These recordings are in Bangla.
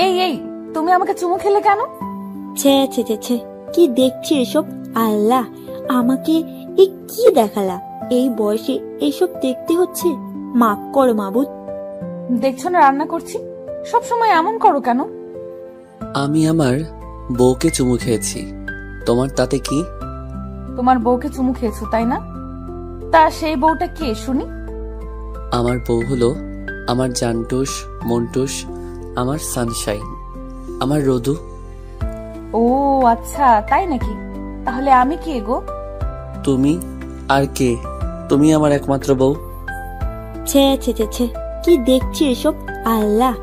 এই এই, তুমি আমাকে চুমু খেলে কেন? ছে ছে ছে ছে, কি দেখছি এসব? আল্লাহ, আমাকে এ কি দেখালা? এই বয়সে এইসব দেখতে হচ্ছে? মাফ করো মাবুদ। দেখছো না রান্না করছি, সব সময় এমন করো কেন? আমি আমার বউকে চুমু খেয়েছি, তোমার তাতে কি? তোমার বউকে চুমু খেয়েছো তাই না? তা সেই বউটা কে শুনি? আমার বউ হলো আমার জানটুস, মন্টুস, আমার সানশাইন, আমার রোদু। ও আচ্ছা, তাই নাকি? তাহলে আমি কে গো? তুমি আর কে? তুমি আমার একমাত্র বউ। ছে ছে ছে ছে, কি দেখছি এসব? আল্লাহ,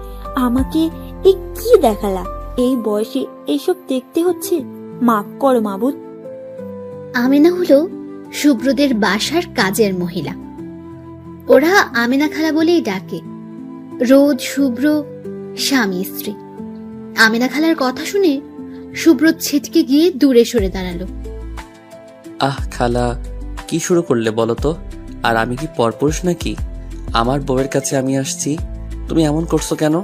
আমাকে এ কি দেখালা? এই বয়সে এইসব দেখতে হচ্ছে? মাফ করো মাবুদ। আমিনা হলো শুভ্রদের বাসার কাজের মহিলা। ওরা আমিনা খালা বলেই ডাকে। রোদ, শুভ্র স্বামী স্ত্রী। আমিনা খালার কথা শুনে শুভ্র ছিটকে গিয়ে দূরে সরে দাঁড়ালো। আহ খালা, কি শুরু করলে বলো তো? আর আমি কি পরপুরুষ নাকি? আমার বউয়ের কাছে আমি আসছি, তুমি এমন করছো কেন?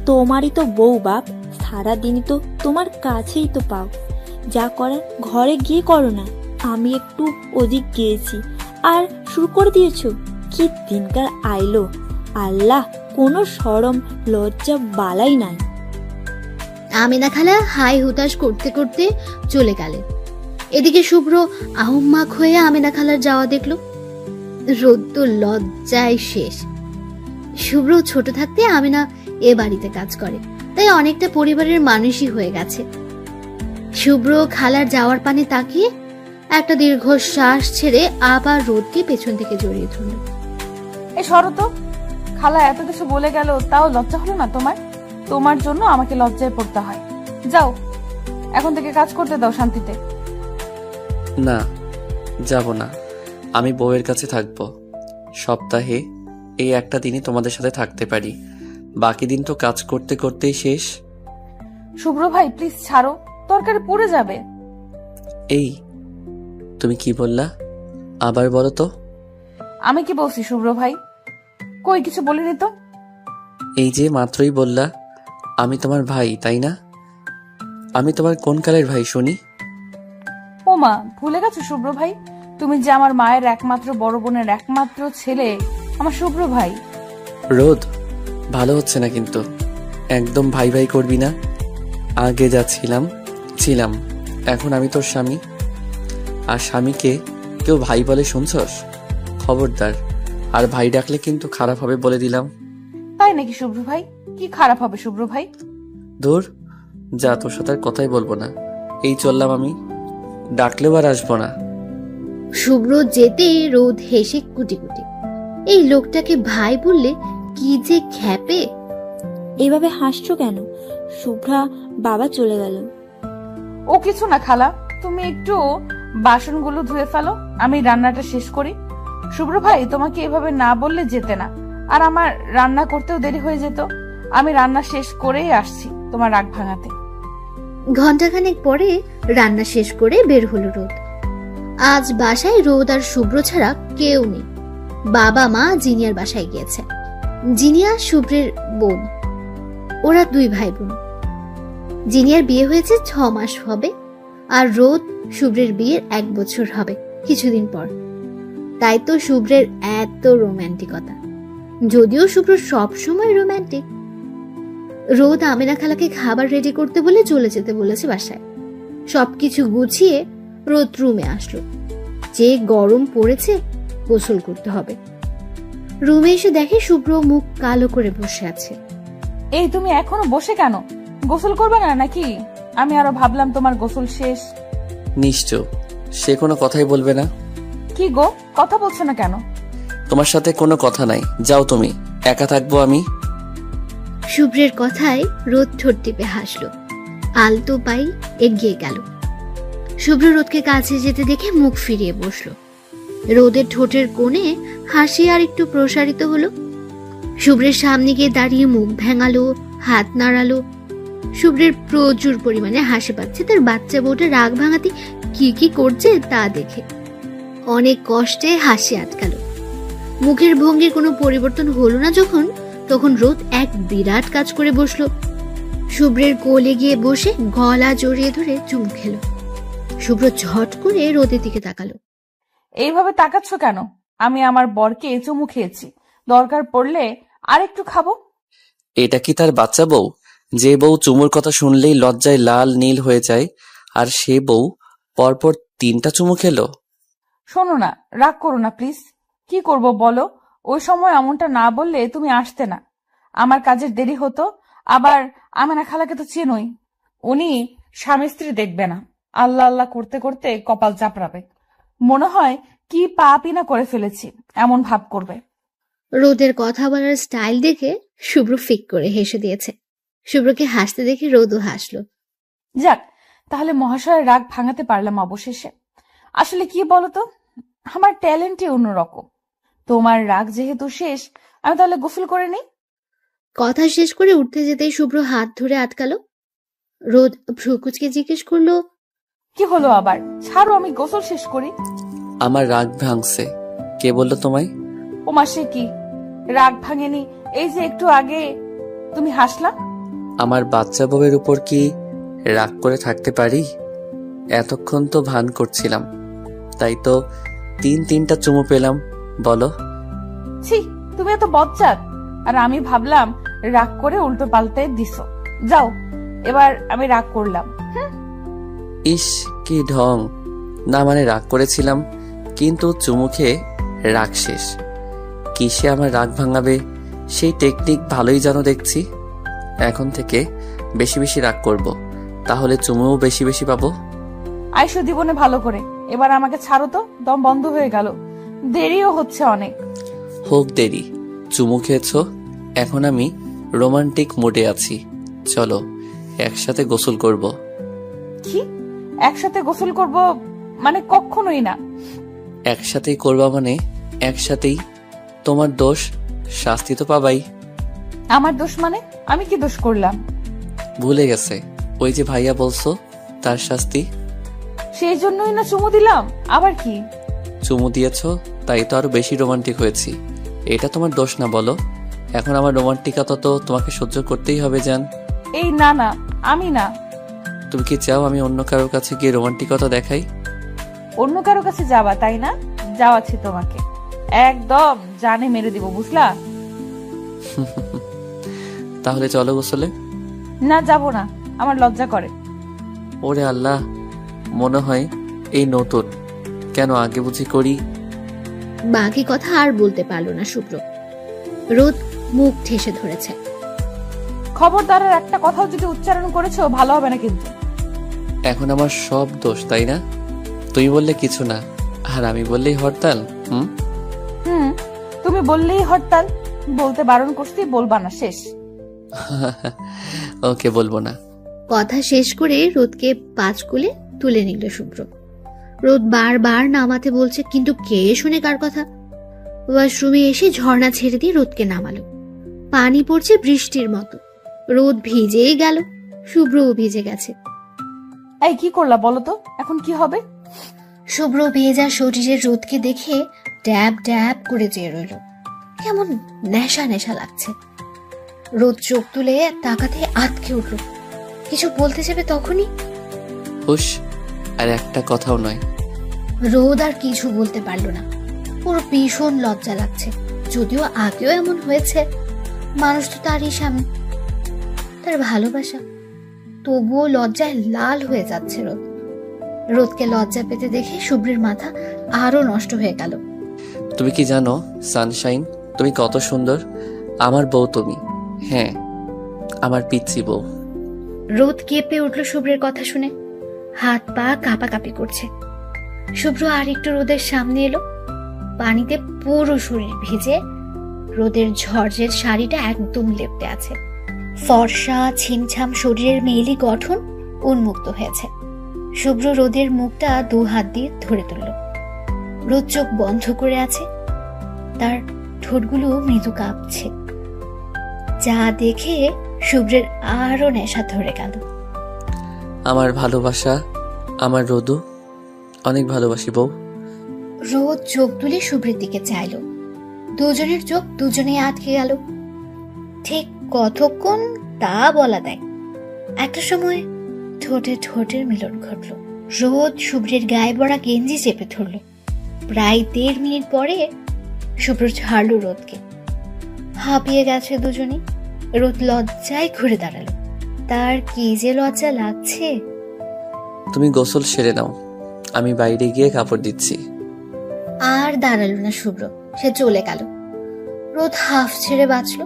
তোমারই তো বউ বাপ, সারাদিনই তো তোমার কাছেই তো পাও। যা করার ঘরে গিয়ে করো না। আমি একটু ওদিক গিয়েছি আর শুরু করে দিয়েছো। কি দিনকার আইলো! আল্লাহ, কোনো শরম লজ্জা বালাই নাই। আমিনা খালা হাই হুতাশ করতে করতে চলে গেলেন। এদিকে শুভ্র আহম্মাক হয়ে আমিনা খালার যাওয়া দেখলো। রোদ তো লজ্জায় শেষ। শুভ্র ছোট থাকতে আমিনা এ বাড়িতে কাজ করে, তাই অনেকটা পরিবারের মানুষই হয়ে গেছে। শুভ্র খালার যাওয়ার পানে তাকিয়ে একটা দীর্ঘ শ্বাস ছেড়ে আবার রোদকে পেছন থেকে জড়িয়ে ধরল। এই সরো তো, খালা এত কিছু বলে গেল, তাও লজ্জা হলো না তোমার? তোমার জন্য আমাকে লজ্জায় পড়তে হয়। যাও, এখন থেকে কাজ করতে দাও শান্তিতে। না, যাব না। আমি বউয়ের কাছে থাকবো। সপ্তাহে এই একটা দিনই তোমাদের সাথে থাকতে পারি, বাকি দিন তো কাজ করতে করতেই শেষ। শুভ্র ভাই প্লিজ ছাড়ো, তরকারি পুড়ে যাবে। এই, তুমি কি বললা? আবার বলো তো। আমি কি বলছি শুভ্র ভাই? কই কিছু বলিনি তো। এই যে মাত্রই বললা আমি তোমার ভাই, তাই না? আমি তোমার কোন কালের ভাই শুনি? ও মা, ভুলে গেছো শুভ্র ভাই? তুমি যে আমার মায়ের একমাত্র বড় বোনের একমাত্র ছেলে, আমার শুভ্র ভাই। রোদ, ভালো হচ্ছে না কিন্তু। একদম ভাই ভাই করবি না। আগে যা ছিলাম, এখন আমি তোর স্বামী। আর স্বামীকে কেউ ভাই বলে শুনছস? খবরদার, আর ভাই ডাকলে কিন্তু খারাপ হবে বলে দিলাম। তাই নাকি শুভ্র ভাই? কি খারাপ হবে শুভ্র ভাই? দূর যা, তোর সাথে আর কথাই বলবো না। এই চললাম আমি, ডাকলেও আর আসবো না। শুভ্র যেতে রোদ হেসে কুটি কুটি। এই লোকটাকে ভাই বললে কি যে খ্যাপে! এভাবে হাসছো কেন? শুভ্রা বাবা চলে গেল। ও কিছু না খালা, তুমি একটু বাসনগুলো ধুয়ে ফেলো, আমি রান্নাটা শেষ করি। শুভ্র ভাই তোমাকে এভাবে না বললে যেতে না, আর আমার রান্না করতেও দেরি হয়ে যেত। আমি রান্না শেষ করেই আসছি তোমার রাগ ভাঙাতে। ঘন্টাখানেক পরে রান্না শেষ করে বের হলো রোদ। আজ বাসায় রোদ আর শুভ্র ছাড়া কেউ নেই। বাবা মা জিনিয়ার বাসায় গিয়েছে। জিনিয়া শুভ্রের বোন। ওরা দুই ভাই বোন। জিনিয়ার বিয়ে হয়েছে 6 মাস হবে, আর রোদ শুভ্রের বিয়ের 1 বছর হবে কিছুদিন পর। তাই তো শুভ্রের এত রোম্যান্টিকতা, যদিও শুভ্র সব সময় রোম্যান্টিক। রোদ আমিনা খালাকে খাবার রেডি করতে বলে চলে যেতে বলেছে বাসায়। সবকিছু গুছিয়ে রোদ রুমে আসলো। যে গরম পড়েছে, গোসল করতে হবে। রুমে এসে দেখে শুভ্র মুখ কালো করে বসে আছে। এই তুমি এখনো বসে কেন? গোসল করবে না নাকি? আমি আরো ভাবলাম তোমার গোসল শেষ। নিশ্চয় সে কোনো কথাই বলবে না। কি গো, কথা বলছো না কেন? তোমার সাথে কোনো কথা নাই, যাও তুমি, একা থাকবো আমি। শুভ্রের কথায় রোদ ঠোঁট টিপে হাসলো। আলতো পাই এগিয়ে গেল। শুভ্র রোদকে কাছে যেতে দেখে মুখ ফিরিয়ে বসলো। রোদের ঠোঁটের কোণে হাসি আর একটু প্রসারিত হলো। শুভ্রের সামনে গিয়ে দাঁড়িয়ে মুখ ভেঙালো, হাত নাড়ালো। শুভ্রের প্রচুর পরিমাণে হাসি পাচ্ছে তার বাচ্চা বউটা রাগ ভাঙাতে কি কি করছে তা দেখে। অনেক কষ্টে হাসি আটকালো। মুখের ভঙ্গির কোনো পরিবর্তন হলো না যখন, তখন রোদ এক বিরাট কাজ করে বসলো। শুভ্রের কোলে গিয়ে বসে গলা জড়িয়ে ধরে চুমু খেলো। শুভ্র ঝট করে রোদের দিকে তাকালো। এইভাবে তাকাচ্ছ কেন? আমি আমার বরকে চুমু খেয়েছি, দরকার পড়লে আরেকটু খাবো। এটা কি তার বাচ্চা বউ? যে বউ চুমুর কথা শুনলেই লজ্জায় লাল নীল হয়ে যায়, আর সে বউ পরপর 3টা চুমু খেলো। শোনো না, রাগ করো না প্লিজ। কি করব বলো? ওই সময় এমনটা না বললে তুমি আসতে না, আমার কাজের দেরি হতো। আবার আমেনা খালাকে তো চেনোই, উনি স্বামী স্ত্রী দেখবে না, আল্লাহ আল্লাহ করতে করতে কপাল চাপড়াবে, মনে হয় কি পাপই না করে ফেলেছি এমন ভাব করবে। রোদের কথা বলার স্টাইল দেখে শুভ্র ফিক করে হেসে দিয়েছে। শুভ্রকে হাসতে দেখে রোদও হাসলো। যাক, তাহলে মহাশয়ের রাগ ভাঙাতে পারলাম অবশেষে। আসলে কি বলতো, আমার ট্যালেন্টই অন্যরকম। তোমার রাগ যেহেতু শেষ, আমি তাহলে গোসল করে নিই। কথা শেষ করে উঠতে যেতেই শুভ্র হাত ধরে আটকালো। রোদ ভ্রুকুচকে জিজ্ঞেস করলো, কি হলো আবার? ছাড়ো, আমি গোসল শেষ করি। আমার রাগ ভাঙছে। কে বললো তোমায়? ও মাসে কি রাগ ভাঙেনি? এই যে একটু আগে তুমি হাসলা। আমার বাচ্চা বউয়ের উপর কি রাগ করে থাকতে পারি? এতক্ষণ তো ভান করছিলাম, তাই তো 3টা চুমু পেলাম। বলো। ছি, তুমি এত বজ্জাত। আর আমি ভাবলাম রাগ করে উল্টো পাল্টে দিছো। যাও, এবার আমি রাগ করলাম। ইস, কি ঢং! না মানে রাগ করেছিলাম, কিন্তু চুমু খেয়ে রাগ শেষ। কিসে আমার রাগ ভাঙাবে সেই টেকনিক ভালোই জানো দেখছি। এখন থেকে বেশি বেশি রাগ করব, তাহলে চুমুও বেশি বেশি পাবো। আইসো জীবনে ভালো করে, এবার আমাকে ছাড়ো তো, দম বন্ধ হয়ে গেল, দেরিও হচ্ছে অনেক। হোক দেরি, চুমু খেয়েছো, এখন আমি রোমান্টিক মুডে আছি। চলো একসাথে গোসল করব। কি? একসাথে গোসল করব? মানে কখনোই না। একসাথেই করবা মানে একসাথেই। তোমার দোষ, শাস্তি তো পাবাই। আমার দোষ মানে? আমি কি দোষ করলাম? ভুলে গেছে? ওই যে ভাইয়া বলছো, তার শাস্তি। সেই জন্যই না চুমু দিলাম। আবার কি? চুমু দিয়েছো তাই তো আরো বেশি রোমান্টিক হয়েছি। এটা তোমার দোষ না বলো? এখন আমার রোমান্টিকতা তো তোমাকে সহ্য করতেই হবে জান। এই না না, আমি না। তুমি কি চাও আমি অন্য কারোর কাছে গিয়ে রোমান্টিকতা দেখাই? অন্য কারো কাছে যাবা তাই না? যাওয়াচ্ছি তোমাকে, একদম জানে মেরে দিব, বুঝলা? তাহলে চলো গোসলে। না, যাব না, আমার লজ্জা করে। ওরে আল্লাহ, মনে হয় এই নতুন, কেন আগে বুঝি করি। বাকি কথা আর বলতে পারলো না শুভ্র। রোদ মুখ ঠেসে ধরেছে। খবরদার, আর একটা কথাও যদি উচ্চারণ করেছো ভালো হবে না কিন্তু। এখন আমার সব দোষ তাই না? তুমি বললে কিছু না, আর আমি বললেই হরতাল। হুম, তুমি বললেই হরতাল। বলতে বারণ করছি, বলবা না, শেষ। ওকে, বলবো না। কথা শেষ করে রোদকে 5 কোলে তুলে নিল শুভ্র। রোদ বারবার নামাতে বলছে, কিন্তু কে শুনে কার কথা। ওয়াশরুমে এসে ঝর্ণা ছেড়ে দিয়ে রোদকে নামালো। পানি পড়ছে বৃষ্টির মতো। রোদ ভিজেই গেল, শুভ্রও ভিজে গেছে। এই কি করলা বলো তো, এখন কি হবে? শুভ্র ভেজা শরীরের রোদকে দেখে ড্যাব ড্যাব করে চেয়ে রইল। কেমন নেশা নেশা লাগছে। রোদ চোখ তুলে তাকাতে আটকে উঠল। কিছু বলতে যাবে তখনই হুশ, আর একটা কথাও নয়। রোদ আর কিছু বলতে পারলো না। ওর ভীষণ লজ্জা লাগছে। যদিও আগেও এমন হয়েছে, মানুষ তো তারই স্বামী, তার ভালোবাসা। তবুও লজ্জায় লাল হয়ে যাচ্ছে রোদ। রোদকে লজ্জা পেতে দেখে শুভ্রের মাথা আরো নষ্ট হয়ে গেল। তুমি কি জানো সানশাইন, তুমি কত সুন্দর। আমার বউ তুমি, হ্যাঁ আমার পিচ্চি বউ। রোদ কেঁপে উঠল শুভ্রের কথা শুনে। হাত পা কাঁপাকাঁপি করছে। শুভ্র আর একটু রোদের সামনে এলো। পানিতে পুরো শরীর ভিজে, রোদের ঝড়ের শাড়িটা একদম লেপ্টে আছে। ফর্সা ছিমছাম শরীরের মেয়েলি গঠন উন্মুক্ত হয়েছে। শুভ্র রোদের মুখটা 2 হাত দিয়ে ধরে তুলল। রোদ চোখ বন্ধ করে আছে, তার ঠোঁটগুলো মৃদু কাঁপছে। যা দেখে শুভ্রের আরো নেশা ধরে গেল। আমার ভালোবাসা, আমার রোদু, অনেক ভালোবাসি বউ। রোদ চোখ তুলে শুভ্রের দিকে চাইল। দুজনের চোখ দুজনে আটকে গেল। ঠিক কতক্ষণ তা বলা দেয়। একটা সময় ঠোঁটে ঠোঁটের মিলন ঘটল। রোদ শুভ্রের গায়ে পড়া গেঞ্জি চেপে ধরল। প্রায় 1.5 মিনিট পরে শুভ্র ছাড়ল রোদকে। হাঁপিয়ে গেছে দুজনই। রোদ লজ্জায় ঘুরে দাঁড়ালো। তার কি যে লজ্জা লাগছে। তুমি গোসল সেরে নাও, আমি বাইরে গিয়ে কাপড় দিচ্ছি। আর দাঁড়ালো না শুভ্র, সে চলে গেল। রোদ হাফ ছেড়ে বাঁচল।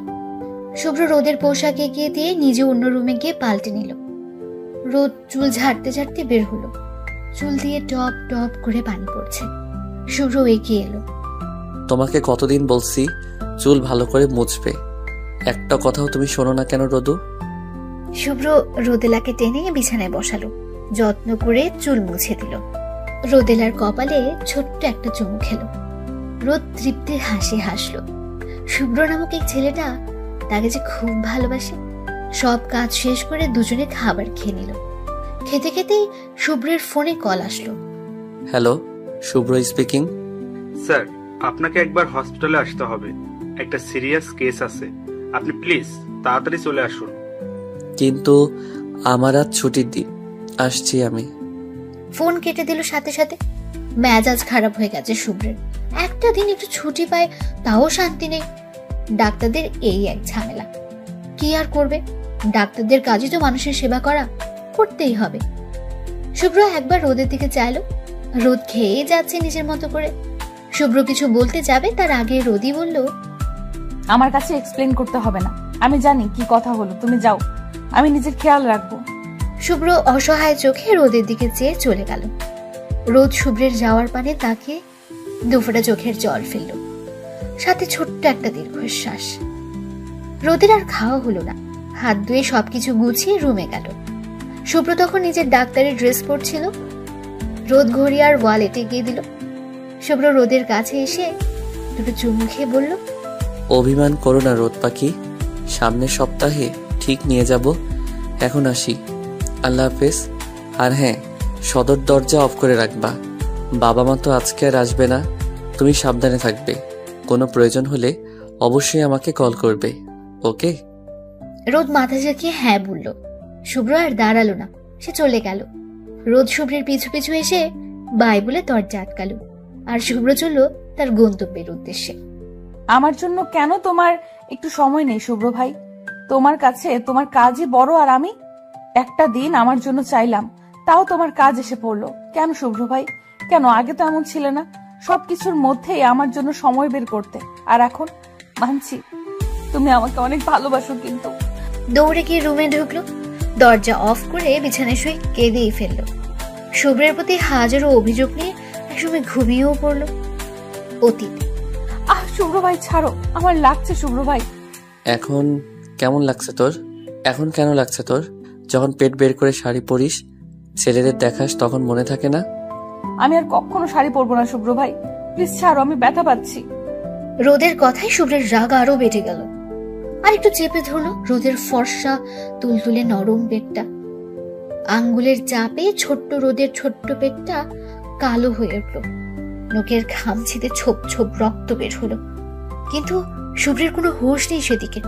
শুভ্র রোদের পোশাক এগিয়ে দিয়ে নিজে অন্য রুমে গিয়ে পাল্টে নিল। রোদ চুল ঝাড়তে ঝাড়তে বের হলো। চুল দিয়ে টপ টপ করে পানি পড়ছে। শুভ্র এগিয়ে এলো। তোমাকে কতদিন বলছি চুল ভালো করে মুছবে, একটা কথাও তুমি শোনো না কেন রোদু? শুভ্র রোদেলাকে টেনে বিছানায় বসালো। যত্ন করে চুল মুছে দিল। রোদেলার কপালে ছোট্ট একটা চুমু খেলো। রোদ তৃপ্তির হাসি হাসলো। শুভ্র নামক এই ছেলেটা তাকে যে খুব ভালোবাসে। সব কাজ শেষ করে দুজনে খাবার খেয়ে নিল। খেতে খেতেই শুভ্রের ফোনে কল আসলো। হ্যালো, শুভ্র স্পিকিং। স্যার, আপনাকে একবার হসপিটালে আসতে হবে, একটা সিরিয়াস কেস আছে। আপনি প্লিজ তাড়াতাড়ি চলে আসুন। কিন্তু আমার আজ ছুটির দিন, আসছি আমি। ফোন কেটে দিল সাথে সাথে। মেজাজ খারাপ হয়ে গেছে শুভ্রের। একটা দিন একটু ছুটি পায় তাও শান্তি নেই। ডাক্তারদের এই এক ঝামেলা। কি আর করবে, ডাক্তারদের কাজই তো মানুষের সেবা করা, করতেই হবে। শুভ্র একবার রোদের দিকে চাইলো। রোদ খেয়ে যাচ্ছে নিজের মতো করে। শুভ্র কিছু বলতে যাবে তার আগে রোদই বলল, আমার কাছে এক্সপ্লেন করতে হবে না, আমি জানি কি কথা হলো, তুমি যাও, আমি নিজের খেয়াল রাখবো। শুভ্র অসহায় চোখে রোদের দিকে চেয়ে চলে গেল। রোদ শুভ্রের যাওয়ার পানে তাকিয়ে দুফোঁটা চোখের জল ফেলল, সাথে ছোট্ট একটা দীর্ঘশ্বাস। রোদের আর খাওয়া হলো না। হাত ধুয়ে সবকিছু গুছিয়ে রুমে গেল। শুভ্র তখন নিজের ডাক্তারের ড্রেস পরছিল। রোদ ঘড়ি আর ওয়ালেটে গিয়ে দিল। শুভ্র রোদের কাছে এসে দুটো চুমু খেয়ে বলল, অভিমান করো না রোদ পাখি, সামনের সপ্তাহে ঠিক নিয়ে যাব। এখন আসি, আল্লাহ হাফেজ। আর হ্যাঁ, সদর দরজা অফ করে রাখবা, বাবা মা তো আজকে আর আসবে না, তুমি সাবধানে থাকবে। কোনো প্রয়োজন হলে অবশ্যই আমাকে কল করবে, ওকে? রোদ মাথা ঝাঁকিয়ে হ্যাঁ বলল। শুভ্র আর দাঁড়ালো না, সে চলে গেল। রোদ শুভ্রের পিছু পিছু এসে বাই বলে দরজা আটকালো। আর শুভ্র চলল তার গন্তব্যের উদ্দেশ্যে। আমার জন্য কেন তোমার একটু সময় নেই শুভ্র ভাই? তোমার কাছে তোমার কাজই বড়, আর আমি একটা দিন আমার জন্য চাইলাম, তাও তোমার কাজ এসে পড়লো। কেন শুভ্র ভাই, কেন? আগে তো এমন ছিল না, সবকিছুর মধ্যেই আমার জন্য সময় বের করতে। আর এখন মানছি তুমি আমাকে অনেক ভালোবাসো, কিন্তু দৌড়ে গিয়ে রুমে ঢুকলো। দরজা অফ করে বিছানায় শুয়ে কেঁদেই ফেললো। শুভ্রের প্রতি হাজারো অভিযোগ নিয়ে একসময় ঘুমিয়েও পড়লো। অতীত। শুভ্র ভাই ছাড়ো, আমার লাগছে শুভ্র ভাই। এখন কেমন লাগছে তোর? এখন কেন লাগছে তোর? যখন পেট বের করে শাড়ি পরিস, ছেলেদের দেখাস, তখন মনে থাকে না? আমি আর কখনো শাড়ি পরবো না শুভ্র ভাই, প্লিজ ছাড়ো, আমি ব্যথা পাচ্ছি। রোদের কথায় শুভ্রের রাগ আরো বেড়ে গেল। আর একটু চেপে ধরলো রোদের ফর্সা তুলতুলে নরম পেটটা। আঙ্গুলের চাপে ছোট্ট রোদের ছোট্ট পেটটা কালো হয়ে উঠল। নোকের খামচিতে ছোপ ছোপ রক্ত বের হলো। কিন্তু শুভ্রের কোনো হোশ নেই সেদিকে।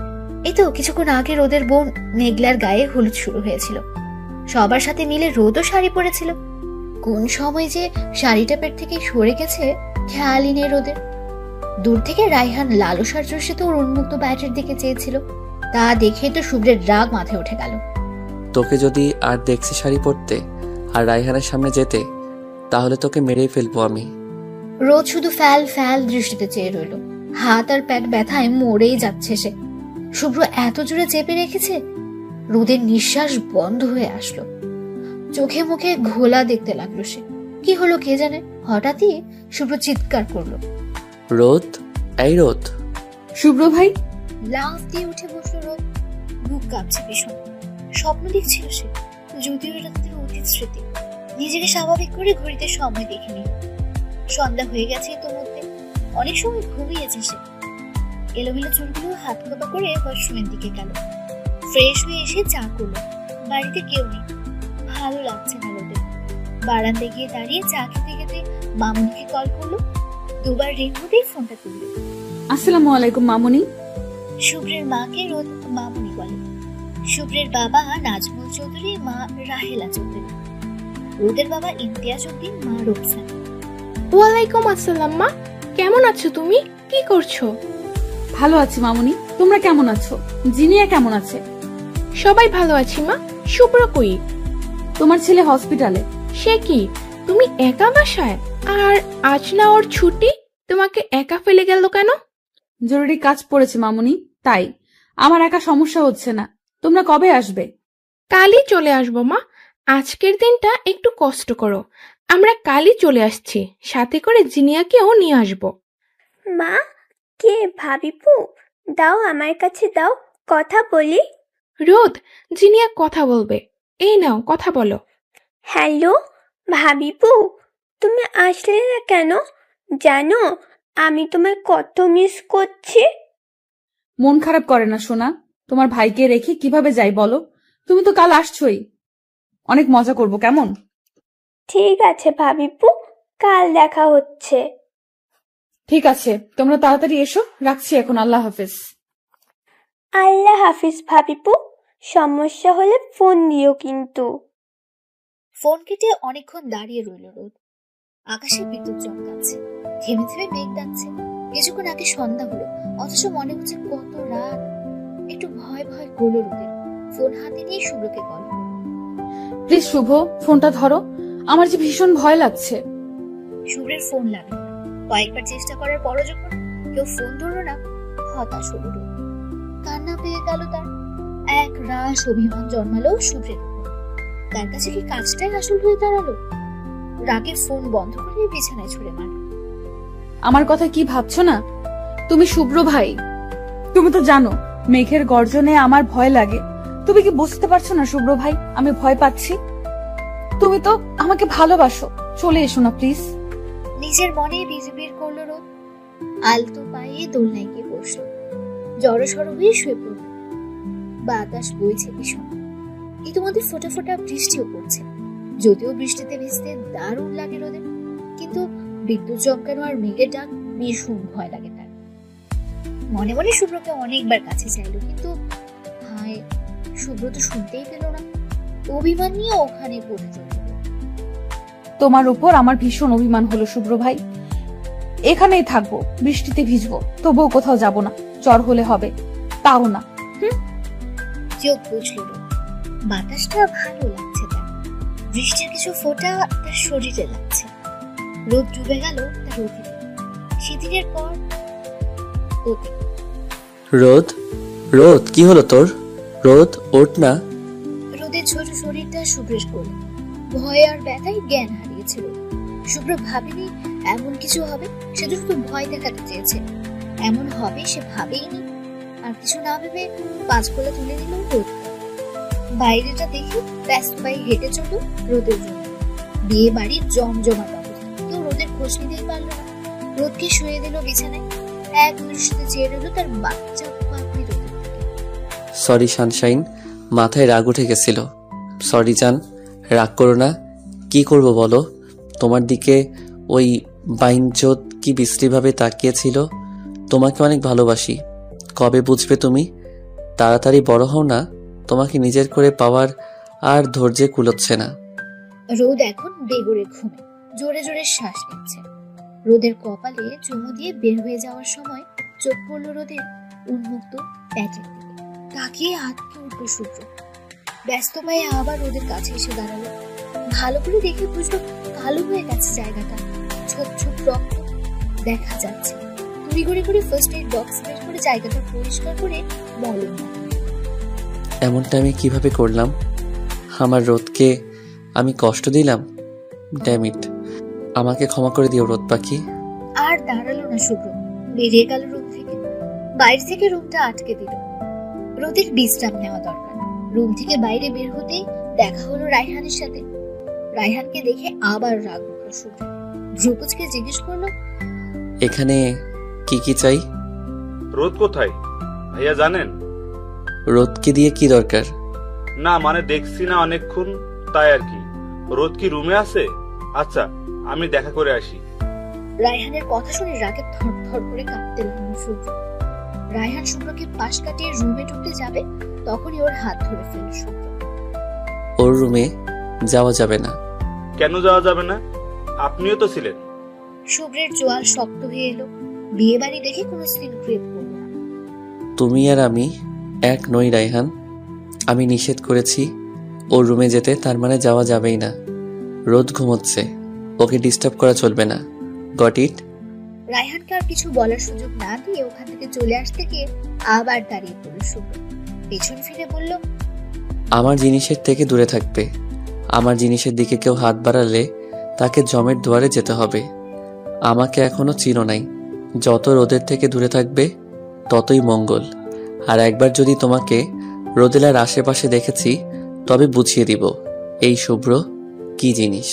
এই তো কিছুক্ষণ আগে রোদের বোন মেঘলার গায়ে হলুদ শুরু হয়েছিল। সবার সাথে মিলে রোদও শাড়ি পরেছিল। কোন সময় যে শাড়িটা পেট থেকে সরে গেছে খেয়ালই নেই রোদের। দূর থেকে রায়হান লালসার দৃশ্যে তো ওর উন্মুক্ত বাইরের দিকে চেয়েছিল। তা দেখে তো শুভ্রের রাগ মাথায় উঠে গেল। তোকে যদি আর দেখছি শাড়ি পরতে আর রায়হানের সামনে যেতে, তাহলে তোকে মেরেই ফেলবো আমি। রোদ শুধু ফ্যাল ফ্যাল দৃষ্টিতে চেয়ে রইল। হাত আর পেট ব্যথায় মরেই যাচ্ছে সে। শুভ্র এত জোরে চেপে রেখেছে, রোদের নিঃশ্বাস বন্ধ হয়ে আসলো। চোখে মুখে ঘোলা দেখতে লাগলো সে। কি হলো কে জানে, হঠাৎই শুভ্র চিৎকার করলো, রোদ, এই রোদ। শুভ্র ভাই। লাফ দিয়ে উঠে বসলো রোদ। বুক কাঁপছে ভীষণ। স্বপ্ন দেখছিল সে, যদিও এটা তাদের অতীত স্মৃতি। নিজেকে স্বাভাবিক করে ঘড়িতে সময় দেখে নিল। সন্ধ্যা হয়ে গেছে ইতোমধ্যে। অনেক সময় ঘুমিয়েছে সে। এলোমেলো চুলগুলো হাত খোপা করে ওয়াশরুমের দিকে গেল। ফ্রেশ হয়ে এসে চা করলো। বাড়িতে কেউ নেই, ভালো লাগছে না রোদের। বারান্দায় গিয়ে দাঁড়িয়ে চা খেতে খেতে মামুনিকে কল করলো। দুবার রিং হতেই ফোনটা তুললো। আসসালামু আলাইকুম মামুনি। শুভ্রের মাকে রোদ মামুনি বলে। শুভ্রের বাবা নাজমুল চৌধুরী, মা রাহেলা চৌধুরী। রোদের বাবা ইমতিয়াজ উদ্দিন, মা রূপসানা। ওয়ালাইকুম আসসালাম মা, কেমন আছো তুমি? কি করছো? ভালো আছি মামুনি, তোমরা কেমন আছো? জিনিয়া কেমন আছে? সবাই ভালো আছি মা। শুভ্র কই? তোমার ছেলে হসপিটালে। সে কি, তুমি একা বাসায়? আর আজ না ওর ছুটি, তোমাকে একা ফেলে গেল কেন? জরুরি কাজ পড়েছে মামুনি, তাই। আমার একা সমস্যা হচ্ছে না। তোমরা কবে আসবে? কালই চলে আসবো মা। আজকের দিনটা একটু কষ্ট করো, আমরা কালই চলে আসছি। সাথে করে জিনিয়াকেও নিয়ে আসবো। মা, কে ভাবিপু? দাও আমার কাছে দাও, কথা বলি। রোদ, জিনিয়া কথা বলবে, এই নাও কথা বলো। হ্যালো ভাবিপু, তুমি আসলে না কেন? জানো আমি তোমায় কত মিস করছি। মন খারাপ করে না সোনা, তোমার ভাইকে রেখে কিভাবে যাই বলো? তুমি তো কাল আসছোই, অনেক মজা করব, কেমন? ঠিক আছে ভাবিপু, কাল দেখা হচ্ছে। ঠিক আছে, তোমরা তাড়াতাড়ি এসো, রাখছি এখন। আল্লাহ হাফেজ। আল্লাহ হাফিজ ভাবিপু, সমস্যা হলে ফোন দিও কিন্তু। ফোন কেটে অনেকক্ষণ দাঁড়িয়ে রইল রোদ। আকাশে বিদ্যুৎ চমকাচ্ছে, থেমে থেমে মেঘ ডাকছে। কিছুক্ষণ আগে সন্ধ্যা হলো, অথচ মনে হচ্ছে কত রাত। একটু ভয় ভয় করলো রোদের। ফোন হাতে নিয়ে শুভ্রকে কল করলো। প্লিজ শুভ, ফোনটা ধরো, আমার যে ভীষণ ভয় লাগছে। শুভ্রের ফোন লাগলো না। কয়েকবার চেষ্টা করার পরও যখন কেউ ফোন ধরলো না, হতাশ হলো রোদ। কান্না পেয়ে গেল তার। এক রাশ অভিমান জন্মালো শুভ্রের উপর। তার কাছে কি কাজটাই আসল হয়ে দাঁড়ালো? রাগে ফোন বন্ধ করে বিছানায় ছুঁড়ে মারল। আমার কথা কি ভাবছো না? তুমি শুভ্র ভাই, তুমি তো জানো মেঘের গর্জনে আমার ভয় লাগে। তুমি কি বুঝতে পারছো না শুভ্র ভাই, আমি ভয় পাচ্ছি? তুমি তো আমাকে ভালোবাসো, চলে এসো না প্লিজ। নিজের মনে বিড়বিড় করলো রোদ। আলতো পায়ে দোলনায় গিয়ে বসলো। জড়সড় হয়ে শুয়ে পড়ল। বাতাস বইছে ভীষণ। ইতিমধ্যে ফোঁটা ফোঁটা বৃষ্টিও পড়ছে। যদিও বৃষ্টিতে ভিজতে দারুণ লাগে রোদের, কিন্তু বিদ্যুৎ চমকানো আর মেঘের ডাক ভীষণ ভয় লাগে তার। মনে মনে শুভ্রকে অনেকবার কাছে চাইলো, কিন্তু হায়, শুভ্র তো শুনতেই পেল না। অভিমান নিয়ে ওখানে পড়ে চলল। তোমার উপর আমার ভীষণ অভিমান হলো শুভ্র ভাই। এখানেই থাকবো, বৃষ্টিতে ভিজবো, তবুও কোথাও যাব না। জ্বর হলে হবে, তাও না। চোখ বুঝল রোদ। বাতাসটা ভালো লাগছে তার। বৃষ্টির কিছু ফোঁটা তার শরীরে লাগছে। রোদ ডুবে গেল তার অতীতে। সেদিনের পর অতীত। রোদ, রোদ, কি হলো তোর? রোদ, ওঠ না। রোদের ছোট শরীরটা শুভ্রের কোলে। ভয়ে আর ব্যথায় জ্ঞান হারিয়েছিল। শুভ্র ভাবেনি এমন কিছু হবে। সে দ্রুত ভয় দেখাতে চেয়েছে, এমন হবে সে ভাবেইনি। আর কিছু না ভেবে 5 কোলা তুলে দিল রোদ। বাইরেটা দেখে ব্যস্ত পায়ে হেঁটে চলল রোদের জন্য। বিয়ে বাড়ির জমজমাট অবস্থা, কেউ রোদের খোঁজ নিতেই পারল না। রোদকে শুয়ে দিল বিছানায়। এক দৃষ্টিতে চেয়ে রইল তার বাচ্চা পাপড়ি রোদের দিকে। সরি সানশাইন, মাথায় রাগ উঠে গেছিল। সরি জান, রাগ করো না। কি করব বলো? তোমার দিকে ওই বাইনচোদ কি বিশ্রীভাবে তাকিয়েছিল। তোমাকে অনেক ভালোবাসি। কবে বুঝবে তুমি? তাড়াতাড়ি বড় হও না, তোমাকে নিজের করে পাওয়ার আর ধৈর্যে কুলোচ্ছে না। রোদ এখন বেগরে ঘুমে জোরে জোরে শ্বাস নিচ্ছে। রোদের কপালে চুমু দিয়ে বের হয়ে যাওয়ার সময় চোখ পড়ল রোদের উন্মুক্ত প্যাটের দিকে। তাকিয়ে আটকে উঠল শুভ্র। ব্যস্ত পায়ে আবার রোদের কাছে এসে দাঁড়ালো। ভালো করে দেখে বুঝলো কালো হয়ে গেছে জায়গাটা। ছোপ ছোপ রক্ত দেখা যাচ্ছে। তুড়ি করে করে ফার্স্ট এড বক্স বের করে জায়গাটা পরিষ্কার করে মলম মাখল। এমনটা আমি কিভাবে করলাম? আমার রোদকে আমি কষ্ট দিলাম। ড্যাম ইট, আমাকে ক্ষমা করে দিও রোদ পাখি। আর দাঁড়ালো না শুভ্র, বেরিয়ে গেল রুম থেকে। বাইরে থেকে রুমটা আটকে দিল। রোদের বিশ্রাম নেওয়া দরকার। রুম থেকে বাইরে বের হতেই দেখা হলো রায়হানের সাথে। রায়হানকে দেখে আবার রাগ উঠল শুভ্র। ধ্রুপজকে জিজ্ঞেস করলো, এখানে কি কি চাই? রোদ কোথায় ভাইয়া জানেন? রোদকে দিয়ে কি দরকার? না মানে দেখছি না অনেকক্ষণ, তাই আর কি। রোদ কি রুমে আছে? আচ্ছা, আমি দেখা করে আসি। রায়হানের কথা শুনে রাগে থরথর করে কাঁপতে লাগলো শুভ্র। রায়হান শুভ্রকে পাশ কাটিয়ে রুমে ঢুকতে যাবে, তখনই ওর হাত ধরে ফেলল শুভ্র। ওর রুমে যাওয়া যাবে না। কেন যাওয়া যাবে না? আপনিও তো ছিলেন। শুভ্রের জোয়াল শক্ত হয়ে এলো। বিয়ে বাড়ি দেখে কোনো সিন ক্রিয়েট করবো না। তুমি আর আমি এক নই রায়হান। আমি নিষেধ করেছি ওর রুমে যেতে, তার মানে যাওয়া যাবেই না। রোদ ঘুমোচ্ছে, ওকে ডিস্টার্ব করা চলবে না। Got it? রায়হানকে আর কিছু বলার সুযোগ না দিয়ে ওখান থেকে চলে আসতে গিয়ে আবার দাঁড়িয়ে পড়ল শুভ্র। পেছন ফিরে বলল, আমার জিনিসের থেকে দূরে থাকবে। আমার জিনিসের দিকে কেউ হাত বাড়ালে তাকে জমের দুয়ারে যেতে হবে। আমাকে এখনো চিনো নাই। যত রোদের থেকে দূরে থাকবে ততই মঙ্গল। আর একবার যদি তোমাকে রোদেলার আশেপাশে দেখেছি তবে বুঝিয়ে দিব এই শুভ্র কি জিনিস।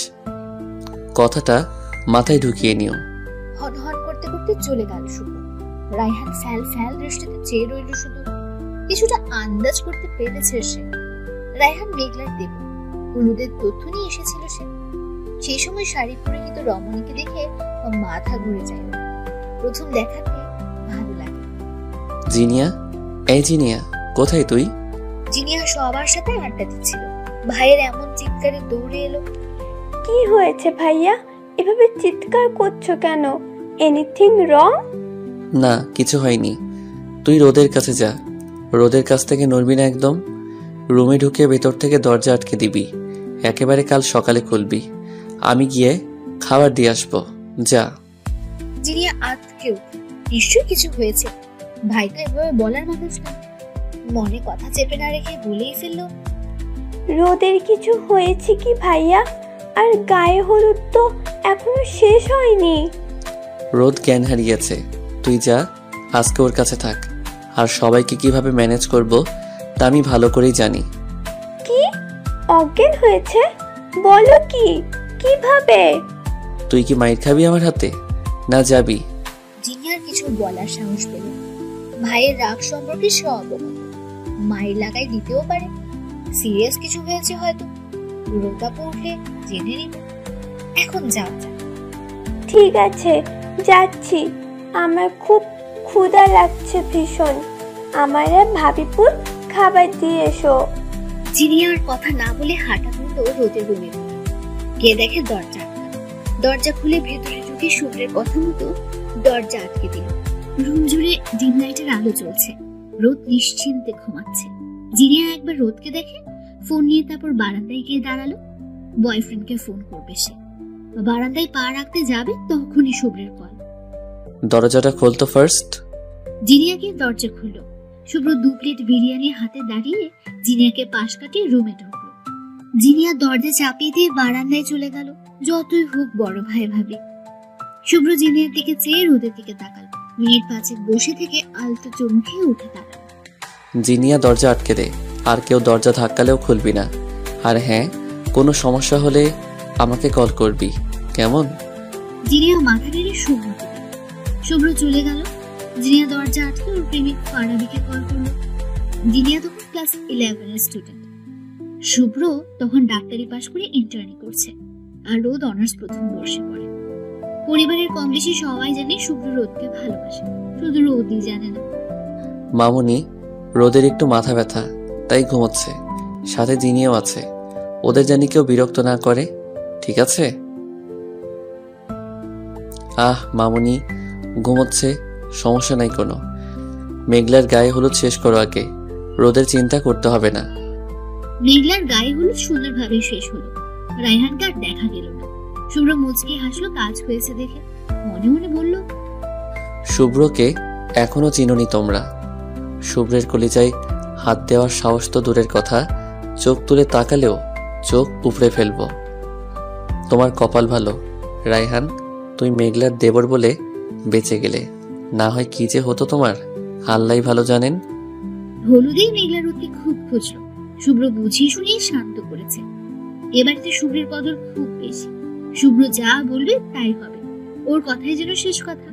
কথাটা মাথায় ঢুকিয়ে নিও। হন হন করতে করতে চলে গেল শুভ্র। রায়হান ফ্যাল ফ্যাল দৃষ্টিতে চেয়ে রইল শুধু। কিছুটা আন্দাজ করতে পেরেছে সে রায়হান মেঘলার দেব হলুদের তথ্য নিয়ে এসেছিল সে। সেই সময় শাড়ি পরিহিত রমণীকে দেখে মাথা ঘুরে যায়। প্রথম দেখাতে ভালো লাগে। জিনিয়া, এই জিনিয়া, কোথায় তুই? জিনিয়া সবার সাথে আড্ডা দিচ্ছিল। ভাইয়ের এমন চিৎকারে দৌড়ে এলো। কি হয়েছে ভাইয়া, এভাবে চিৎকার করছো কেন? Anything wrong? না, কিছু হয়নি। তুই রোদের কাছে যা। রোদের কাছ থেকে নড়বি না একদম। রুমে ঢুকে ভেতর থেকে দরজা আটকে দিবি। একেবারে কাল সকালে খুলবি। আমি গিয়ে খাবার দিয়ে আসবো। যা। জিনিয়া আটকে উঠল। নিশ্চয়ই কিছু হয়েছে। ভাই তো এভাবে বলার মানুষ না। মনে কথা চেপে না রেখে বলেই ফেললো, রোদের কিছু হয়েছে কি ভাইয়া? আর গায়ে হলুদ তো এখনো শেষ হয়নি। রোদ জ্ঞান হারিয়েছে। তুই যা, আজকে ওর কাছে থাক। আর সবাইকে কিভাবে ম্যানেজ করব তা আমি ভালো করেই জানি। কি অজ্ঞান হয়েছে? বলো কি, কিভাবে? তুই কি মাইর খাবি আমার হাতে, না যাবি? জিনিয়ার কিছু বলার সাহস পেল। ভাইয়ের রাগ সম্পর্কে সে অবগত। মায়ের লাগাই দিতেও পারে। সিরিয়াস কিছু হয়েছে হয়তো। রোদা পড়লে জেনে নিব। এখন যাও যা। ঠিক আছে, যাচ্ছি। আমার খুব ক্ষুধা লাগছে ভীষণ। আমার আর ভাবিপুর খাবার দিয়ে এসো। জিনিয়ার কথা না বলে হাঁটা ধরল রোদের রুমে। গিয়ে দেখে দরজা আটকা। দরজা খুলে ভেতরে ঢুকে শুভ্রের কথা মতো দরজা আটকে দিল। রুম জুড়ে ডিম লাইটের আলো জ্বলছে। রোদ নিশ্চিন্তে ঘুমাচ্ছে। জিনিয়া একবার রোদকে দেখে ফোন নিয়ে তারপর বারান্দায় গিয়ে দাঁড়ালো। বয়ফ্রেন্ডকে ফোন করবে সে। বারান্দায় পা রাখতে যাবে তখনই শুভ্রের কল। দরজাটা খোলতো ফার্স্ট। জিনিয়া গিয়ে দরজা খুলল। শুভ্র 2 প্লেট বিরিয়ানি হাতে দাঁড়িয়ে জিনিয়াকে পাশ কাটিয়ে রুমে ঢুকলো। জিনিয়া দরজা চাপিয়ে দিয়ে বারান্দায় চলে গেল। যতই হোক বড় ভাই ভাবি। শুভ্র জিনিয়ার দিকে চেয়ে রোদের দিকে তাকাল। মিনিট 5 বসে থেকে আলতো চমকে উঠে দাঁড়াল। জিনিয়া দরজা আটকে দে। আর কেউ দরজা ধাক্কালেও খুলবি না। আর হ্যাঁ, কোনো সমস্যা হলে আমাকে কল করবি, কেমন? জিনিয়া মাথা নেড়ে সম্মতি দিল। শুভ্র চলে গেল। জিনিয়া দরজা আটকে ওর প্রেমিক ফারাবিকে কল করলো। জিনিয়া তখন ক্লাস 11 এর স্টুডেন্ট। শুভ্র তখন ডাক্তারি পাশ করে ইন্টার্নি করছে। আর রোদ অনার্স প্রথম বর্ষে পড়ে। পরিবারের কম বেশি সবাই জানে শুভ্র রোদকে ভালোবাসে। শুধু রোদই জানে না। মামুনি, রোদের একটু মাথা ব্যথা, তাই ঘুমোচ্ছে। সাথে জিনিয়াও আছে। ওদের জানি কেউ বিরক্ত না করে, ঠিক আছে? মামুনি ঘুমোচ্ছে, সমস্যা নাই কোনো। মেঘলার গায়ে হলুদ শেষ করো আগে। রোদের চিন্তা করতে হবে না। মেঘলার গায়ে হলুদ সুন্দরভাবে শেষ হলো। রায়হানকে আর দেখা গেল না। শুভ্র মুচকি হাসলো কাজ হয়েছে দেখে। মনে মনে বলল, শুভ্রকে এখনো চিনোনি তোমরা। শুভ্রের কলিজায় হাত দেওয়ার সাহস তো দূরের কথা, চোখ তুলে তাকালেও চোখ উপড়ে ফেলবো। তোমার কপাল ভালো রায়হান, তুই মেঘলার দেবর বলে বেঁচে গেলে। না হয় কি যে হতো তোমার, আল্লাহ ভালো জানেন। হলুদেই মেঘলা রোদকে খুব খুঁজলো। শুভ্র বুঝিয়ে শুনিয়ে শান্ত করেছে। এবারে শুভ্রের কদর খুব বেশি। শুভ্র যা বলবে তাই হবে। ওর কথাই যেন শেষ কথা।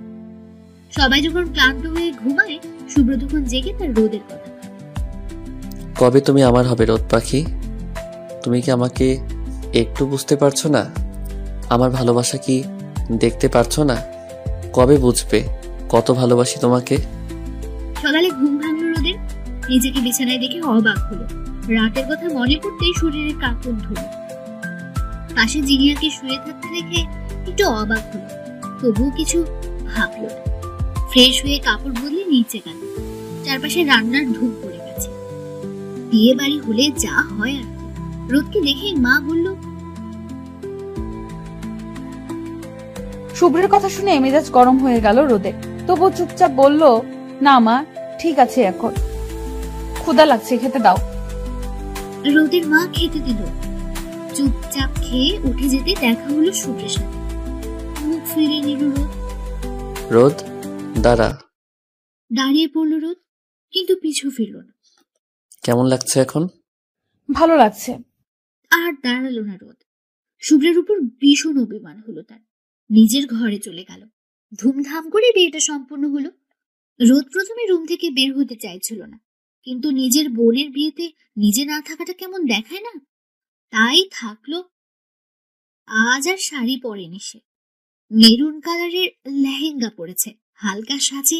সবাই যখন ক্লান্ত হয়ে ঘুমায়, শুভ্র তখন জেগে তার রোদের কথা। কবে তুমি আমার হবে রোদ পাখি? তুমি কি আমাকে একটু বুঝতে পারছো না? আমার ভালোবাসা কি দেখতে পারছো না? কবে বুঝবে কত ভালোবাসি তোমাকে? সকালে নিজেকে বিছানায় দেখে অবাক হলো। রাতের কথা মনে পড়তেই শরীরে কাঁপন ধরল। পাশে জিনিয়াকে শুয়ে থাকতে দেখে একটু অবাক হলো, তবুও কিছু ভাবল না। ফ্রেশ হয়ে কাপড় বদলে নিচে গেল। চারপাশে রান্নার ধূপ পড়ে গেছে। বিয়ে বাড়ি হলে যা হয় আর কি। রোদকে দেখে মা বলল, শুভ্রের কথা শুনে মেজাজ গরম হয়ে গেল রোদের। তবু চুপচাপ বলল, না মা, ঠিক আছে, এখন ক্ষুধা লাগছে, খেতে দাও। রোদের মা খেতে দিল। চুপচাপ খেয়ে উঠে যেতে দেখা হলো শুভ্রের সাথে। মুখ ফিরিয়ে নিল রোদ। রোদ, দাঁড়া। দাঁড়িয়ে পড়ল রোদ, কিন্তু পিছু ফিরল না। কেমন লাগছে এখন? ভালো লাগছে। আর দাঁড়ালো না রোদ। শুভ্রের উপর ভীষণ অভিমান হলো তার। নিজের ঘরে চলে গেল। ধুমধাম করে বিয়েটা সম্পূর্ণ হলো। রোদ প্রথমে রুম থেকে বের হতে চাইছিল না, কিন্তু নিজের বোনের বিয়েতে নিজে না থাকাটা কেমন দেখায় না, তাই থাকলো। আজ আর শাড়ি পরেনি সে। মেরুন কালারের লেহেঙ্গা পরেছে। হালকা সাজে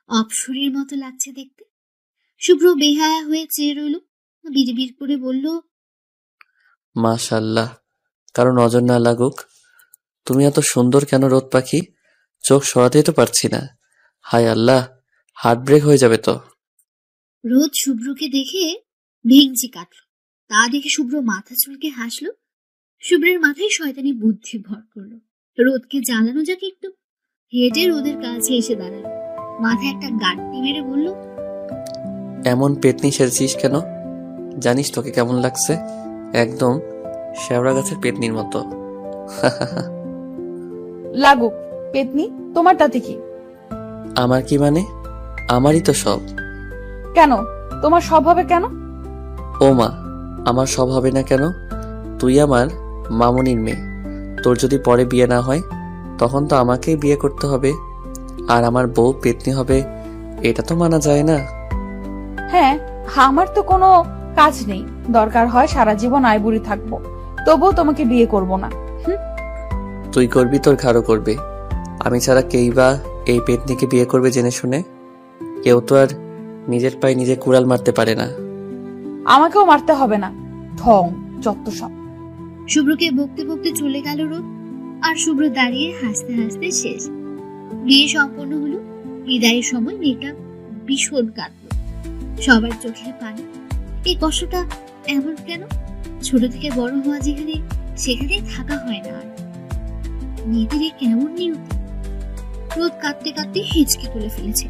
অপসরীর মতো লাগছে দেখতে। শুভ্র বেহায়া হয়ে চেয়ে রইল। বিড়বিড় করে বলল, মাশাআল্লাহ, কারো নজর না লাগুক। তুমি এত সুন্দর কেন রোদ পাখি? চোখ সরাতেই তো পারছি না। হায় আল্লাহ, হার্ট ব্রেক হয়ে যাবে তো। রোদ শুভ্রকে দেখে ভেঙচি কাটল। তা দেখে শুভ্র মাথা চুলকে হাসলো। শুভ্রের মাথায় শয়তানি বুদ্ধি ভর করলো। রোদকে জ্বালানো যাক একটু। হেঁটে রোদের কাছে এসে দাঁড়ালো। মাথায় একটা গাঁটটি মেরে বলল, এমন পেতনি সেজেছিস কেন? জানিস তোকে কেমন লাগছে? একদম শেওড়া গাছের পেতনির মতো। লাগুক পেতনি, তোমার তাতে কি? আমার কি মানে? আমারই তো সব। কেন তোমার সব হবে কেন? ও মা, আমার সব হবে না কেন? তুই আমার মামুনির মেয়ে। তোর যদি পরে বিয়ে না হয়, তখন তো আমাকেই বিয়ে করতে হবে। আর আমার বউ পেতনি হবে, এটা তো মানা যায় না। হ্যাঁ, আমার তো কোনো কাজ নেই। দরকার হয় সারা জীবন আইবুড়ি থাকবো, তবুও তোমাকে বিয়ে করব না। তুই করবি, তোর ঘাড়ও করবে। আমি ছাড়া কেই বা এই পেতনিকে বিয়ে করবে জেনে শুনে? কেউ তো আর নিজের পায়ে নিজে কুড়াল মারতে পারে না। আমাকেও মারতে হবে না। ঠং যত সব। শুভ্রকে বকতে বকতে চলে গেল রোদ। আর শুভ্র দাঁড়িয়ে হাসতে হাসতে শেষ। বিয়ে সম্পন্ন হলো। বিদায়ের সময় মেয়েটা ভীষণ কাঁদল। সবার চোখে পানি। এই কষ্টটা এমন কেন? ছোট থেকে বড় হওয়া যেখানে, সেখানেই থাকা হয় না। আর মেয়েদের কেমন নিয়তি। রোদ কাঁদতে কাঁদতে হিচকি তুলে ফেলেছে।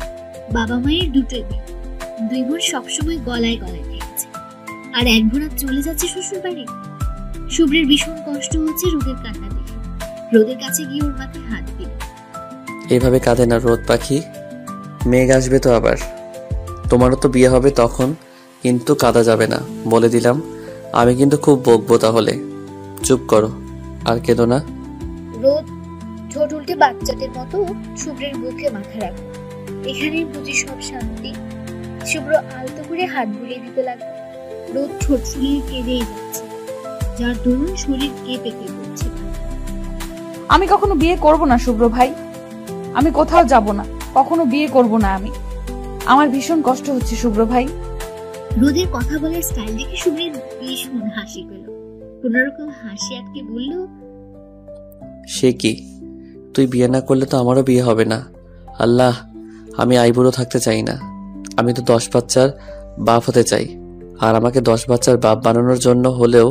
বাবা মায়ের দুটোই মেয়ে। দুই বোন সবসময় গলায় গলায় থেকেছে। আর এক বোন চলে যাচ্ছে শ্বশুর বাড়ি। শুভ্রের ভীষণ কষ্ট হচ্ছে রোদের কান্না দেখে। রোদের কাছে গিয়ে ওর মাথায় হাত দিল। এভাবে কাঁদে না রোদ পাখি। মেঘ আসবে তো আবার। তোমারও তো বিয়ে হবে তখন, কিন্তু কাঁদা যাবে না বলে দিলাম। আমি কিন্তু খুব বকবো তাহলে। চুপ করো, আর কেঁদো না। রোদ ঠোঁট উল্টে বাচ্চাদের মতো শুভ্রের বুকে মাথা রাখল। এখানেই বুঝি সব শান্তি। শুভ্র আলতো করে হাত বুলিয়ে দিতে লাগলো। রোদ ঠোঁট ফুলিয়ে কেঁদেই যাচ্ছে, যার দরুন শরীর কেঁপে পড়ছে। আমি কখনো বিয়ে করব না শুভ্র ভাই। আমি কোথাও যাব না, কখনো বিয়ে করব না আমি। আমার ভীষণ কষ্ট হচ্ছে শুভ্র ভাই। রোদের কথা বলার স্টাইল দেখে শুভ্রের ভীষণ হাসি পেল। কোনরকম হাসি আটকে বলল, সে কি? তুই বিয়ে না করলে তো আমারও বিয়ে হবে না। আল্লাহ, আমি আইবুড়ো থাকতে চাই না। আমি তো 10 বাচ্চার বাপ হতে চাই। আর আমাকে 10 বাচ্চার বাপ বানানোর জন্য হলেও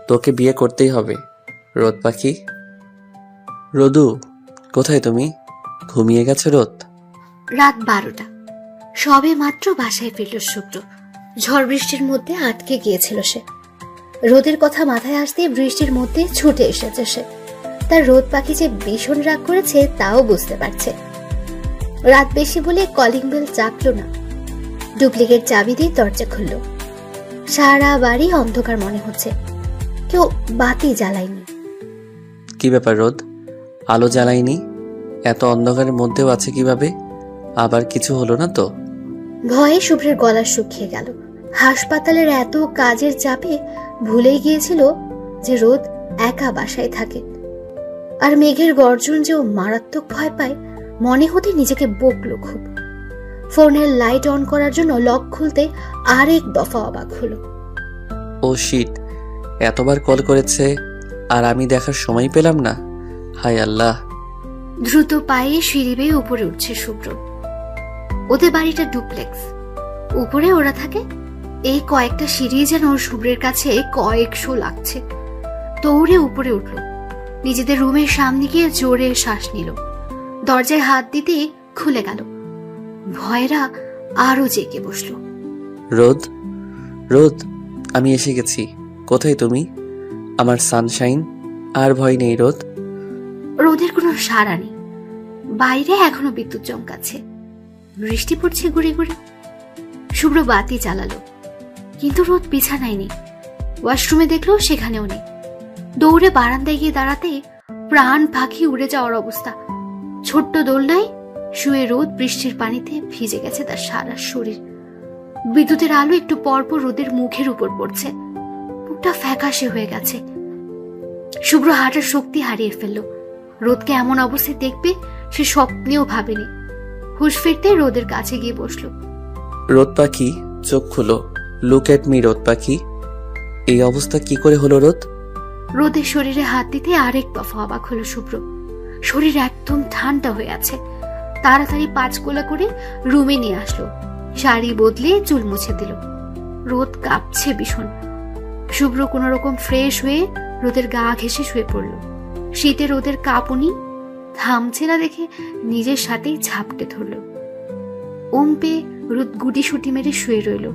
তোকে বিয়ে করতেই হবে রোদ পাখি। রোদু, কোথায় তুমি? ঘুমিয়ে গেছে রোদ? রাত 12টা। সবে মাত্র বাসায় ফিরল শুভ্র। ঝড় বৃষ্টির মধ্যে আটকে গিয়েছিল সে। রোদের কথা মাথায় আসতে বৃষ্টির মধ্যে ছুটে এসেছে সে। তার রোদ পাখি যে ভীষণ রাগ করেছে তাও বুঝতে পারছে। রাত বেশি বলে কলিং বেল চাপলো না। ডুপ্লিকেট চাবি দিয়ে দরজা খুলল। সারা বাড়ি অন্ধকার মনে হচ্ছে, কেউ বাতি জ্বালায়নি। কি ব্যাপার রোদ, আলো জ্বালাইনি? এত অন্ধকারের মধ্যেও আছে কিভাবে? আবার কিছু হলো না তো? ভয়ে শুভ্রের গলা শুকিয়ে গেল। হাসপাতালের এত কাজের চাপে ভুলেই গিয়েছিল যে রোদ একা বাসায় থাকে। আর মেঘের গর্জন যে ও মারাত্মক ভয় পায় মনে হতে নিজেকে বকলো খুব। ফোনের লাইট অন করার জন্য লক খুলতে আরেক দফা অবাক হলো। ও শিট, এতবার কল করেছে আর আমি দেখার সময় পেলাম না। হায় আল্লাহ। দ্রুত পায়ে সিঁড়ি বেয়ে উপরে উঠছে শুভ্র। ওদের বাড়িটা ডুপ্লেক্স, উপরে ওরা থাকে। এই কয়েকটা সিঁড়ি যেন শুভ্রের কাছে কয়েকশো লাগছে। দৌড়ে উপরে উঠল, নিজেদের রুমের সামনে গিয়ে জোরে শ্বাস নিল। দরজায় হাত দিতে খুলে গেল। ভয়রা আরো জেগে বসলো। রোদ, রোদ, আমি এসে গেছি। কোথায় তুমি, আমার সানশাইন? আর ভয় নেই রোদ। রোদের কোনো সাড়া নেই। বাইরে এখনো বিদ্যুৎ চমকাচ্ছে, বৃষ্টি পড়ছে গুড়ি গুড়ি। শুভ্র বাতি চালালো, কিন্তু রোদ বিছানায় নেই। ওয়াশরুমে দেখলো সেখানেও নেই। দৌড়ে বারান্দায় গিয়ে দাঁড়াতে প্রাণ পাখি উড়ে যাওয়ার অবস্থা। ছোট্ট দোলনায় শুয়ে রোদ বৃষ্টির পানিতে ভিজে গেছে তার সারা শরীর। বিদ্যুতের আলো একটু পরপর রোদের মুখের উপর পড়ছে। মুখটা ফ্যাকাশে হয়ে গেছে। শুভ্র হাঁটার শক্তি হারিয়ে ফেললো। রোদকে এমন অবস্থায় দেখবে সে স্বপ্নেও ভাবেনি। হুঁশ ফিরতে রোদের কাছে গিয়ে বসলো। রোদ পাখি, চোখ খুলো। লুক এট মি রোদ পাখি। এই অবস্থা কি করে হলো রোদ? রোদের শরীরে হাত দিতে আরেক দফা অবাক হলো শুভ্র। শরীর একদম ঠান্ডা হয়ে আছে। তাড়াতাড়ি 5 গোলা করে রুমে নিয়ে আসলো। শাড়ি বদলে চুল মুছে দিল। রোদ কাঁপছে ভীষণ। শুভ্র কোন রকম ফ্রেশ হয়ে রোদের গা ঘেঁষে শুয়ে পড়ল। শীতে রোদের কাঁপুনি থামছে না দেখে নিজের সাথেই ঝাপটে ধরল। ওম পেয়ে রোদ গুটি সুটি মেরে শুয়ে রইল।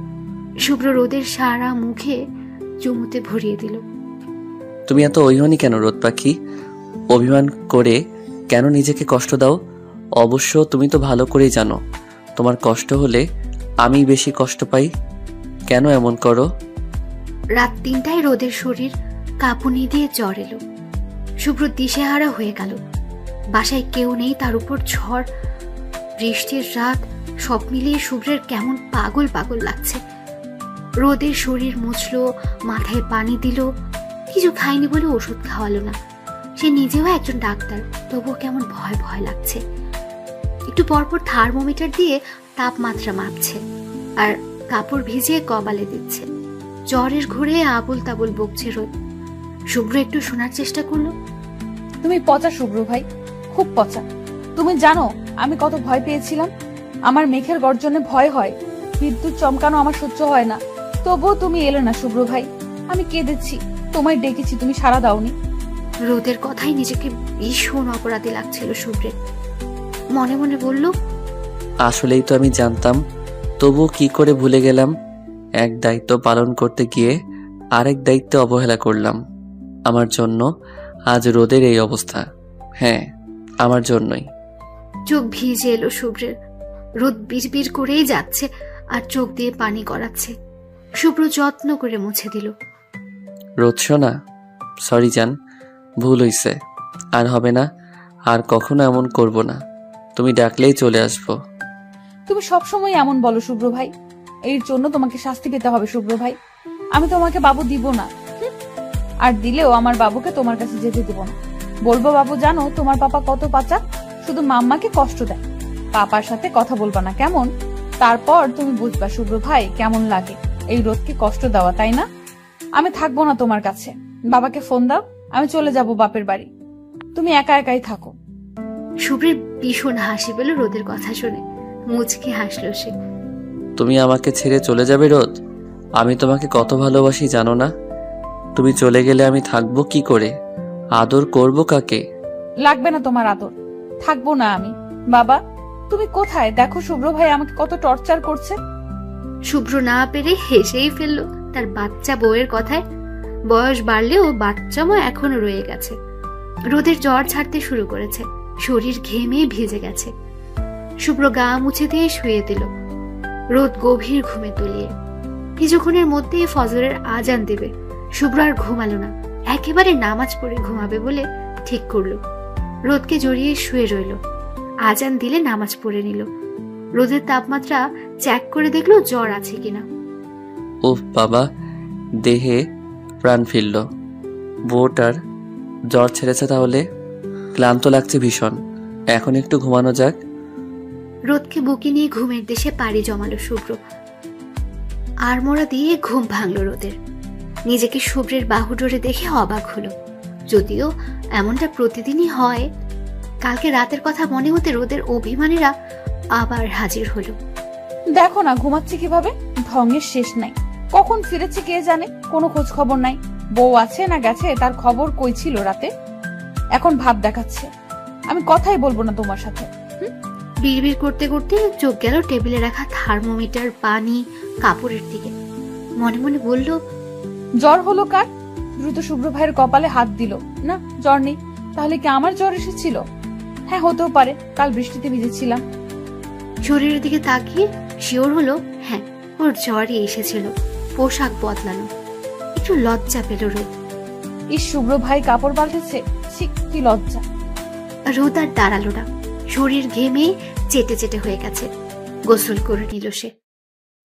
শুভ্র রোদের সারা মুখে চুমুতে ভরিয়ে দিল। তুমি এত অভিমানী কেন রোদ পাখি? অভিমান করে কেন নিজেকে কষ্ট দাও? অবশ্য তুমি তো ভালো করেই জানো তোমার কষ্ট হলে আমি বেশি কষ্ট পাই। কেন এমন করো? রাত 3টায় রোদের শরীর কাঁপুনি দিয়ে জ্বর এলো। শুভ্র দিশেহারা হয়ে গেল। বাসায় কেউ নেই, তার উপর ঝড়, বৃষ্টির রাত, সব মিলিয়ে শুভ্রের কেমন পাগল পাগল লাগছে। রোদের শরীর মুছলো, মাথায় পানি দিল। কিছু খায়নি বলে ওষুধ খাওয়ালো না। সে নিজেও একজন ডাক্তার, তবুও কেমন ভয় ভয় লাগছে। একটু পরপর থার্মোমিটার দিয়ে তাপমাত্রা মাপছে আর কাপড় ভিজিয়ে কপালে দিচ্ছে। জ্বরের ঘুরে আবুল তাবুল বকছে রোদ। শুভ্র একটু শোনার চেষ্টা করলো। তুমি পচা শুভ্র ভাই, খুব পচা। তুমি জানো আমি কত ভয় পেয়েছিলাম। আমার মেঘের গর্জনে ভয় হয়, বিদ্যুৎ চমকানো আমার সহ্য হয় না। তবুও তুমি এলে না শুভ্র ভাই। আমি কেঁদেছি, তোমায় ডেকেছি, তুমি সাড়া দাওনি। রোদের কথাই নিজেকে ভীষণ অপরাধী লাগছিল শুভ্রের। মনে মনে বলল, আসলেই তো আমি জানতাম, তবুও কি করে ভুলে গেলাম। এক দায়িত্ব পালন করতে গিয়ে আরেক দায়িত্বে অবহেলা করলাম। আমার জন্য আজ রোদের এই অবস্থা। হ্যাঁ, আমার জন্যই। চোখ ভিজে এলো শুভ্রের। রোদ বিড়বিড় করেই যাচ্ছে আর চোখ দিয়ে পানি গড়াচ্ছে। শুভ্র যত্ন করে মুছে দিল। রোদ শোনা, সরি জান, ভুল হইছে, আর হবে না, আর কখনো এমন করব না। তুমি ডাকলেই চলে আসবো। তুমি সবসময় এমন বলো শুভ্র ভাই, এর জন্য তোমাকে শাস্তি পেতে হবে শুভ্র ভাই। আমি তোমাকে বাবু দিব না, আর দিলেও আমার বাবুকে তোমার কাছে যেতে দেব না। বলবো বাবু জানো তোমার পাপা কত পাচা, শুধু মাম্মাকে কষ্ট দেয়। পাপার সাথে কথা বলবা না কেমন? তারপর তুমি বুঝবা শুভ্র ভাই কেমন লাগে এই রোদকে কষ্ট দেওয়া, তাই না? আমি থাকবো না তোমার কাছে। বাবাকে ফোন দাও, আমি চলে যাব বাপের বাড়ি। তুমি একা একাই থাকো। শুভ্রের ভীষণ হাসি পেল রোদের কথা শুনে। মুচকি হাসলো সে। তুমি আমাকে ছেড়ে চলে যাবে রোদ? আমি তোমাকে কত ভালোবাসি জানো না? তুমি চলে গেলে আমি থাকবো কি করে? আদর করব কাকে? লাগবে না তোমার আদর, থাকবো না আমি। বাবা তুমি কোথায়? দেখো শুভ্র ভাই আমাকে কত টর্চার করছে। শুভ্র না পেরে হেসেই ফেললো তার বাচ্চা বউয়ের কথায়। বয়স বাড়লেও বাচ্চামো এখনো রয়ে গেছে। রোদের জ্বর ছাড়তে শুরু করেছে, শরীর ঘেমে ভিজে গেছে। শুভ্র গা মুছে দিয়ে শুয়ে দিল। রোদ গভীর ঘুমে তলিয়ে। কিছুক্ষণের মধ্যেই ফজরের আজান দেবে। শুভ্র আর ঘুমালো না, একেবারে নামাজ পড়ে ঘুমাবে বলে ঠিক করলো। রোদকে জড়িয়ে শুয়ে রইল। আজান দিলে নামাজ পড়ে নিল। রোদের তাপমাত্রা চেক করে দেখলো জ্বর আছে কিনা। উফ বাবা, দেহে প্রাণ ফিরল। বউটার জ্বর ছেড়েছে তাহলে? ক্লান্ত লাগছে ভীষণ, এখন একটু ঘুমানো যাক। রোদকে বুকে নিয়ে ঘুমের দেশে পাড়ি জমালো শুভ্র। আড়মোড়া দিয়ে ঘুম ভাঙল রোদের। নিজেকে শুভ্রের বাহুডোরে দেখে অবাক হলো। যদিও এমনটা প্রতিদিনই হয়, কালকে রাতের কথা মনে হতে রোদের অভিমানীরা আবার হাজির হলো। দেখো না ঘুমাচ্ছে কিভাবে, ঢঙের শেষ নাই। কখন ফিরেছে কে জানে, কোনো খোঁজ খবর নাই। বউ আছে না গেছে তার খবর কই ছিল রাতে, এখন ভাব দেখাচ্ছে। আমি কথাই বলবো না তোমার সাথে। বিড়বিড় করতে করতে চোখ গেল টেবিলে রাখা থার্মোমিটার, পানি, কাপড়ের দিকে। মনে মনে বলল, জ্বর হলো কার? দ্রুত শুভ্র ভাইয়ের কপালে হাত দিল। না, জ্বর নেই। তাহলে কি আমার জ্বর এসেছিল? হ্যাঁ, হতেও পারে, কাল বৃষ্টিতে ভিজেছিলাম। শরীরের দিকে তাকিয়ে শিওর হলো, হ্যাঁ, ওর জ্বরই এসেছিল। পোশাক বদলানো। একটু লজ্জা পেল রোদ। শুভ্র ভাই কাপড় পাল্টেছে, কি লজ্জা। রোদ আর দাঁড়ালো না, শরীর ঘেমে চেটে চেটে হয়ে গেছে। গোসল করে নিল সে।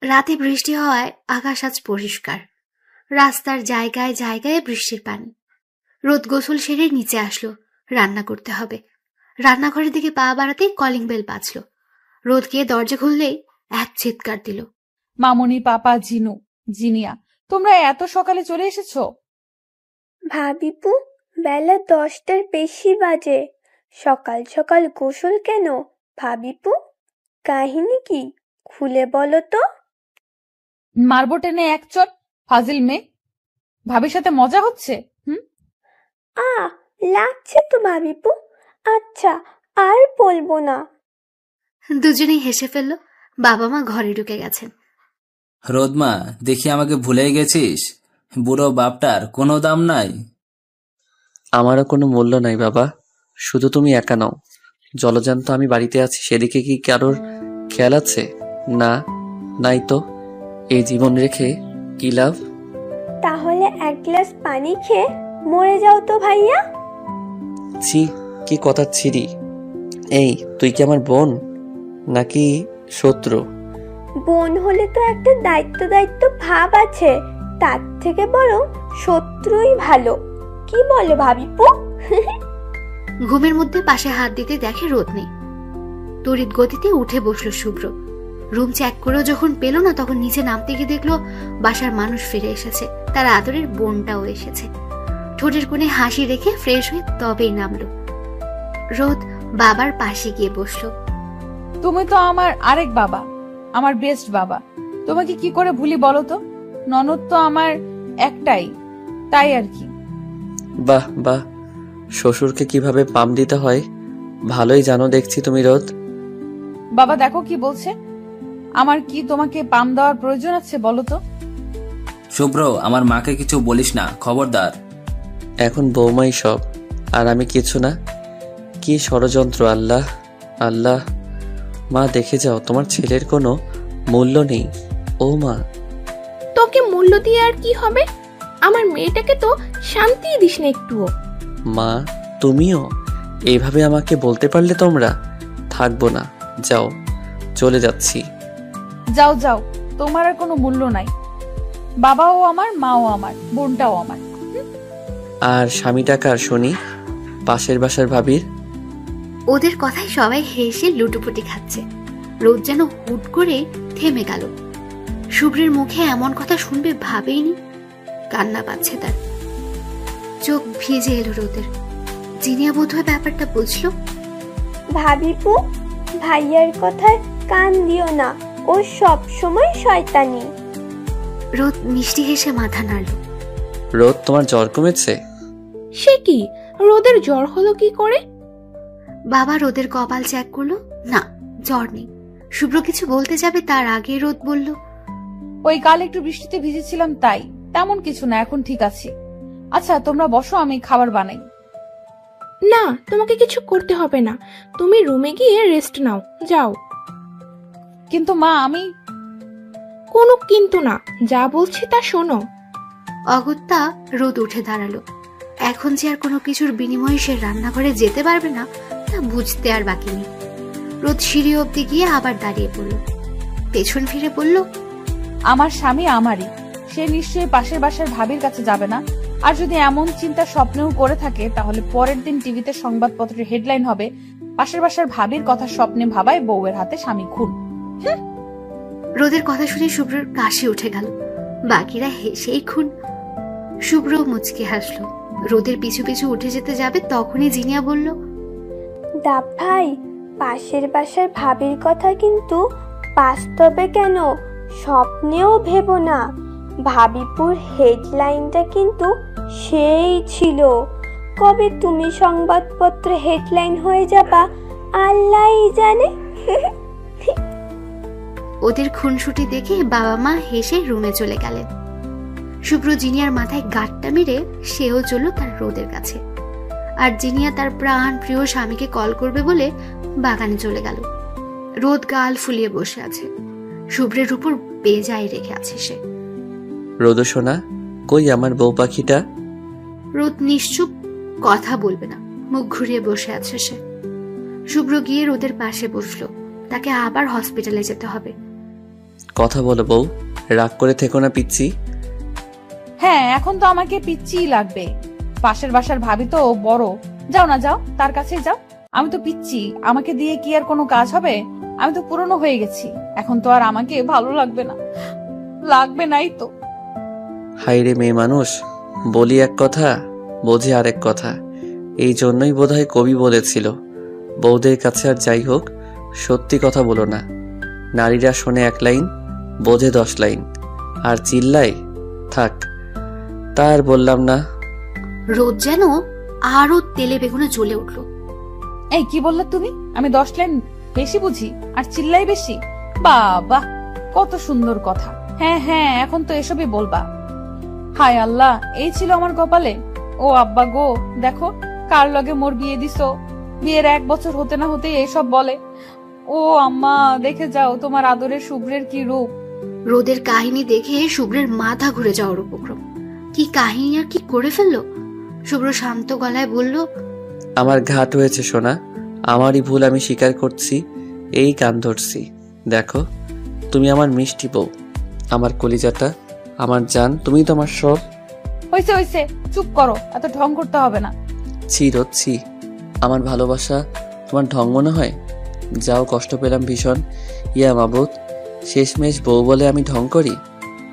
রাতে বৃষ্টি হওয়ায় আকাশ আজ পরিষ্কার। রাস্তার জায়গায় জায়গায় বৃষ্টির পানি। রোদ গোসল সেরে নিচে আসলো। রান্না করতে হবে। রান্নাঘরের দিকে পা বাড়াতেই কলিং বেল বাজলো। রোদ গিয়ে দরজা খুললেই এক চিৎকার দিল। মামনি, পাপা, জিনু, জিনিয়া, তোমরা এত সকালে চলে এসেছো? ভাবিপু, বেলা 10টার বেশি বাজে। সকাল সকাল গোসল কেন ভাবিপু? কাহিনী কি, খুলে বলো তো। মারবো টেনে এক চট, ফাজিল মেয়ে। ভাবির সাথে মজা হচ্ছে? লাগছে তো ভাবিপু। আচ্ছা, আর বলবো না। দুজনেই হেসে ফেললো। বাবা মা ঘরে ঢুকে গেছেন। রোদমা, দেখি আমাকে ভুলে গেছিস? বুড়ো বাপটার কোনো দাম নাই। আমারও কোনো মূল্য নাই বাবা, শুধু তুমি একা নাও। জলজান্ত আমি বাড়িতে আছি, সেদিকে কি কারোর খেয়াল আছে? না, নাই তো। এই জীবন রেখে কি লাভ? তাহলে এক গ্লাস পানি খেয়ে মরে যাও তো ভাইয়া। ছি, কি কথা ছিরি। এই, তুই কি আমার বোন নাকি শত্রু? বোন হলে তো একটা দায়িত্ব দায়িত্ব ভাব আছে, তার থেকে বরং শত্রুই ভালো। কি বলে ভাবিপু? ঘুমের মধ্যে পাশে হাত দিতে দেখে রোদ নেই। তড়িৎ গতিতে উঠে বসলো শুভ্র। রুম চেক করেও যখন পেল না, তখন নিচে নামতে গিয়ে দেখলো বাসার মানুষ ফিরে এসেছে। তার আদরের বোনটাও এসেছে। ঠোঁটের কোণে হাসি রেখে ফ্রেশ হয়ে তবেই নামলো। রোদ বাবার পাশে গিয়ে বসলো। তুমি তো আমার আরেক বাবা, আমার বেস্ট বাবা। তোমাকে কি করে ভুলি বলো তো? ননদ তো আমার একটাই, তাই আর কি। বাহ বাহ, শ্বশুরকে কিভাবে পাম দিতে হয় ভালোই জানো দেখছি তুমি রোদ। বাবা দেখো কি বলছে। আমার কি তোমাকে পাম দেওয়ার প্রয়োজন আছে বলো তো? শুভ্র, আমার মাকে কিছু বলিস না, খবরদার। এখন বৌমাই সব, আর আমি কিছু না। কি ষড়যন্ত্র! আল্লাহ আল্লাহ। মা দেখে যাও, তোমার ছেলের কোনো মূল্য নেই। ও মা, তোকে মূল্য দিয়ে আর কি হবে? আমার মেয়েটাকে তো শান্তি দিস না একটুও। মা তুমিও এইভাবে আমাকে বলতে পারলে তোমরা? থাকবো না, যাও, চলে যাচ্ছি। যাও যাও, তোমার আর কোনো মূল্য নাই। বাবাও আমার, মাও আমার, বোনটাও আমার। আর স্বামীটা কার শুনি? পাশের বাসার ভাবির। ওদের কথায় সবাই হেসে লুটোপুটি খাচ্ছে। রোদ যেন হুট করে থেমে গেল। শুভ্রের মুখে এমন কথা শুনবে ভাবেইনি। কান্না পাচ্ছে তার। চোখ ভিজে এলো রোদের। জিনিয়া বোধহয় ব্যাপারটা বুঝলো। ভাবিপু, ভাইয়ার কথায় কান দিও না, ও সব সময় শয়তানি। রোদ মিষ্টি হেসে মাথা নাড়ল। রোদ, তোমার জ্বর কমেছে? সে কি, রোদের জ্বর হলো কি করে? বাবা রোদের কপাল চেক করলো। না, জ্বর নেই। শুভ্র কিছু বলতে যাবে তার আগে রোদ বলল, ওই কাল একটু বৃষ্টিতে ভিজেছিলাম তাই, তেমন কিছু না, এখন ঠিক আছে। আচ্ছা তোমরা বসো, আমি খাবার বানাই। না, তোমাকে কিছু করতে হবে না, তুমি রুমে গিয়ে রেস্ট নাও, যাও। কিন্তু মা, আমি। কোনো কিন্তু না, যা বলছি তা শোনো। অগত্যা রোদ উঠে দাঁড়ালো। এখন যে আর কোনো কিছুর বিনিময়ে সে রান্নাঘরে যেতে পারবে না তা বুঝতে আর বাকি নেই। রোদ সিঁড়ি অব্দি গিয়ে আবার দাঁড়িয়ে পড়ল। পেছন ফিরে বলল, আমার স্বামী আমারই, সে নিশ্চয়ই পাশের বাসার ভাবির কাছে যাবে না। আর যদি এমন চিন্তা স্বপ্নেও করে থাকে, তাহলে পরের দিন টিভিতে সংবাদপত্রের হেডলাইন হবে, পাশের বাসার ভাবির কথা স্বপ্নে ভাবায় বউয়ের হাতে স্বামী খুন। রোদের কথা শুনে শুভ্রর কাশি উঠে গেল, বাকিরা হেসেই খুন। শুভ্র মুচকে হাসলো। রোদের পিছু পিছু উঠে যেতে যাবে, তখনই জিনিয়া বলল, দাপ ভাই, পাশের বাসার ভাবির কথা কিন্তু বাস্তবে কেন, স্বপ্নেও ভেবো না। ভাবিপুর হেডলাইনটা কিন্তু সেই ছিল। কবে তুমি সংবাদপত্রে হেডলাইন হয়ে যাবা আল্লাহই জানে। ওদের খুনসুটি দেখে বাবা মা হেসে রুমে চলে গেলেন। শুভ্র জিনিয়ার মাথায় গাঁটটা মেরে সেও চলল তার রোদের কাছে। আর জিনিয়া তার প্রাণ প্রিয় স্বামীকে কল করবে বলে বাগানে চলে গেল। রোদ গাল ফুলিয়ে বসে আছে, শুভ্রের উপর বেজায় রেখে আছে সে। রোদ সোনা, কই আমার বউ পাখিটা? রোদ নিশ্চুপ, কথা বলবে না, মুখ ঘুরিয়ে বসে আছে সে। শুভ্র গিয়ে রোদের পাশে বসলো। তাকে আবার হসপিটালে যেতে হবে। কথা বলো বউ, রাগ করে থেকো না পিচ্ছি। হ্যাঁ, এখন তো আমাকে পিচ্চিই লাগবে। পাশের বাসার ভাবি তো বড়, যাও না যাও, তার কাছেই যাও। আমি তো পিচ্ছি, আমাকে দিয়ে কি আর কোনো কাজ হবে? আমি তো পুরনো হয়ে গেছি, এখন তো আর আমাকে ভালো লাগবে না। লাগবে নাই তো। হাইরে মেয়ে মানুষ, বলি এক কথা বোঝে আরেক কথা। এই জন্যই বোধহয় কবি বলেছিল, বউদের কাছে আর যাই হোক সত্যি কথা বলো না। নারীরা শোনে 1 লাইন, বোঝে 10 লাইন, আর চিল্লায় থাক। তার বললাম না। রোদ যেন আরো তেলে বেগুনে জ্বলে উঠলো। এই কি বললে তুমি? আমি 10 লাইন বেশি বুঝি আর চিল্লাই বেশি? বাবা, কত সুন্দর কথা। হ্যাঁ হ্যাঁ, এখন তো এসবই বলবা। হায় আল্লাহ, এই ছিল আমার কপালে। ও আব্বা গো, দেখো কার লগে মোর বিয়ে দিছো। বিয়ের 1 বছর হতে না হতেই এইসব বলে। ও আম্মা, দেখে যাও তোমার আদরের শুভ্রের কি রূপ। রোদের কাহিনী দেখে শুভ্রের মাথা ঘুরে যাওয়ার উপক্রম। কি কাহিনী আর কি করে ফেললো। শুভ্র শান্ত গলায় বলল, আমার ঘাট হয়েছে সোনা, আমারই ভুল, আমি স্বীকার করছি, এই কান ধরছি। দেখো তুমি আমার মিষ্টি বউ, আমার কলিজাটা, আমার জান, তুমি তো আমার সব। হইছে হইছে, চুপ করো, এত ঢং করতে হবে না। ছি রোদ ছি, আমার ভালোবাসা তোমার ঢং মনে হয়? যাও, কষ্ট পেলাম ভীষণ। ইয়া মাবুত, শেষমেশ বউ বলে আমি ঢং করি?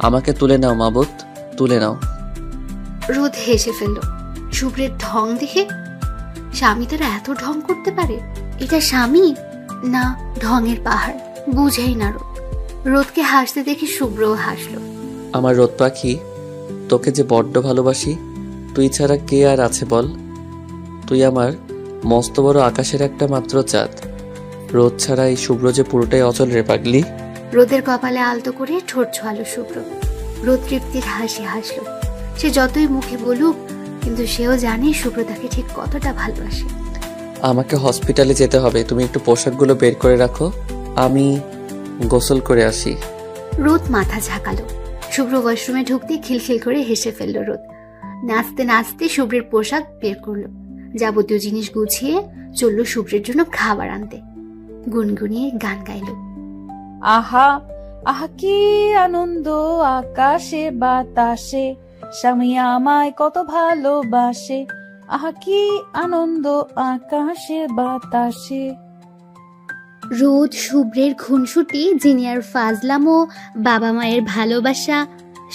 আমাকে তুলে নাও মাবুত, তুলে নাও। রোদ হেসে ফেলল শুভ্রের ঢং দেখে। স্বামী তারা এত ঢং করতে পারে? এটা স্বামী না ঢঙের পাহাড়, বুঝেই না রোদ। রোদকে হাসতে দেখে শুভ্রও হাসলো। আমার রোদ পাখি, তোকে যে বড্ড ভালোবাসি, তুই ছাড়া কে আর আছে বল? তুই আমার মস্ত বড় আকাশের একটা মাত্র চাঁদ। রোদ ছাড়া এই শুভ্র যে পুরোটাই অচল রে পাগলি। রোদের কপালে আলতো করে ঠোঁট ছোঁয়ালো শুভ্র। রোদ তৃপ্তির হাসি হাসলো। সে যতই মুখে বলুক, কিন্তু সেও জানে শুভ্র তাকে ঠিক কতটা ভালোবাসে। আমাকে হসপিটালে যেতে হবে, তুমি একটু পোশাকগুলো বের করে রাখো, আমি গোসল করে আসি। রোদ মাথা ঝাঁকালো। শুভ্র ওয়াশরুমে ঢুকতে খিলখিল করে হেসে ফেললো রোদ। নাচতে নাচতে শুভ্রের পোশাক বের করলো। যাবতীয় জিনিস গুছিয়ে চললো শুভ্রের জন্য খাবার আনতে। গুনগুনিয়ে গান গাইলো। আহা আহা কি আনন্দ আকাশে বাতাসে, স্বামী আমায় কত ভালোবাসে। আহা কি আনন্দ আকাশে বাতাসে। রোদ, শুভ্রের খুনসুটি, জিনিয়ার ফাজলাম ও বাবা মায়ের ভালোবাসা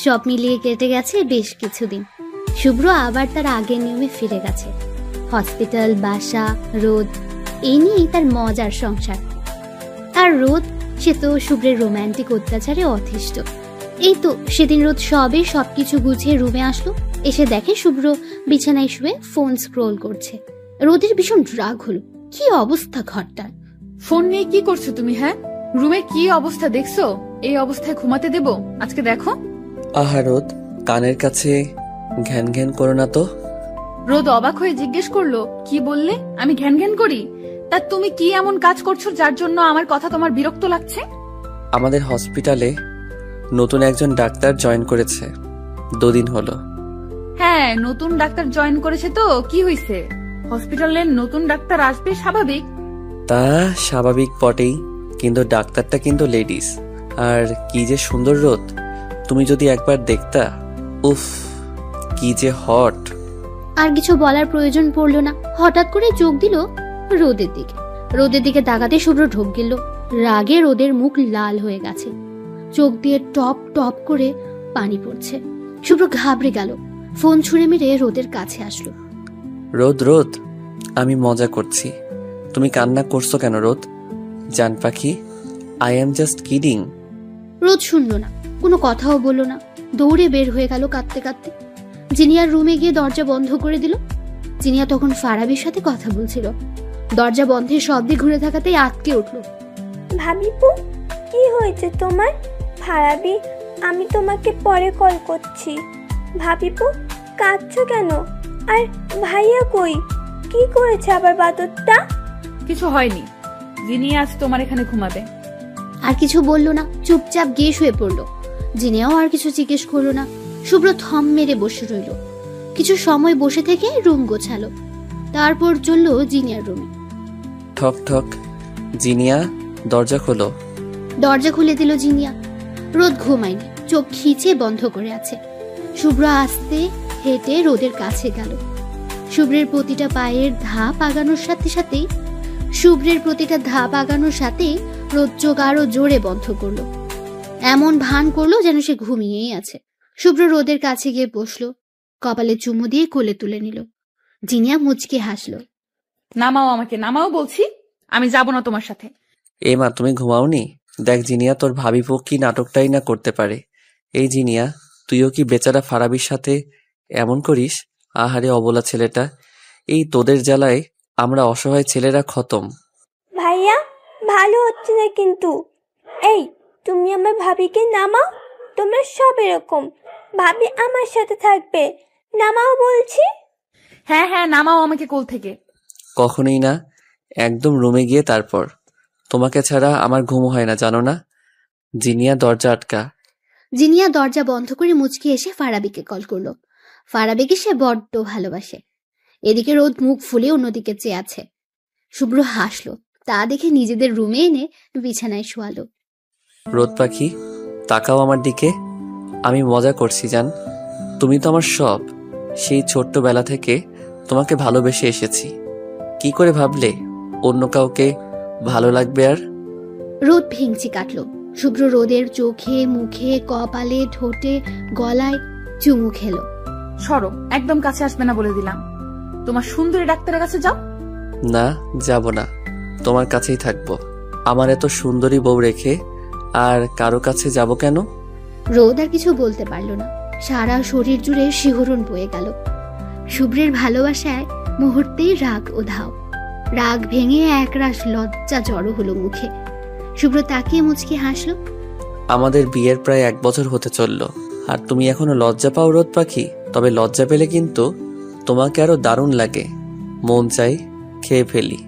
সব মিলিয়ে কেটে গেছে বেশ কিছুদিন। শুভ্র আবার তার আগের নিয়মে ফিরে গেছে। হসপিটাল, বাসা, রোদ, এই নিয়েই তার মজার সংসার। আর রোদ, সে তো শুভ্রের রোম্যান্টিক অত্যাচারে অতিষ্ঠ। এই তো সেদিন রোদ সবকিছু গুছিয়ে রুমে আসলো। এসে দেখে শুভ্র বিছানায় শুয়ে ফোন স্ক্রোল করছে। রোদের ভীষণ রাগ হলো। কি অবস্থা ঘরটার! ফোন নিয়ে কি করছো তুমি? হ্যাঁ, রুমে কি অবস্থা দেখছো? এই অবস্থায় ঘুমাতে দেব আজকে? দেখো। আহা রোদ, কানের কাছে ঘ্যান ঘ্যান করো না তো। রোদ অবাক হয়ে জিজ্ঞেস করলো, কি বললে? আমি ঘ্যান ঘ্যান করি? তা তুমি কি এমন কাজ করছো যার জন্য আমার কথা তোমার বিরক্ত লাগছে? আমাদের হসপিটালে নতুন একজন ডাক্তার জয়েন করেছে, 2 দিন হলো। হ্যাঁ, নতুন ডাক্তার জয়েন করেছে তো কি হয়েছে? হসপিটালে নতুন ডাক্তার আসবে, স্বাভাবিক। তা স্বাভাবিক বটেই, কিন্তু ডাক্তারটা কিন্তু লেডিস। আর কি যে সুন্দর রোদ, তুমি যদি একবার দেখতা, উফ কি যে হট। আর কিছু বলার প্রয়োজন পড়লো না। হঠাৎ করে চোখ দিল রোদের দিকে। রোদের দিকে তাকাতে শুভ্র ঢোক গেল। রাগে রোদের মুখ লাল হয়ে গেছে, চোখ দিয়ে টপ টপ করে পানি পড়ছে। শুভ্র ঘাবড়ে গেল, ফোন ছুঁড়ে মেরে রোদের কাছে আসলো। রোদ রোদ, আমি মজা করছি, তুমি কান্না করছো কেন রোদ? জান পাখি, আই এম জাস্ট কিডিং। রোদ শুনলো না, কোনো কথাও বললো না, দৌড়ে বের হয়ে গেল কাঁদতে কাঁদতে। জিনিয়ার রুমে গিয়ে দরজা বন্ধ করে দিল। জিনিয়া তখন ফারাবির সাথে কথা বলছিল। দরজা বন্ধের শব্দে ঘুরে থাকাতেই আটকে উঠল। ভাবিপু, কি হয়েছে তোমার? ফারাবি, আমি তোমাকে পরে কল করছি। ভাবিপু, কাঁদছো কেন? আর ভাইয়া কই? কি করেছে আবার বাদরটা? কিছু হয়নি, জিনিয়া আজ তোমার এখানে ঘুমাবে। আর কিছু বললো না, চুপচাপ গিয়ে শুয়ে পড়লো। জিনিয়াও আর কিছু জিজ্ঞেস করলো না। শুভ্র থম মেরে বসে রইল। কিছু সময় বসে থেকে রুম গোছালো, তারপর চলল জিনিয়ার রুমে। ঠক ঠক, জিনিয়া দরজা খোলো। দরজা খুলে দিল জিনিয়া। রোদ ঘুমায়নি, চোখ খিচে বন্ধ করে আছে। শুভ্র আস্তে হেঁটে রোদের কাছে গেল। শুভ্রের প্রতিটা পায়ের ধাপ আগানোর সাথেই রোদ চোখ আরো জোরে বন্ধ করলো। এমন ভান করলো যেন সে ঘুমিয়েই আছে। শুভ্র রোদের কাছে গিয়ে বসলো, কপালে চুমু দিয়ে কোলে তুলে নিল। জিনিয়া মুচকে হাসলো। নামাও আমাকে, নামাও বলছি, আমি যাব না তোমার সাথে। এ মা, তুমি ঘুমাওনি? দেখ জিনিয়া, তোর ভাবিপো কি নাটকটাই না করতে পারে। এই জিনিয়া, তুইও কি বেচারা ফারাবির সাথে এমন করিস? আহারে অবলা ছেলেটা, এই তোদের জ্বালায় আমরা অসহায় ছেলেরা খতম। ভাইয়া, ভালো হচ্ছে না কিন্তু। এই, তুমি আমার ভাবিকে নামাও। তোমরা সব এরকম, ভাবি আমার সাথে থাকবে। নামাও বলছি। হ্যাঁ হ্যাঁ, নামাও আমাকে কোল থেকে। কখনোই না, একদম রুমে গিয়ে তারপর। তোমাকে ছাড়া আমার ঘুম হয় না, জানো না? জিনিয়া, দরজা আটকা। জিনিয়া দরজা বন্ধ করে মুচকি এসে ফারাবিকে কল করলো। ফারাবিকে সে বড্ড ভালোবাসে। এদিকে রোদ মুখ ফুলে অন্যদিকে চেয়ে আছে। শুভ্র হাসলো, তা দেখে নিজেদের রুমে এনে বিছানায় শোয়ালো। রোদ পাখি, তাকাও আমার দিকে। আমি মজা করছি জান, তুমি তো আমার সব। সেই ছোট্টবেলা থেকে তোমাকে ভালোবেসে এসেছি। কি করে ভাবলে অন্য কাউকে ভালো লাগবে? আর রোদ ভেঙচি কাটলো। শুভ্র রোদের চোখে, মুখে, কপালে, ঠোঁটে, গলায় চুমু খেলো। সরো, একদম কাছে আসবে না বলে দিলাম। তোমার সুন্দরী ডাক্তারের কাছে যাও। না, যাব না, তোমার কাছেই থাকবো। আমার এত সুন্দরী বউ রেখে আর কারো কাছে যাব কেন? রোদ আর কিছু বলতে পারলো না। সারা শরীর জুড়ে শিহরণ বয়ে গেল। শুভ্রের ভালোবাসায় মুহূর্তেই রাগ উধাও। রাগ ভেঙে একরাশ লজ্জা জড়ো হলো মুখে। শুভ্র তাকিয়ে মুচকি হাসলো। আমাদের বিয়ের প্রায় 1 বছর হতে চললো, আর তুমি এখনো লজ্জা পাও রোদ পাখি? তবে লজ্জা পেলে কিন্তু তোমাকে আরো দারুণ লাগে। মন চাই খেয়ে ফেলি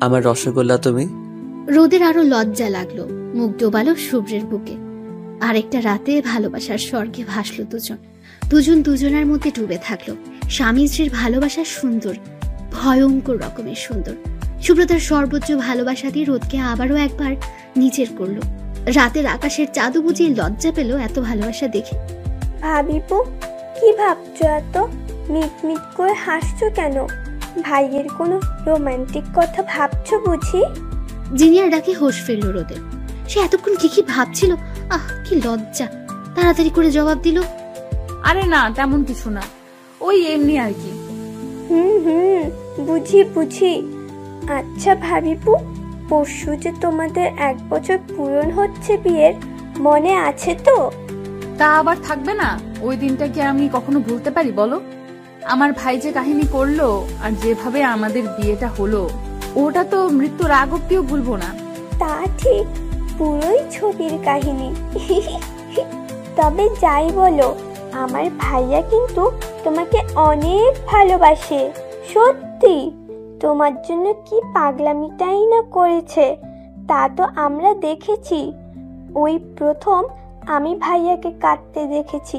আমার রসগোল্লা তুমি। রোদের আরো লজ্জা লাগলো, মুখ ডোবালো শুভ্রের বুকে। আরেকটা রাতে ভালোবাসার স্বর্গে ভাসলো দুজন দুজনের মধ্যে ডুবে থাকলো। স্বামী স্ত্রীর ভালোবাসা সুন্দর, ভয়ঙ্কর রকমের সুন্দর। শুভ্র তার সর্বোচ্চ ভালোবাসা দিয়ে রোদকে আবারও একবার নিজের করলো। রাতের আকাশের চাঁদও বুঝি লজ্জা পেল এত ভালোবাসা দেখে। ভাবিপু, কি ভাবছো এত? মিটমিট করে হাসছো কেন? ভাইয়ের কোনো রোমান্টিক কথা ভাবছো বুঝি? জিনিয়ার ডাকে হোশ ফিরল রোদের। সে এতক্ষণ কি ভাবছিল, আহ কি লজ্জা। তাড়াতাড়ি করে জবাব দিল, আরে না, তেমন কিছু না, ওই এমনি আর কি। বুঝি। আচ্ছা ভাবিপু, পরশু যে তোমাদের 1 বছর পূরণ হচ্ছে বিয়ের, মনে আছে তো? তা আবার থাকবে না? ওই দিনটা কি আমি কখনো ভুলতে পারি বলো? আমার ভাই যে কাহিনী করলো আর যেভাবে আমাদের বিয়েটা হলো, ওটা তো মৃত্যুর আগ অব্দিও ভুলবো না। তা ঠিক, পুরোই ছবির কাহিনী। তবে যাই বলো, আমার ভাইয়া কিন্তু তোমাকে অনেক ভালোবাসে। সত্যি, তোমার জন্য কি পাগলামিটাই না করেছে, তা তো আমরা দেখেছি। ওই প্রথম আমি ভাইয়াকে কাঁদতে দেখেছি।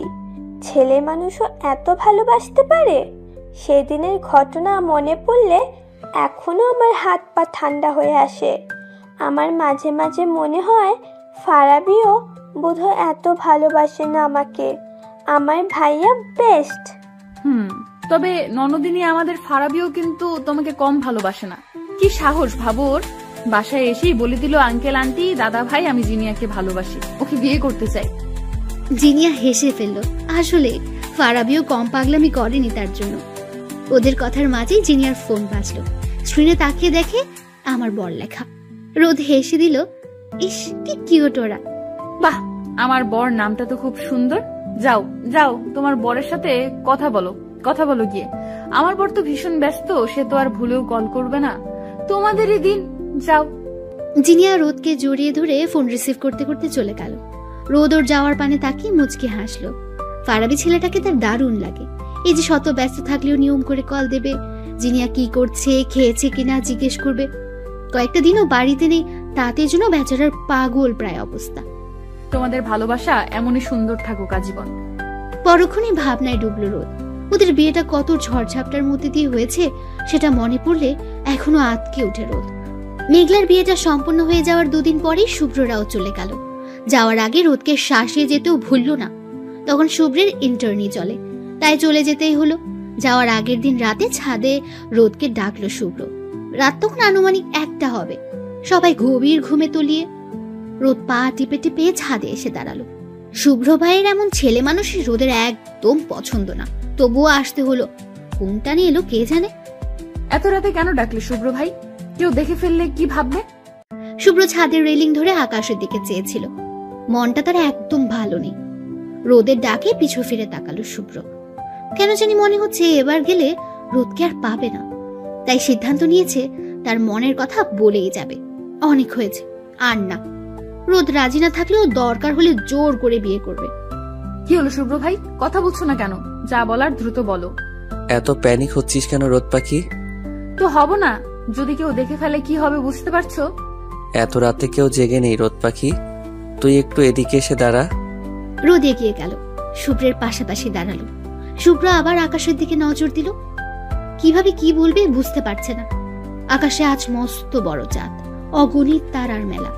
ছেলে মানুষও এত ভালোবাসতে পারে? সেদিনের ঘটনা মনে পড়লে এখনো আমার হাত পা ঠান্ডা হয়ে আসে। আমার মাঝে মাঝে মনে হয় ফারাবিও বোধহয় এত ভালোবাসে না আমাকে। আমার ভাইয়া বেস্ট। তবে ননদিনী আমাদের ফারাবিও কিন্তু তোমাকে কম ভালোবাসে না। কি সাহস ভাবো ওর! বাসায় এসেই বলে দিল, আঙ্কেল আন্টি দাদা ভাই, আমি জিনিয়াকে ভালোবাসি, ওকে বিয়ে করতে চাই। জিনিয়া হেসে ফেলল। আসলে ফারাবিও কম পাগলামি করেনি তার জন্য। ওদের কথার মাঝেই জিনিয়ার ফোন বাজলো। স্ক্রিনে তাকিয়ে দেখে আমার বর লেখা। রোদ হেসে দিল, ইস কি কিউট ওরা। বাহ, আমার বর নামটা তো খুব সুন্দর। যাও যাও, তোমার বরের সাথে কথা বলো গিয়ে। আমার বর তো ভীষণ ব্যস্ত, সে তো আর ভুলেও কল করবে না। তোমাদেরই দিন, যাও। জিনিয়া রোদকে জড়িয়ে ধরে ফোন রিসিভ করতে করতে চলে গেল। রোদ ওর যাওয়ার পানে তাকিয়ে মুচকি হাসলো। ফারাবি ছেলেটাকে তার দারুণ লাগে। এই যে শত ব্যস্ত থাকলেও নিয়ম করে কল দেবে, জিনিয়া কি করছে, খেয়েছে কিনা জিজ্ঞেস করবে। কয়েকটা দিনও বাড়িতে নেই, তাতে যেন বেচারার পাগল প্রায় অবস্থা। তোমাদের ভালোবাসা এমনই সুন্দর থাকুক আজীবন। পরক্ষণে ভাবনায় ডুবলো রোদ। ওদের বিয়েটা কত ঝড়ঝাপটার মধ্যে দিয়ে হয়েছে সেটা মনে পড়লে এখনো আঁতকে ওঠে রোদ। মেঘলার বিয়েটা সম্পূর্ণ হয়ে যাওয়ার দুদিন পরেই শুভ্ররাও চলে গেল। যাওয়ার আগে রোদকে শ্বাসে যেতেও ভুলল না। তখন শুভ্রের ইন্টার্নি চলে, তাই চলে যেতেই হলো। যাওয়ার আগের দিন রাতে ছাদে রোদকে ডাকলো শুভ্র। রাত তখন আনুমানিক 1টা হবে। সবাই গভীর ঘুমে তলিয়ে। রোদ পা টিপে টিপে ছাদে এসে দাঁড়ালো। শুভ্র ভাইয়ের এমন ছেলে মানুষই রোদের একদম পছন্দ না, তবুও আসতে হলো। কোনটা নিয়ে এলো কে জানে। এত রাতে কেন ডাকলে শুভ্র ভাই? কেউ দেখে ফেললে কি ভাববে? শুভ্র ছাদের রেলিং ধরে আকাশের দিকে চেয়েছিল। মনটা তার একদম ভালো নেই। রোদের ডাকে পিছু ফিরে তাকালো শুভ্র। কেন জানি মনে হচ্ছে এবার গেলে রোদকে আর পাবে না। তাই সিদ্ধান্ত নিয়েছে তার মনের কথা বলেই যাবে। অনেক হয়েছে, আর না। রোদ রাজি না থাকলেও দরকার হলে জোর করে বিয়ে করবে। কি হলো শুভ্র ভাই, কথা বলছো না কেন? যা বলার দ্রুত বলো। এত প্যানিক হচ্ছিস কেন রোদ পাখি? তো হব না, যদি কেউ দেখে ফেলে কি হবে বুঝতে পারছো? এত রাতে কেউ জেগে নেই রোদ পাখি, তুই একটু এদিকে এসে দাঁড়া। রোদ এগিয়ে গেল, শুভ্রের পাশাপাশি দাঁড়ালো। শুভ্র আবার আকাশের দিকে নজর দিল। কিভাবে কি বলবে বুঝতে পারছে না। আকাশে আজ মস্ত বড় চাঁদ, অগণিত তারার মেলা।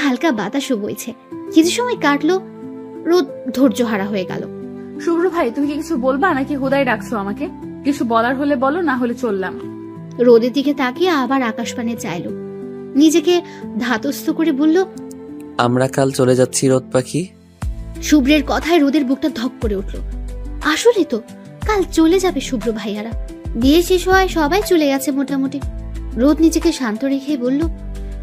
হালকা বাতাসও বইছে। কিছু সময় কাটলো, রোদ ধৈর্য হারা হয়ে গেল। শুভ্র ভাই, তুমি কি কিছু বলবা নাকি হুদাই ডাকছো আমাকে? কিছু বলার হলে বলো, না হলে চললাম। রোদের দিকে তাকিয়ে আবার আকাশ পানে চাইলো। নিজেকে ধাতস্থ করে বলল, আমরা কাল চলে যাচ্ছি রোদ পাখি। শুভ্রের কথায় রোদের বুকটা ধক করে উঠল। আসলে তো কাল চলে যাবে শুভ্র ভাইয়ারা। বিয়ে শেষ হওয়ায় সবাই চলে গেছে মোটামুটি। রোদ নিজেকে শান্ত রেখে বলল,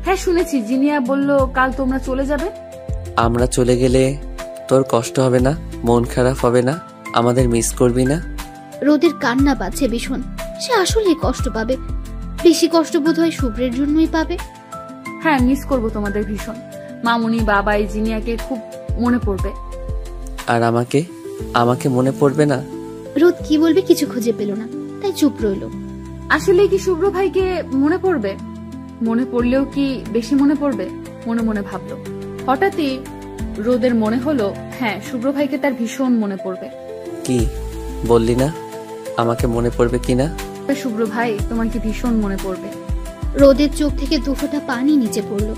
হ্যাঁ শুনেছি, জিনিয়া বলল কাল তোমরা চলে যাবে। আমরা চলে গেলে তোর কষ্ট হবে না, মন খারাপ হবে না, আমাদের মিস করবি না? রোদের কান্না পাচ্ছে ভীষণ। সে আসলেই কষ্ট পাবে। বেশি কষ্ট বোধ হয় শুভ্রের জন্যই পাবে। হ্যাঁ, মিস করবো তোমাদের ভীষণ। মামুনি, বাবাই, জিনিয়াকে খুব মনে পড়বে। আর আমাকে মনে পড়বে না? রোদ কি বলবে কিছু খুঁজে পেল না, তাই চুপ রইল। আসলে কি শুভ্র ভাইকে মনে পড়বে? মনে পড়লেও কি বেশি মনে পড়বে? মনে মনে ভাবলো। হঠাৎই রোদের মনে হলো, হ্যাঁ শুভ্র ভাইকে তার ভীষণ মনে পড়বে। কি বললি না আমাকে মনে পড়বে কিনা? শুভ্র ভাই তোমাকে ভীষণ মনে পড়বে। রোদের চোখ থেকে দুফোঁটা পানি নিচে পড়ল।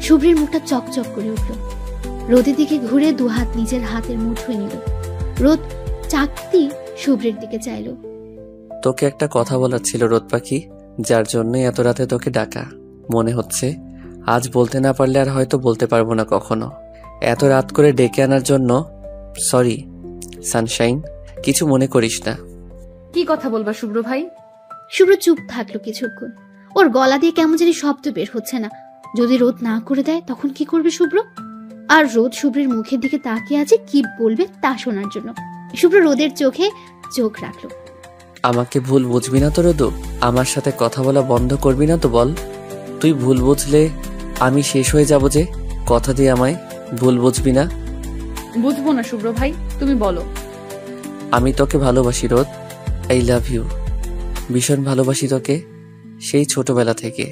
শুভ্রের মুখটা চকচক করে উঠল। রোদের দিকে ঘুরে দুহাত নিজের হাতের মুঠোয় নিল। রোদ চাকতি শুভ্রের দিকে চাইল। তোকে একটা কথা বলার ছিল রোদ পাখি, যার জন্য এত রাতে তোকে ডাকা। মনে হচ্ছে আজ বলতে না পারলে আর হয়তো বলতে পারবো না কখনো। এত রাত করে ডেকে আনার জন্য সরি সানশাইন, কিছু মনে করিস না। কি কথা বলবা শুভ্র ভাই? শুভ্র চুপ থাকলো কিছুক্ষণ। ওর গলা দিয়ে কেমন জানি শব্দ বের হচ্ছে না। যদি রোদ না করে দেয় তখন কি করবে শুভ্র? আর রোদ শুভ্রের মুখের দিকে তাকিয়ে আছে কি বলবে তা শোনার জন্য। শুভ্র রোদের চোখে চোখ রাখলো। আমাকে ভুল বুঝবি না তো রোদু? আমার সাথে কথা বলা বন্ধ করবি না তো বল? তুই ভুল বুঝলে আমি শেষ হয়ে যাব যে। কথা দিয়ে আমায় ভুল বুঝবি না। বুঝবো না শুভ্র ভাই, তুমি বলো। আমি তোকে ভালোবাসি রোদ, আই লাভ ইউ। ভীষণ ভালোবাসি তোকে, সেই ছোটবেলা থেকে।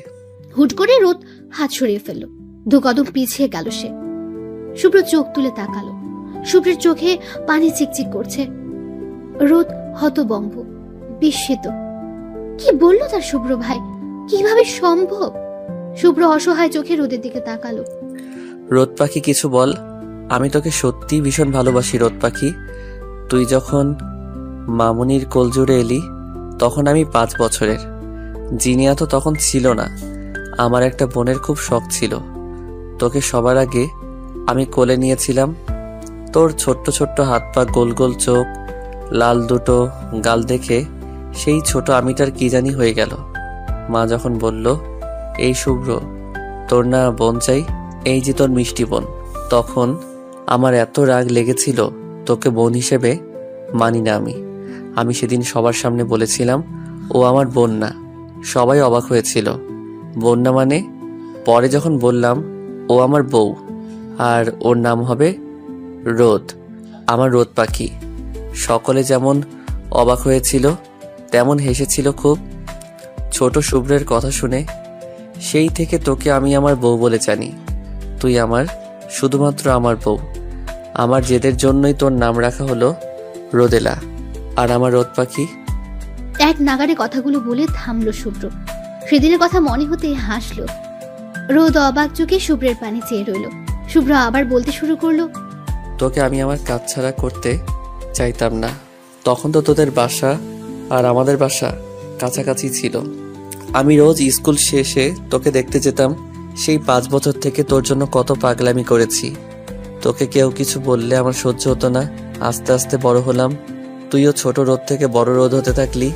হুট করে রোদ হাত সরিয়ে ফেললো। দু কদম পিছিয়ে গেল সে। শুভ্র চোখ তুলে তাকালো। শুভ্রের চোখে পানি চিকচিক করছে। রোদ হতভম্ব, বিস্মিত। কি বললো তার শুভ্র ভাই? কিভাবে সম্ভব? শুভ্র অসহায় চোখে রোদের দিকে তাকালো। রোদ পাখি কিছু বল, আমি তোকে সত্যি ভীষণ ভালোবাসি রোদ পাখি। তুই যখন মামুনির কোল জুড়ে এলি তখন আমি 5 বছরের। জিনিয়া তো তখন ছিল না। আমার একটা বোনের খুব শখ ছিল। তোকে সবার আগে আমি কোলে নিয়েছিলাম। তোর ছোট্ট ছোট্ট হাত পা, গোল গোল চোখ, লাল দুটো গাল দেখে সেই ছোট আমিটার কি জানি হয়ে গেল। মা যখন বলল, এই শুভ্র, তোর না বোন চাই, এই যে তোর মিষ্টি বোন, তখন আমার এত রাগ লেগেছিল। তোকে বোন হিসেবে মানি না আমি সেদিন সবার সামনে বলেছিলাম ও আমার বোন না। সবাই অবাক হয়েছিল। বোন না মানে? পরে যখন বললাম ও আমার বউ আর ওর নাম হবে রোদ, আমার রোদ পাখি, সকলে যেমন অবাক হয়েছিল তেমন হেসেছিল খুব। ছোট শুভ্রের কথা শুনে সেই থেকে তোকে আমি আমার বউ বলে জানি। তুই আমার, শুধুমাত্র আমার বউ। আমার জেদের জন্যই তোর নাম রাখা হলো রোদেলা। আর আমার রোদ পাখি। এক নাগারে কথাগুলো বলে থামলো শুভ্র। সেদিনের কথা মনে হতে হাসলো। রোদ অবাক চোখে শুভ্রের পানে চেয়ে রইল। শুভ্র আবার বলতে শুরু করলো, তোকে আমি আমার কাজ ছাড়া করতে চাইতাম না। তখন তো তোদের বাসা আর আমাদের বাসা কাছাকাছি ছিল। আমি রোজ স্কুল শেষে তোকে দেখতে যেতাম। সেই 5 বছর থেকে তোর জন্য কত পাগলামি করেছি। তোকে কেউ কিছু বললে আমার সহ্য হতো না। আস্তে আস্তে বড় হলাম। তুইও ছোট রোদ থেকে বড় রোদ হতে থাকলি।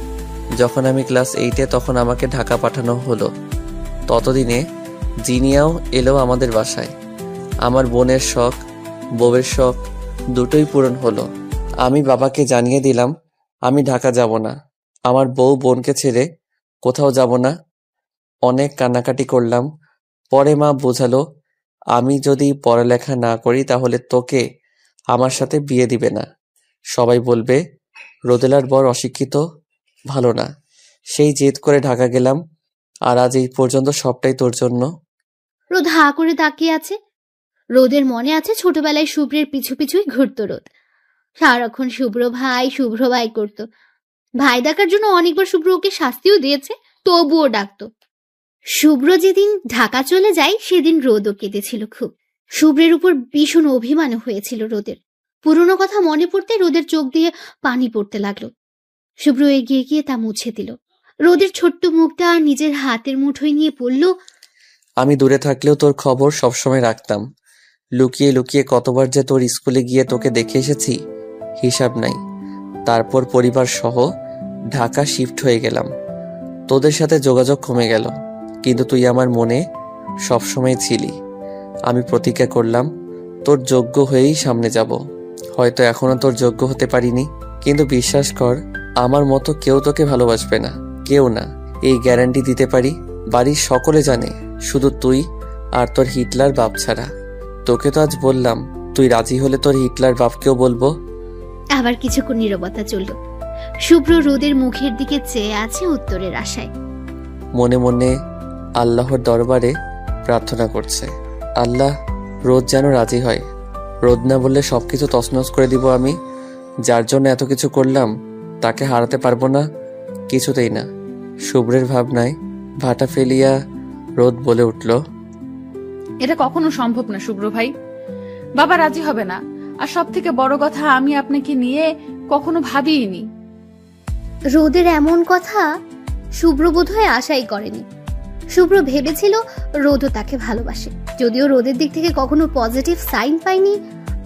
যখন আমি ক্লাস 8-এ তখন আমাকে ঢাকা পাঠানো হলো। ততদিনে জিনিয়াও এলো আমাদের বাসায়। আমার বোনের শখ, বউয়ের শখ দুটোই পূরণ হলো। আমি বাবাকে জানিয়ে দিলাম আমি ঢাকা যাব না, আমার বউ বোনকে ছেড়ে কোথাও যাব না। অনেক কান্নাকাটি করলাম। পরে মা বোঝালো আমি যদি পড়ালেখা না করি তাহলে তোকে আমার সাথে বিয়ে দিবে না। সবাই বলবে রোদেলার বর অশিক্ষিত, ভালো না। সেই জেদ করে ঢাকা গেলাম। আর আজ এই পর্যন্ত সবটাই তোর জন্য। রোদ হা করে তাকিয়ে আছে। রোদের মনে আছে ছোটবেলায় শুভ্রের পিছু পিছুই ঘুরতো রোদ। সারাক্ষণ শুভ্র ভাই করতো। ভাই ডাকার জন্য অনেকবার শুভ্র ওকে শাস্তিও দিয়েছে, তবুও ডাকতো। শুভ্র যেদিন ঢাকা চলে যায় সেদিন রোদও কেঁদেছিল খুব। শুভ্রের উপর ভীষণ অভিমান হয়েছিল রোদের। পুরনো কথা মনে পড়তে রোদের চোখ দিয়ে পানি পড়তে লাগলো। শুভ্র এগিয়ে গিয়ে তা মুছে দিল। রোদের ছোট্ট মুখটা নিজের হাতের মুঠোয় নিয়ে পড়ল, আমি দূরে থাকলেও তোর খবর সবসময় রাখতাম। লুকিয়ে লুকিয়ে কতবার যে তোর স্কুলে গিয়ে তোকে দেখে এসেছি, হিসাব নাই। তারপর পরিবার সহ ঢাকা শিফট হয়ে গেলাম। তোদের সাথে যোগাযোগ কমে গেল, কিন্তু তুই আমার মনে সবসময় ছিলি। আমি প্রতিজ্ঞা করলাম তোর যোগ্য হয়েই সামনে যাব। হয়তো এখনো তোর যোগ্য হতে পারিনি, কিন্তু বিশ্বাস কর আমার মতো কেউ তোকে ভালোবাসবে না, কেউ না, এই গ্যারান্টি দিতে পারি। বাড়ির সকলে জানে, শুধু তুই আর তোর হিটলার বাপ ছাড়া। তোকে তো আজ বললাম, তুই রাজি হলে তোর হিটলার বাপকেও বলবো। আবার কিছুক্ষণ নীরবতা চলল। শুভ্র রোদের মুখের দিকে চেয়ে আছে উত্তরের আশায়। মনে মনে আল্লাহর দরবারে প্রার্থনা করছে, আল্লাহ রোদ যেন রাজি হয়। রোদ না বললে সবকিছু তছনছ করে দিব আমি। যার জন্য এত কিছু করলাম তাকে হারাতে পারবো না, কিছুতেই না। শুভ্রের ভাবনায় ভাটা ফেলিয়া রোদ বলে উঠল, এটা কখনো সম্ভব না শুভ্র ভাই। বাবা রাজি হবে না। আর সব থেকে বড় কথা, আমি আপনাকে নিয়ে কখনো ভাবিনি। রোদের এমন কথা শুভ্র বোধহয় আশাই করেনি। শুভ্র ভেবেছিল রোদও তাকে ভালোবাসে, যদিও রোদের দিক থেকে কখনো পজিটিভ সাইন পায়নি।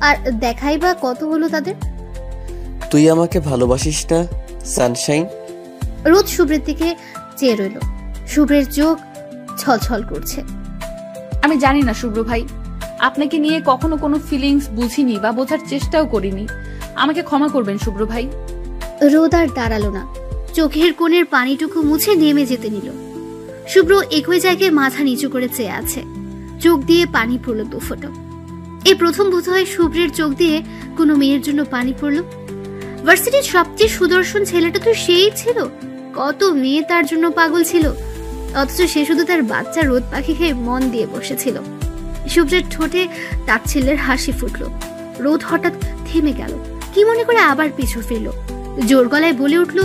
আর দেখাই বা কত হলো তাদের। তুই আমাকে ভালোবাসিস না সানশাইন? রোদ শুভ্রের দিকে চেয়ে রইল। শুভ্রের চোখ ছলছল করছে। আমি জানি না শুভ্র ভাই, আপনাকে নিয়ে কখনো কোনো ফিলিংস বুঝিনি বা বোঝার চেষ্টাও করিনি। আমাকে ক্ষমা করবেন শুভ্র ভাই। রোদ আর দাঁড়ালো না, চোখের কোণের পানিটুকু মুছে নেমে যেতে নিল। শুভ্র একই জায়গায় মাথা নিচু করে চেয়ে আছে, চোখ দিয়ে পানি পড়ল 2 ফোঁটা। এই প্রথম বোধহয় শুভ্রের চোখ দিয়ে কোনো মেয়ের জন্য পানি পড়ল। ভার্সিটির সবচেয়ে সুদর্শন ছেলেটা তো সেই ছিল, কত মেয়ে তার জন্য পাগল ছিল, অথচ সে শুধু তার বাচ্চা রোদ পাখি খেয়ে মন দিয়ে বসেছিল। শুভ্রের ঠোঁটে তাচ্ছিল্যের হাসি ফুটল। রোদ হঠাৎ থেমে গেল, কি মনে করে আবার পিছু ফিরল। জোর গলায় বলে উঠল,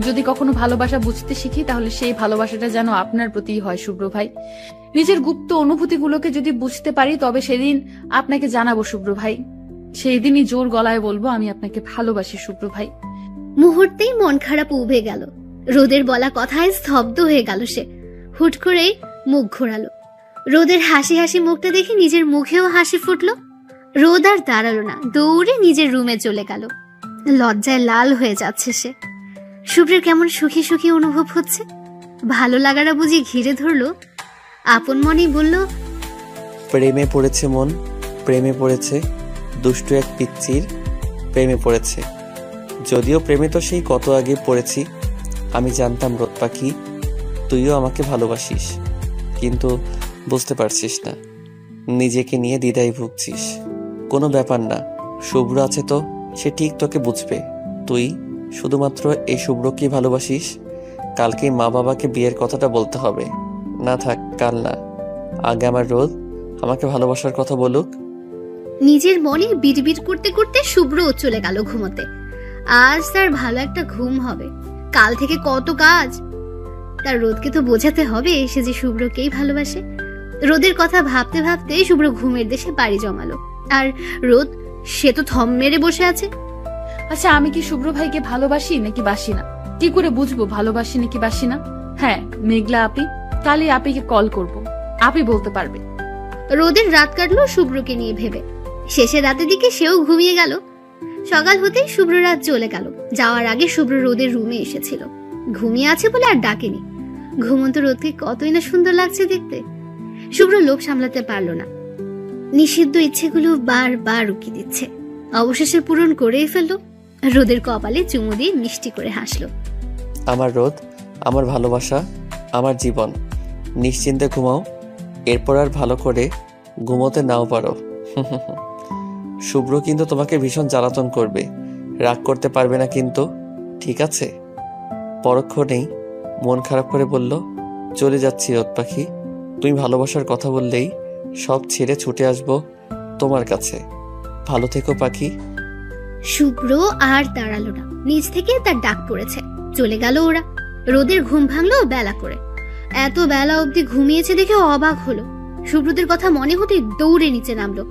যদি কখনো ভালোবাসা বুঝতে শিখি তাহলে সেই ভালোবাসাটা যেন আপনার প্রতি হয় শুভ্র ভাই। নিজের গুপ্ত অনুভূতিগুলোকে যদি বুঝতে পারি তবে সেদিন আপনাকে জানাবো শুভ্র ভাই। সেই দিনই জোর গলায় বলবো আমি আপনাকে ভালোবাসি শুভ্র ভাই। মুহূর্তেই মন খারাপ উবে গেল। রোদের বলা কথায় স্তব্ধ হয়ে গেল সে। হুট করে মুখ ঘোরালো। রোদের হাসি হাসি মুখটা দেখে নিজের মুখেও হাসি ফুটলো। রোদ আর দাঁড়ালো না, দৌড়ে নিজের রুমে চলে গেল। লজ্জায় লাল হয়ে যাচ্ছে সে। শুভ্রের কেমন সুখী সুখী অনুভব হচ্ছে। ভালো লাগাটা বুঝি ঘিরে ধরলো। আপন মনেই বলল, প্রেমে পড়েছে মন, প্রেমে পড়েছে, দুষ্টু এক পিচ্চির প্রেমে পড়েছে। যদিও প্রেমে তো সেই কত আগে পড়েছি। আমি জানতাম রোদ পাখি তুইও আমাকে ভালোবাসিস, কিন্তু বুঝতে পারছিস না, নিজেকে নিয়ে দ্বিধায় ভুগছিস। কোনো ব্যাপার না, শুভ্র আছে তো, সে ঠিক তোকে বুঝবে। তুই শুধুমাত্র এই শুভ্রকেই ভালোবাসিস। কালকেই মা বাবাকে বিয়ের কথাটা বলতে হবে। না থাক, কাল না, আগে আমার রোদ আমাকে ভালোবাসার কথা বলুক। নিজের মনে বিড়বিড় করতে করতে শুভ্রও চলে গেল ঘুমোতে। আজ তার ভালো একটা ঘুম হবে। কাল থেকে কত কাজ। তার রোদকে তো বোঝাতে হবে সে যে শুভ্রকেই ভালোবাসে। রোদের কথা ভাবতে ভাবতে শুভ্র ঘুমের দেশে বাড়ি জমালো। আর রোদ, সে তো থম মেরে বসে আছে। আচ্ছা, আমি কি শুভ্র ভাইকে ভালোবাসি নাকি বাসি না? কি করে বুঝবো ভালোবাসি নাকি বাসি না? হ্যাঁ, মেঘলা আপি, কালই আপিকে কল করব, আপি বলতে পারবে। রোদের রাত কাটলো শুভ্রকে নিয়ে ভেবে। শেষের রাতের দিকে সেও ঘুমিয়ে গেল। সকাল হতেই শুভ্র রাত চলে গেল। যাওয়ার আগে শুভ্র রোদের রুমে এসেছিল। ঘুমিয়ে আছে বলে আর ডাকেনি। ঘুমন্ত রোদকে কতই না সুন্দর লাগছে দেখতে। শুভ্র লোভ সামলাতে পারলো না। নিষিদ্ধ ইচ্ছেগুলো বারবার উকি দিচ্ছে। অবশেষে পূরণ করেই ফেললো। রোদের কপালে চুমু দিয়ে মিষ্টি করে হাসলো। আমার রোদ, আমার ভালোবাসা, আমার জীবন, নিশ্চিন্তে ঘুমাও। এরপর আর ভালো করে ঘুমোতে নাও পারো। শুভ্র কিন্তু তোমাকে ভীষণ জ্বালাতন করবে, রাগ করতে পারবে না কিন্তু, ঠিক আছে? পরক্ষণেই মন খারাপ করে বলল, চলে যাচ্ছি রোদ পাখি। তুমি ভালোবাসার কথা বললেই সব ছেড়ে ছুটে আসবো তোমার কাছে। ভালো থেকো পাখি। শুভ্র আর দাঁড়ালো না, নিজ থেকে তার ডাক পড়েছে। চলে গেল ওরা। রোদের ঘুম ভাঙলো বেলা করে। এত বেলা অবধি ঘুমিয়েছে দেখে অবাক হলো। শুভ্রদের কথা মনে হতেই দৌড়ে নিচে নামলো।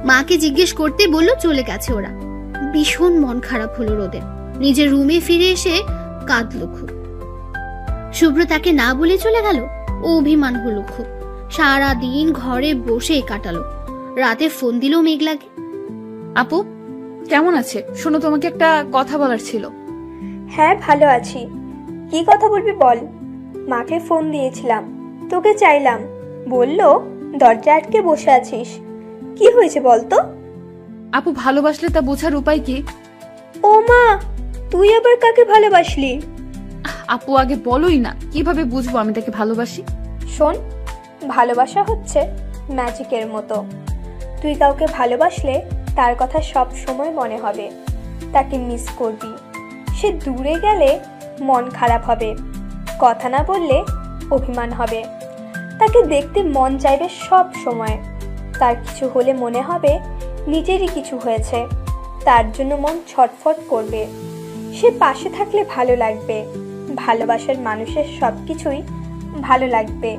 মাকে জিজ্ঞেস করতে বলল চলে গেছে ওরা। ভীষণ মন খারাপ হলো রোদের। নিজের রুমে ফিরে এসে কাঁদলো খুব। শুভ্র তাকে না বলে চলে গেল। অভিমান হলো খুব। সারা দিন ঘরে বসে কাটালো। রাতে ফোন দিল মেঘলাকে। আপু কেমন আছে? শোনো, তোমাকে একটা কথা বলার ছিল। হ্যাঁ, ভালো আছি। কি কথা বলবি বল। মাকে ফোন দিয়েছিলাম, তোকে চাইলাম, বললো দরজা আটকে বসে আছিস। কি হয়েছে বলতো? আপু ভালোবাসলে তা বোঝার উপায় কি? ও মা, তুই আবার কাকে ভালোবাসলি? আপু আগে বলোই না, কিভাবে বুঝবো আমি তাকে ভালোবাসি? শোন, ভালোবাসা হচ্ছে ম্যাজিকের মতো। তুই কাউকে ভালোবাসলে তার কথা সব সময় মনে হবে। তাকে মিস করবি। সে দূরে গেলে মন খারাপ হবে, কথা না বললে অভিমান হবে। তাকে দেখতে মন চাইবে সব সময়। তার কিছু হলে মনে হবে নিজেরই কিছু হয়েছে। তার জন্য মন ছটফট করবে। সে পাশে থাকলে ভালো লাগবে। ভালোবাসার মানুষের সব কিছুই ভালো লাগবে।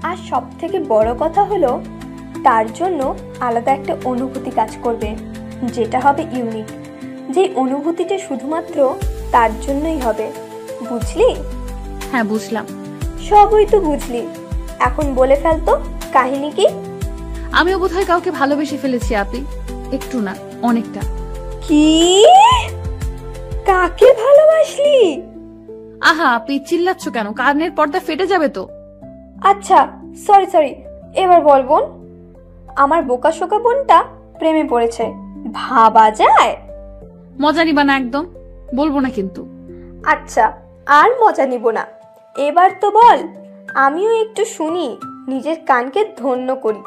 আর সব থেকে বড় কথা হলো, তার জন্য আলাদা একটা অনুভূতি কাজ করবে, যেটা হবে ইউনিক। যে অনুভূতিটা শুধুমাত্র তার জন্যই হবে। বুঝলি? হ্যাঁ, বুঝলাম। সবই তো বুঝলি, এখন বলে ফেলতো কাহিনী কি? আমিও বোধহয় কাউকে ভালোবেসে ফেলেছি আপি। একটু না, অনেকটা। কি? কাকে ভালোবাসলি? আহা আপি, চিল্লাচ্ছ কেন? কানের পর্দা ফেটে যাবে তো। আচ্ছা, সরি, এবার বল বোন। আমার বোকাশোকা বোনটা প্রেমে পড়েছে, ভাবা যায়? মজা নিবা না একদম, বলবো না কিন্তু। আচ্ছা, আর মজা নিব না। এবার তো বল, আমিও একটু শুনি, নিজের কানকে ধন্য করি।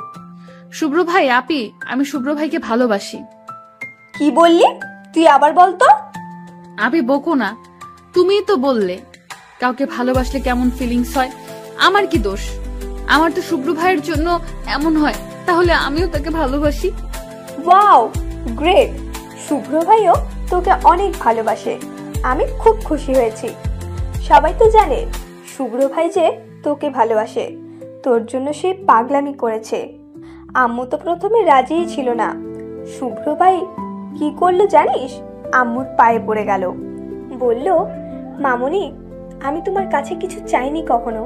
শুভ্র ভাই, আপি আমি শুভ্র ভাইকে ভালোবাসি। কি বললি? তুই আবার বলতো। আপি বকো না, তুমিই তো বললে কাউকে ভালোবাসলে কেমন ফিলিংস হয়। আমার কি দোষ? আমার তো শুভ্র ভাইয়ের জন্য এমন হয়, তাহলে আমিও তাকে ভালোবাসি। Wow, great. শুভ্র ভাইও তোকে অনেক ভালোবাসে। আমি খুব খুশি হয়েছি। সবাই তো জানে শুভ্র ভাই যে তোকে ভালোবাসে। তোর জন্য সে পাগলামি করেছে। আম্মু তো প্রথমে রাজিই ছিল না। শুভ্র ভাই কি করলো জানিস? আম্মুর পায়ে পড়ে গেল। বলল, মামুনি, আমি তোমার কাছে কিছু চাইনি কখনো,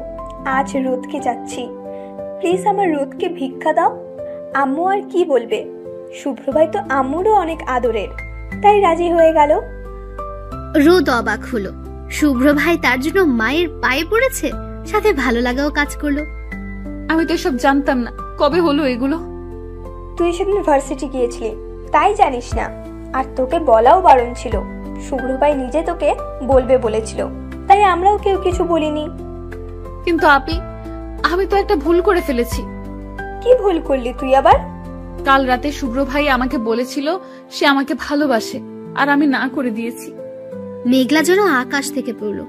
আজ রোদকে যাচ্ছি, প্লিজ আমার রোদকে ভিক্ষা দাও। আম্মু আর কি বলবে, শুভ্র ভাই তো আম্মুরও অনেক আদরের, তাই রাজি হয়ে গেল। রোদ অবাক হলো, শুভ্র ভাই তার জন্য মায়ের পায়ে পড়েছে, সাথে ভালো লাগাও কাজ করলো। আমি তো এসব জানতাম না, কবে হলো এগুলো? তুই সেদিন ভার্সিটি গিয়েছিলি, তাই জানিস না। আর তোকে বলাও বারণ ছিল, শুভ্র ভাই নিজে তোকে বলবে বলেছিল, তাই আমরাও কেউ কিছু বলিনি। কিন্তু আমি তো একটা ভুল করে ফেলেছি। কি ভুল করলি তুই আবার? কাল রাতে শুভ্র ভাই আমাকে বলেছিল সে আমাকে ভালোবাসে, আর আমি না করে দিয়েছি। মেঘলা যেন আকাশ থেকে পড়লো,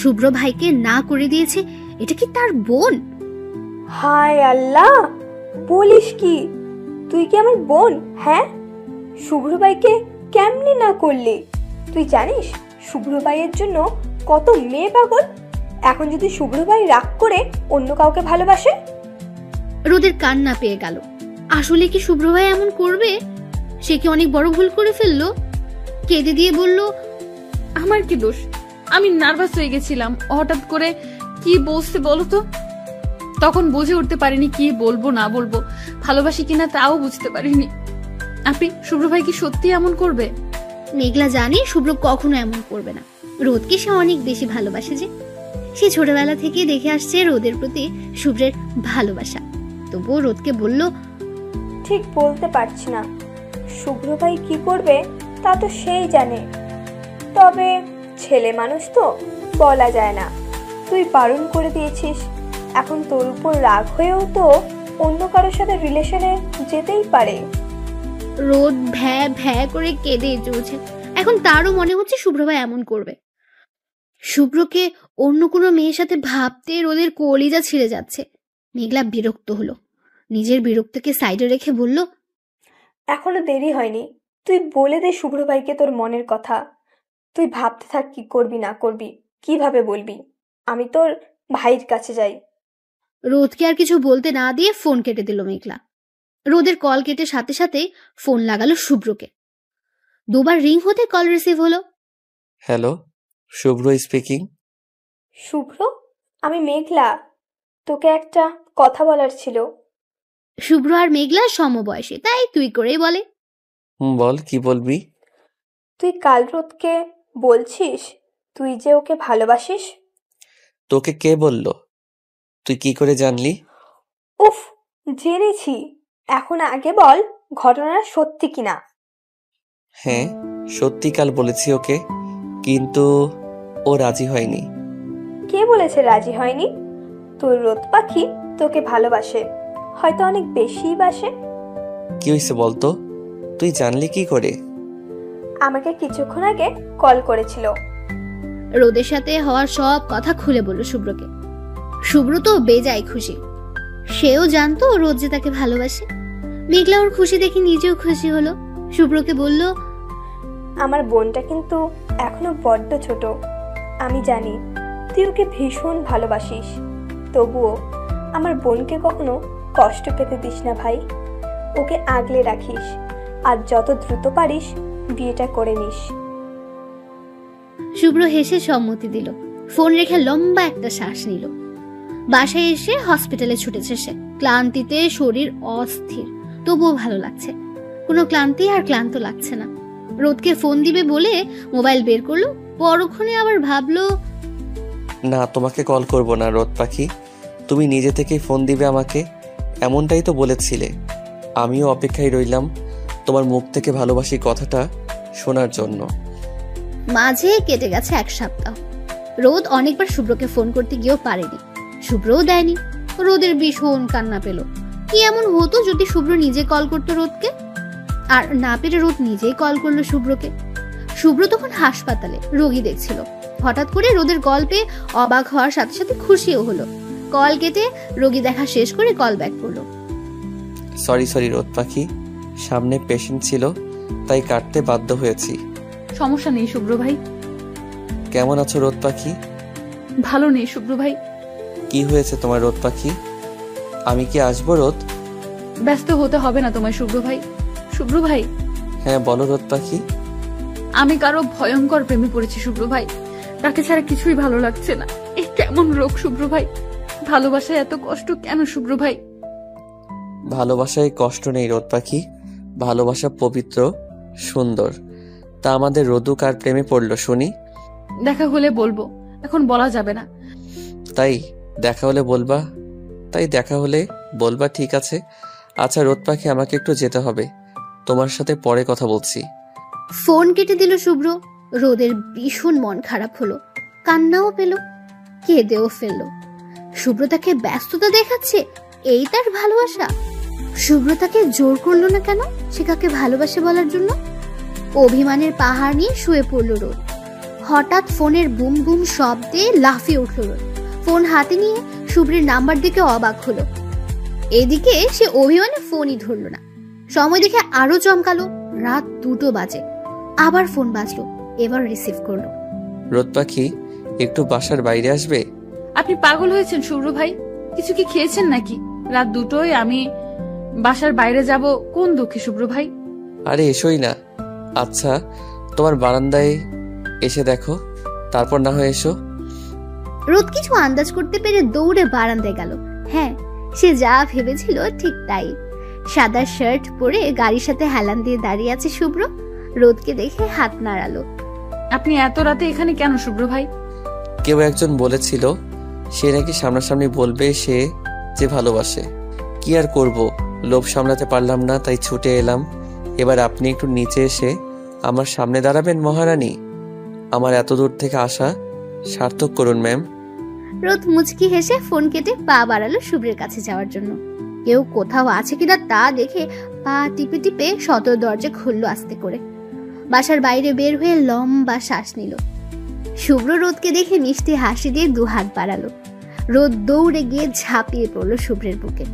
শুভ্র ভাইকে না করে দিয়েছে, এটা কি তার বোন? হায় আল্লাহ, বলিস কি? তুই কি আমার বোন? হ্যাঁ, শুভ্র ভাইকে কেমনে না করলি? তুই জানিস শুভ্র ভাইয়ের জন্য কত মেয়ে পাগল। এখন যদি শুভ্র ভাই রাগ করে অন্য কাউকে ভালোবাসে? রোদের কান্না পেয়ে গেল। আসলে কি শুভ্র ভাই এমন করবে? সে কি অনেক বড় ভুল করে ফেললো? কেঁদে দিয়ে বলল, আমার কি দোষ? আমি নার্ভাস হয়ে গেছিলাম, হঠাৎ করে কি বলতে বলো তো। তখন বুঝে উঠতে পারিনি কি বলবো না বলবো, ভালোবাসি কিনা তাও বুঝতে পারিনি। আপনি শুভ্র ভাই কি সত্যি এমন করবে? মেঘলা জানে শুভ্র কখনো এমন করবে না। রোদকে সে অনেক বেশি ভালোবাসে, যে সে ছোটবেলা থেকে দেখে আসছে রোদের প্রতি শুভ্রের ভালোবাসা। তবুও রোদকে বলল, ঠিক বলতে পারছি না, শুভ্র ভাই কি করবে তা তো সেই জানে। তবে ছেলে মানুষ তো, বলা যায় না। তুই বারণ করে দিয়েছিস, এখন তোর উপর রাগ হয়েও তো অন্য কারোর সাথে রিলেশনে যেতেই পারে। রোদ ভ্যা ভ্যা করে কেঁদে চলছে। এখন তারও মনে হচ্ছে শুভ্র ভাই এমন করবে। শুভ্রকে অন্য কোনো মেয়ের সাথে ভাবতে রোদের কলিজা ছিঁড়ে যাচ্ছে। মেঘলা বিরক্ত হলো, নিজের বিরক্তকে সাইডে রেখে বলল, এখনো দেরি হয়নি, তুই বলে দে শুভ্র ভাইকে তোর মনের কথা। তুই ভাবতে থাক কি করবি না করবি, কিভাবে বলবি। আমি তোর ভাইয়ের কাছে যাই। রোদকে আর কিছু বলতে না দিয়ে ফোন কেটে দিল মেঘলা। রোদের কল কেটে সাথে সাথে ফোন লাগালো শুভ্রকে। দুবার রিং হতে কল রিসিভ হলো। হ্যালো, শুভ্র স্পিকিং। শুভ্র, আমি মেঘলা, তোকে একটা কথা বলার ছিল। শুভ্র আর মেঘলা সমবয়সী, তাই তুই করেই বলে। বল, কি বলবি? তুই কাল রোদকে বলছিস তুই যে ওকে ভালোবাসিস? তোকে কে বলল? তুই কি করে জানলি? উফ, জেনেছি। এখন আগে বল ঘটনাটা সত্যি কিনা। হ্যাঁ, সত্যি কাল বলেছি ওকে, কিন্তু ও রাজি হয়নি। কে বলেছে রাজি হয়নি? তোর রোদ পাখি তোকে ভালোবাসে, হয়তো অনেক বেশিই বাসে। কি হয়েছে বলতো? তুই জানলি কি করে? আমাকে কিছুক্ষণ আগে কল করেছিল। রোদের সাথে হওয়ার সব কথা খুলে বলল শুভ্রকে। শুভ্র তো বেজায় খুশি, সেও জানতো রোদ যে তাকে ভালোবাসে। মেঘলা ওর খুশি দেখে নিজেও খুশি হলো। শুভ্রকে বলল, আমার বোনটা কিন্তু এখনো বড্ড ছোট। আমি জানি তুই ওকে ভীষণ ভালোবাসিস, তবুও আমার বোনকে কখনো কষ্ট পেতে দিস না ভাই। ওকে আগলে রাখিস, আর যত দ্রুত পারিস বিয়েটা করে নিস। শুভ্র হেসে সম্মতি দিল। ফোন রেখে লম্বা একটা শ্বাস নিল। বাসায় এসে হসপিটালে ছুটেছে সে। ক্লান্তিতে শরীর অস্থির, তবুও ভালো লাগছে। কোনো ক্লান্তি আর ক্লান্ত লাগছে না। রোদকে ফোন দিবে বলে মোবাইল বের করলো, পরক্ষণে আবার ভাবলো, না, তোমাকে কল করব না রোদ পাখি, তুমি নিজে থেকেই ফোন দিবে আমাকে, এমনটাই তো বলেছিলে। আমিও অপেক্ষায় রইলাম তোমার মুখ থেকে ভালোবাসি কথাটা শোনার জন্য। মাঝে কেটে গেছে 1 সপ্তাহ। রোদ অনেকবার শুভ্রকে ফোন করতে গিয়েও পারেনি, শুভ্রও দেয়নি। রোদের ভীষণ কান্না পেল। কি এমন হতো যদি শুভ্র নিজে কল করতো রোদকে? আর না পেরে রোদ নিজেই কল করলো শুভ্রকে। শুভ্র তখন হাসপাতালে রোগী দেখছিল। হঠাৎ করে রোদের কল পেয়ে অবাক হওয়ার সাথে সাথে খুশিও হলো। কল কেটে রোগী দেখা শেষ করে কল ব্যাক করলো। সরি রোদ পাখি, সামনে পেশেন্ট ছিল তাই কাটতে বাধ্য হয়েছি। সমস্যা নেই শুভ্র ভাই। কেমন আছো রোদ পাখি? ভালো নেই শুভ্র ভাই। কি হয়েছে তোমার রোদ পাখি? আমি কি আসবো রোদ? ব্যস্ত হতে হবে না তোমায় শুভ্র ভাই। শুভ্র ভাই। হ্যাঁ বলো রোদ পাখি। আমি কারো ভয়ঙ্কর প্রেমে পড়েছি শুভ্র ভাই, তাকে ছাড়া কিছুই ভালো লাগছে না। এই কেমন রোগ শুভ্র ভাই? ভালোবাসায় এত কষ্ট কেন শুভ্র ভাই? ভালোবাসায় কষ্ট নেই রোদ পাখি, ভালোবাসা পবিত্র, সুন্দর। তা আমাদের রোদু কার প্রেমে পড়লো শুনি? দেখা হলে বলবো, এখন বলা যাবে না। তাই দেখা হলে বলবা? ঠিক আছে। আচ্ছা রোদ পাখি, আমাকে একটু যেতে হবে, তোমার সাথে পরে কথা বলছি। ফোন কেটে দিল শুভ্র। রোদের ভীষণ মন খারাপ হলো, কান্নাও পেল, কেঁদেও ফেললো। শুভ্র তাকে ব্যস্ততা দেখাচ্ছে, এই তার ভালোবাসা? শুভ্র তাকে জোর করলো না কেন সে কাকে ভালোবাসে বলার জন্য? অভিমানের পাহাড় নিয়ে শুয়ে পড়লো রোদ। হঠাৎ ফোনের বুম বুম শব্দে লাফিয়ে উঠল রোদ। ফোন হাতে নিয়ে শুভ্রের নাম্বার দিকে অবাক হলো। এদিকে সে অভিমানে ফোনই ধরলো না। সময় দেখে আরো চমকালো, রাত 2টো বাজে। আবার ফোন বাজলো, এবার রিসিভ করলো। রোদ পাখি, একটু বাসার বাইরে আসবে? আপনি পাগল হয়েছেন শুভ্র ভাই? কিছু কি খেয়েছেন নাকি? রাত 2টোয় আমি বাসার বাইরে যাব কোন দুঃখে শুভ্র ভাই? আরে এসোই না। আচ্ছা তোমার বারান্দায় এসে দেখো, তারপর না হয় এসো। রোদ কিছু আন্দাজ করতে পেরে দৌড়ে বারান্দায় গেল। হ্যাঁ, সে যা ভেবেছিল ঠিক তাই। সাদা শার্ট পরে গাড়ির সাথে হেলান দিয়ে দাঁড়িয়ে আছে শুভ্র। রোদকে দেখে হাত নাড়ালো। আপনি এত রাতে এখানে কেন শুভ্র ভাই? কেউ একজন বলেছিল সে নাকি সামনাসামনি বলবে সে যে ভালোবাসে। কি আর করব, লোভ সামলাতে পারলাম না, তাই ছুটে এলাম। এবার আপনি একটু নিচে এসে আমার সামনে দাঁড়াবেন মহারানী। আমার এত দূর থেকে আসা সার্থক করুন ম্যাম। রোদ মুচকি হেসে ফোন কেটে পা বাড়ালো শুভ্রের কাছে যাওয়ার জন্য। কেউ কোথাও আছে কিনা তা দেখে পা টিপে টিপে সদর দরজা খুললো আস্তে করে। বাসার বাইরে বের হয়ে লম্বা শ্বাস নিল। শুভ্র রোদকে দেখে মিষ্টি হাসি দিয়ে 2 হাত বাড়ালো। রোদ দৌড়ে গিয়ে ঝাঁপিয়ে পড়লো শুভ্রের বুকে।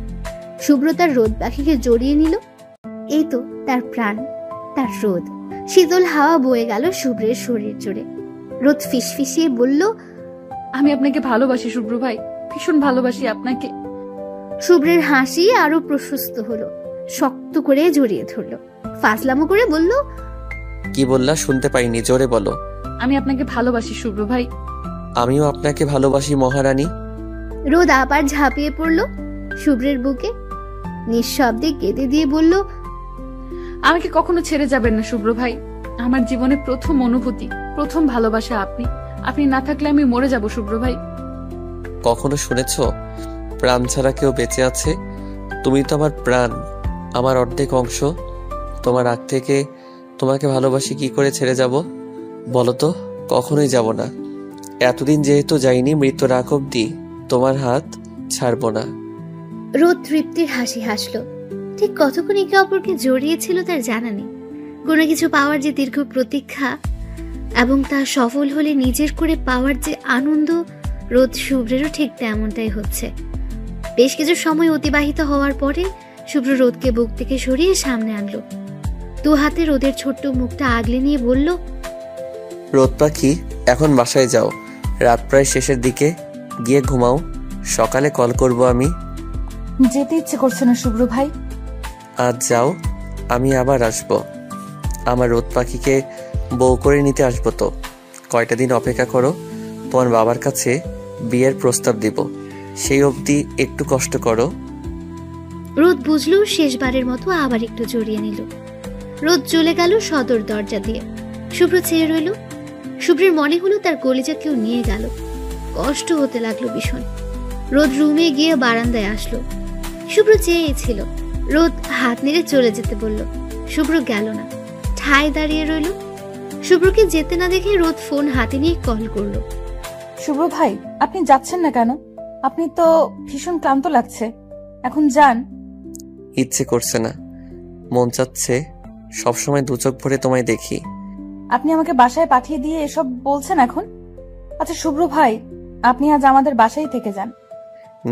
শুভ্র তার রোদ পাখিকে জড়িয়ে নিল। এই তো তার প্রাণ, তার রোদ। শীতল হাওয়া বয়ে গেল শুভ্রের শরীর জুড়ে। রোদ ফিসফিসিয়ে বলল, আমি আপনাকে ভালোবাসি শুভ্র ভাই, ভীষণ ভালোবাসি আপনাকে। শুভ্রের হাসি আরো প্রশস্ত হলো, শক্ত করে জড়িয়ে ধরলো। ফাজলামো করে বলল, কি বললা? শুনতে পাইনি, জোরে বলো। আমি আপনাকে ভালোবাসি শুভ্র ভাই। আমিও আপনাকে ভালোবাসি মহারানী। রোদ আবার ঝাঁপিয়ে পড়লো শুভ্রের বুকে। নিঃশব্দে কেঁদে দিয়ে বলল, আমাকে কখনো ছেড়ে যাবেন না শুভ্র ভাই। আমার জীবনে প্রথম অনুভূতি, প্রথম ভালোবাসা আপনি। আপনি না থাকলে আমি মরে যাব শুভ্র ভাই। কখনো শুনেছো প্রাণ ছাড়া কেউ বেঁচে আছে? তুমি তো আমার প্রাণ, আমার অর্ধেক অংশ। তোমার আগ থেকে তোমাকে ভালোবাসি, কি করে ছেড়ে যাব বলো তো? কখনোই যাব না। এতদিন যেহেতু যাইনি, মৃত্যুর আগ অব্দি তোমার হাত ছাড়বো না। রোদ তৃপ্তির হাসি হাসলো। ঠিক কতক্ষণ একে অপরকে জড়িয়েছিল তার জানা নেই। কোনো কিছু পাওয়ার যে দীর্ঘ প্রতীক্ষা এবং তা সফল হলে নিজের করে পাওয়ার যে আনন্দ, রোদ শুভ্রেরও ঠিক তেমনটাই হচ্ছে। বেশ কিছু সময় অতিবাহিত হওয়ার পরে শুভ্র রোদকে বুক থেকে সরিয়ে সামনে আনলো। 2 হাতে রোদের ছোট্ট মুখটা আগলে নিয়ে বলল, রোদ পাখি, এখন বাসায় যাও, রাত প্রায় শেষের দিকে, গিয়ে ঘুমাও, সকালে কল করব আমি। যেতে ইচ্ছে করছে না শুভ্র ভাই। আজ যাও, আমি আবার আসবো। আমার রোদ পাখিকে বউ করে নিতে আসবো তো। কয়টা দিন অপেক্ষা করো, তোমার বাবার কাছে বিয়ের প্রস্তাব দিব, সেই অবধি একটু কষ্ট করো। রোদ বুঝলো শেষবারের মতো আবার একটু জড়িয়ে নিল। রোদ চলে গেল সদর দরজা দিয়ে। শুভ্র চেয়ে রইল। শুভ্রের মনে হলো তার কলিজা কেউ নিয়ে গেল। কষ্ট হতে লাগলো ভীষণ। রোদ রুমে গিয়ে বারান্দায় আসলো। শুভ্র চেয়েছিল। রোদ হাত নেড়ে চলে যেতে বলল। শুভ্র গেল না, ঠায় দাঁড়িয়ে রইল। শুভ্রকে যেতে না দেখে রোদ ফোন হাতে নিয়ে কল করলো। শুভ্র ভাই, আপনি যাচ্ছেন না কেন? আপনি তো ভীষণ ক্লান্ত লাগছে, এখন যান। ইচ্ছে করছে না, মন চাচ্ছে সবসময় 2 চোখ ভরে তোমায় দেখি। আপনি আমাকে বাসায় পাঠিয়ে দিয়ে এসব বলছেন এখন? আচ্ছা শুভ্র ভাই, আপনি আজ আমাদের বাসায় থেকে যান।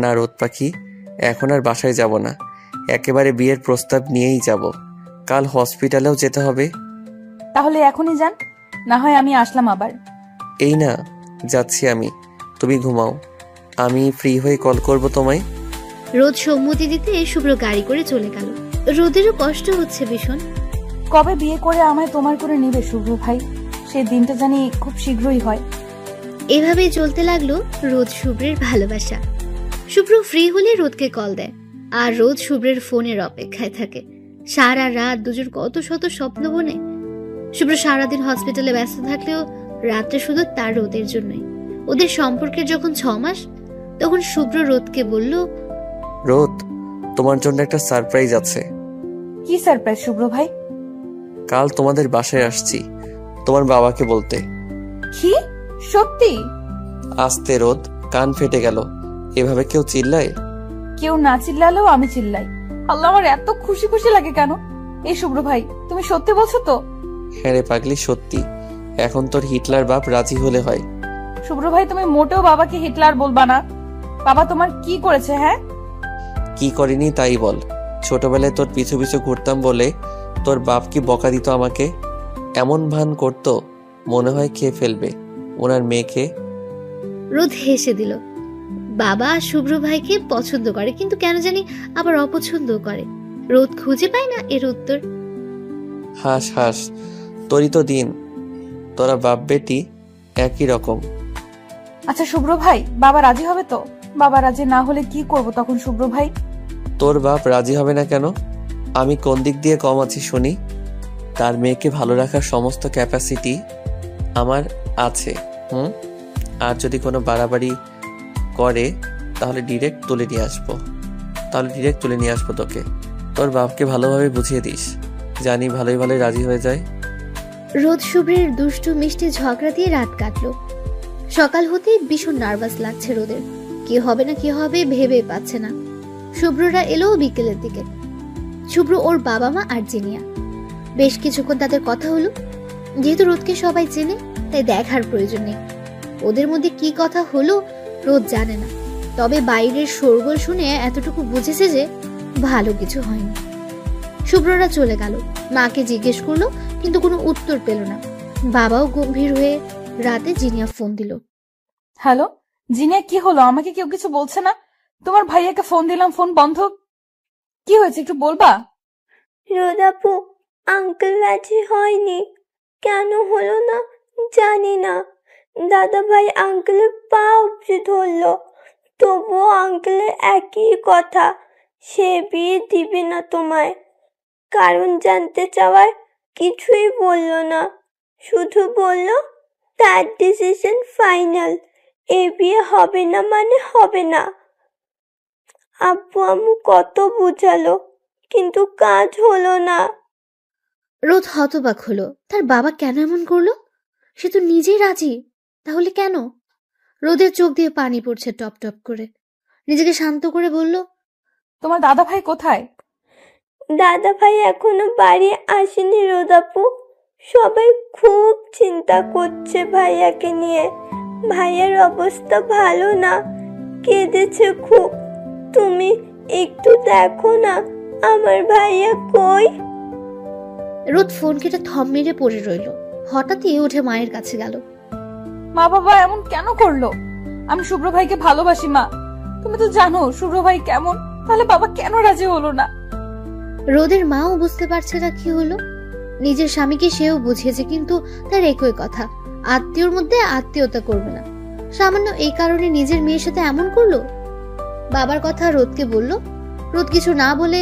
না রোদ পাখি, এখন আর বাসায় যাব না, একেবারে বিয়ের প্রস্তাব নিয়েই যাব। কাল হসপিটালেও যেতে হবে। তাহলে এখনই যান, না হয় আমি আসলাম আবার। এই না, যাচ্ছি আমি, তুমি ঘুমাও, আমি ফ্রি হয়ে কল করব তোমায়। রোদ সম্মতি দিতে শুভ্র গাড়ি করে চলে গেল। রোদেরও কষ্ট হচ্ছে ভীষণ। কবে বিয়ে করে আমায় তোমার করে নিবে শুভ্র ভাই? সেই দিনটা জানি খুব শীঘ্রই হয়। এভাবেই চলতে লাগলো রোদ শুভ্রের ভালোবাসা। শুভ্র ফ্রি হলে রোদকে কল দেয়, আর রোদ শুভ্রের ফোনের অপেক্ষায় থাকে। সারা রাত দুজন কত শত স্বপ্ন বনে। শুভ্র সারাদিন হসপিটালে ব্যস্ত থাকলেও রাত্রে শুধু তার রোদের জন্যই। ওদের সম্পর্কের যখন 6 মাস, তখন শুভ্র রোদকে বলল, রোদ, তোমার জন্য একটা সারপ্রাইজ আছে। কি সারপ্রাইজ শুভ্র ভাই? কাল তোমাদের বাসায় আসছি তোমার বাবাকে বলতে। কি? সত্যি? আস্তে রোদ, কান ফেটে গেল। এভাবে কেউ চিল্লায়? কেউ না চিল্লালেও আমি চিল্লাই। আল্লাহ, আমার এত খুশি খুশি লাগে কেন? এই শুভ্র ভাই, তুমি সত্যি বলছো তো? হ্যাঁ রে পাগলি, সত্যি। এখন তোর হিটলার বাপ রাজি হলে হয়। শুভ্র ভাই, তুমি মোটেও বাবাকে হিটলার বলবা না। বাবা তোমার কি করেছে? হ্যাঁ, কি করিনি তাই বল। ছোটবেলায় তোর পিছু পিছু ঘুরতাম বলে তোর বাপ কি বকা দিত আমাকে? এমন ভান করতো মনে হয় খেয়ে ফেলবে ওনার মেয়েকে। রোদ হেসে দিল। বাবা শুভ্র ভাইকে পছন্দ করে, কিন্তু কেন জানি আবার অপছন্দ করে। রোদ খুঁজে পায় না এর উত্তর। হাস হাস, তোরই তো দিন। তোরা বাপ বেটি একই রকম। আচ্ছা শুভ্র ভাই, বাবা রাজি হবে তো? বাবা রাজি না হলে কি করব তখন শুভ্র ভাই? তোর বাপ রাজি হবে না কেন? আমি কোন দিক দিয়ে কম আছি শুনি? তার মেয়েকে ভালো রাখার সমস্ত ক্যাপাসিটি আমার আছে। আর যদি কোনো বাড়াবাড়ি করে তাহলে ডিরেক্ট তুলে নিয়ে আসবো তোকে। তোর বাপকে ভালোভাবে বুঝিয়ে দিস, জানি ভালোই ভালোই রাজি হয়ে যায়। রোদ শুভ্রের দুষ্টু মিষ্টি ঝগড়া দিয়ে রাত কাটলো। সকাল হতেই ভীষণ নার্ভাস লাগছে রোদের। কি হবে না কি হবে ভেবে পাচ্ছে না। শুভ্ররা এলো বিকেলের দিকে। শুভ্র, ওর বাবা মা আর জিনিয়া। বেশ কিছুক্ষণ তাদের কথা হলো। যেহেতু রোদকে সবাই চেনে, তাই দেখার প্রয়োজন নেই ওদের মধ্যে কি কথা হলো। রোদ জানে না, তবে বাইরের শোরগোল শুনে এতটুকু বুঝেছে যে ভালো কিছু হয়নি। শুভ্ররা চলে গেল। মাকে জিজ্ঞেস করলো, কিন্তু কোনো উত্তর পেল না। বাবাও গম্ভীর হয়ে রাতে জিনিয়া ফোন দিল। হ্যালো জিনিয়া, কি হলো? আমাকে কেউ কিছু বলছে না। তোমার ভাইয়াকে ফোন দিলাম, ফোন বন্ধ। কি হয়েছে একটু বলবা? রোদাপু, আঙ্কেল রাজি হয়নি। কেন হলো না জানি না। দাদা ভাই আঙ্কেলের পা উপড়ে ধরলো, তবুও আঙ্কেলের একই কথা, সে বিয়ে দিবে না তোমায়। কারণ জানতে চাওয়ার কিছুই বলল না, শুধু বলল তার ডিসিশন ফাইনাল, এ বিয়ে হবে না মানে হবে না। আব্বু আম্মু কত বুঝালো, কিন্তু কাজ হলো না। রোদ হতবাক হলো। তার বাবা কেন এমন করলো? সে তো নিজেই রাজি, তাহলে কেন? রোদের চোখ দিয়ে পানি পড়ছে টপ টপ করে। নিজেকে শান্ত করে বলল, তোমার দাদা ভাই কোথায়? দাদা ভাই এখনো বাড়ি আসেনি রোদাপু। সবাই খুব চিন্তা করছে ভাইয়াকে নিয়ে। ভাইয়ার অবস্থা ভালো না, কেঁদেছে খুব। তুমি একটু দেখো না আমার ভাইয়া কই। রোদ ফোন কেটে থম মেরে পড়ে রইল। হঠাৎই উঠে মায়ের কাছে গেল। মা, বাবা এমন কেন করলো? আমি শুভ্র ভাইকে ভালোবাসি মা, তুমি তো জানো শুভ্র ভাই কেমন। তাহলে বাবা কেন রাজি হলো না? রোদের মাও বুঝতে পারছে না কি হলো। নিজের স্বামীকে সেও বুঝিয়েছে, কিন্তু তার একই কথা, আত্মীয়র মধ্যে আত্মীয়তা করবে না। সামান্য এই কারণে নিজের মেয়ের সাথে এমন করলো। বাবার কথা রোদকে বলল। রোদ কিছু না বলে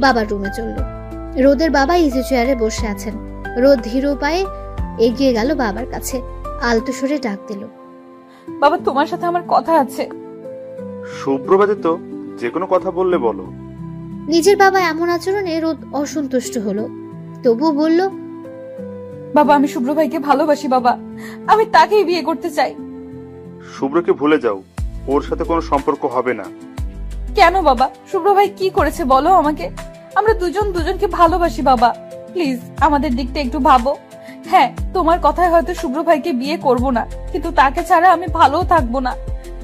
বাবার রুমে চলল। রোদের বাবা ইজি চেয়ারে বসে আছেন। রোদ ধীর পায়ে এগিয়ে গেল বাবার কাছে, আলতো সুরে ডাক দিল, বাবা তোমার সাথে আমার কথা আছে। শুভ্রবাদে তো যে কোনো কথা বললে বলো। নিজের বাবা এমন আচরণে রোদ অসন্তুষ্ট হলো, তবুও বলল, বাবা আমি শুভ্র ভাইকে ভালোবাসি বাবা, আমি তাকেই বিয়ে করতে চাই। শুভ্রকে ভুলে যাও, ওর সাথে কোনো সম্পর্ক হবে না। কেন বাবা? শুভ্র ভাই কি করেছে বলো আমাকে? আমরা দুজন দুজনকে ভালোবাসি বাবা, প্লিজ আমাদের দিকটা একটু ভাবো। হ্যাঁ, তোমার কথায় হয়তো শুভ্র ভাইকে বিয়ে করব না, কিন্তু তাকে ছাড়া আমি ভালোও থাকবো না।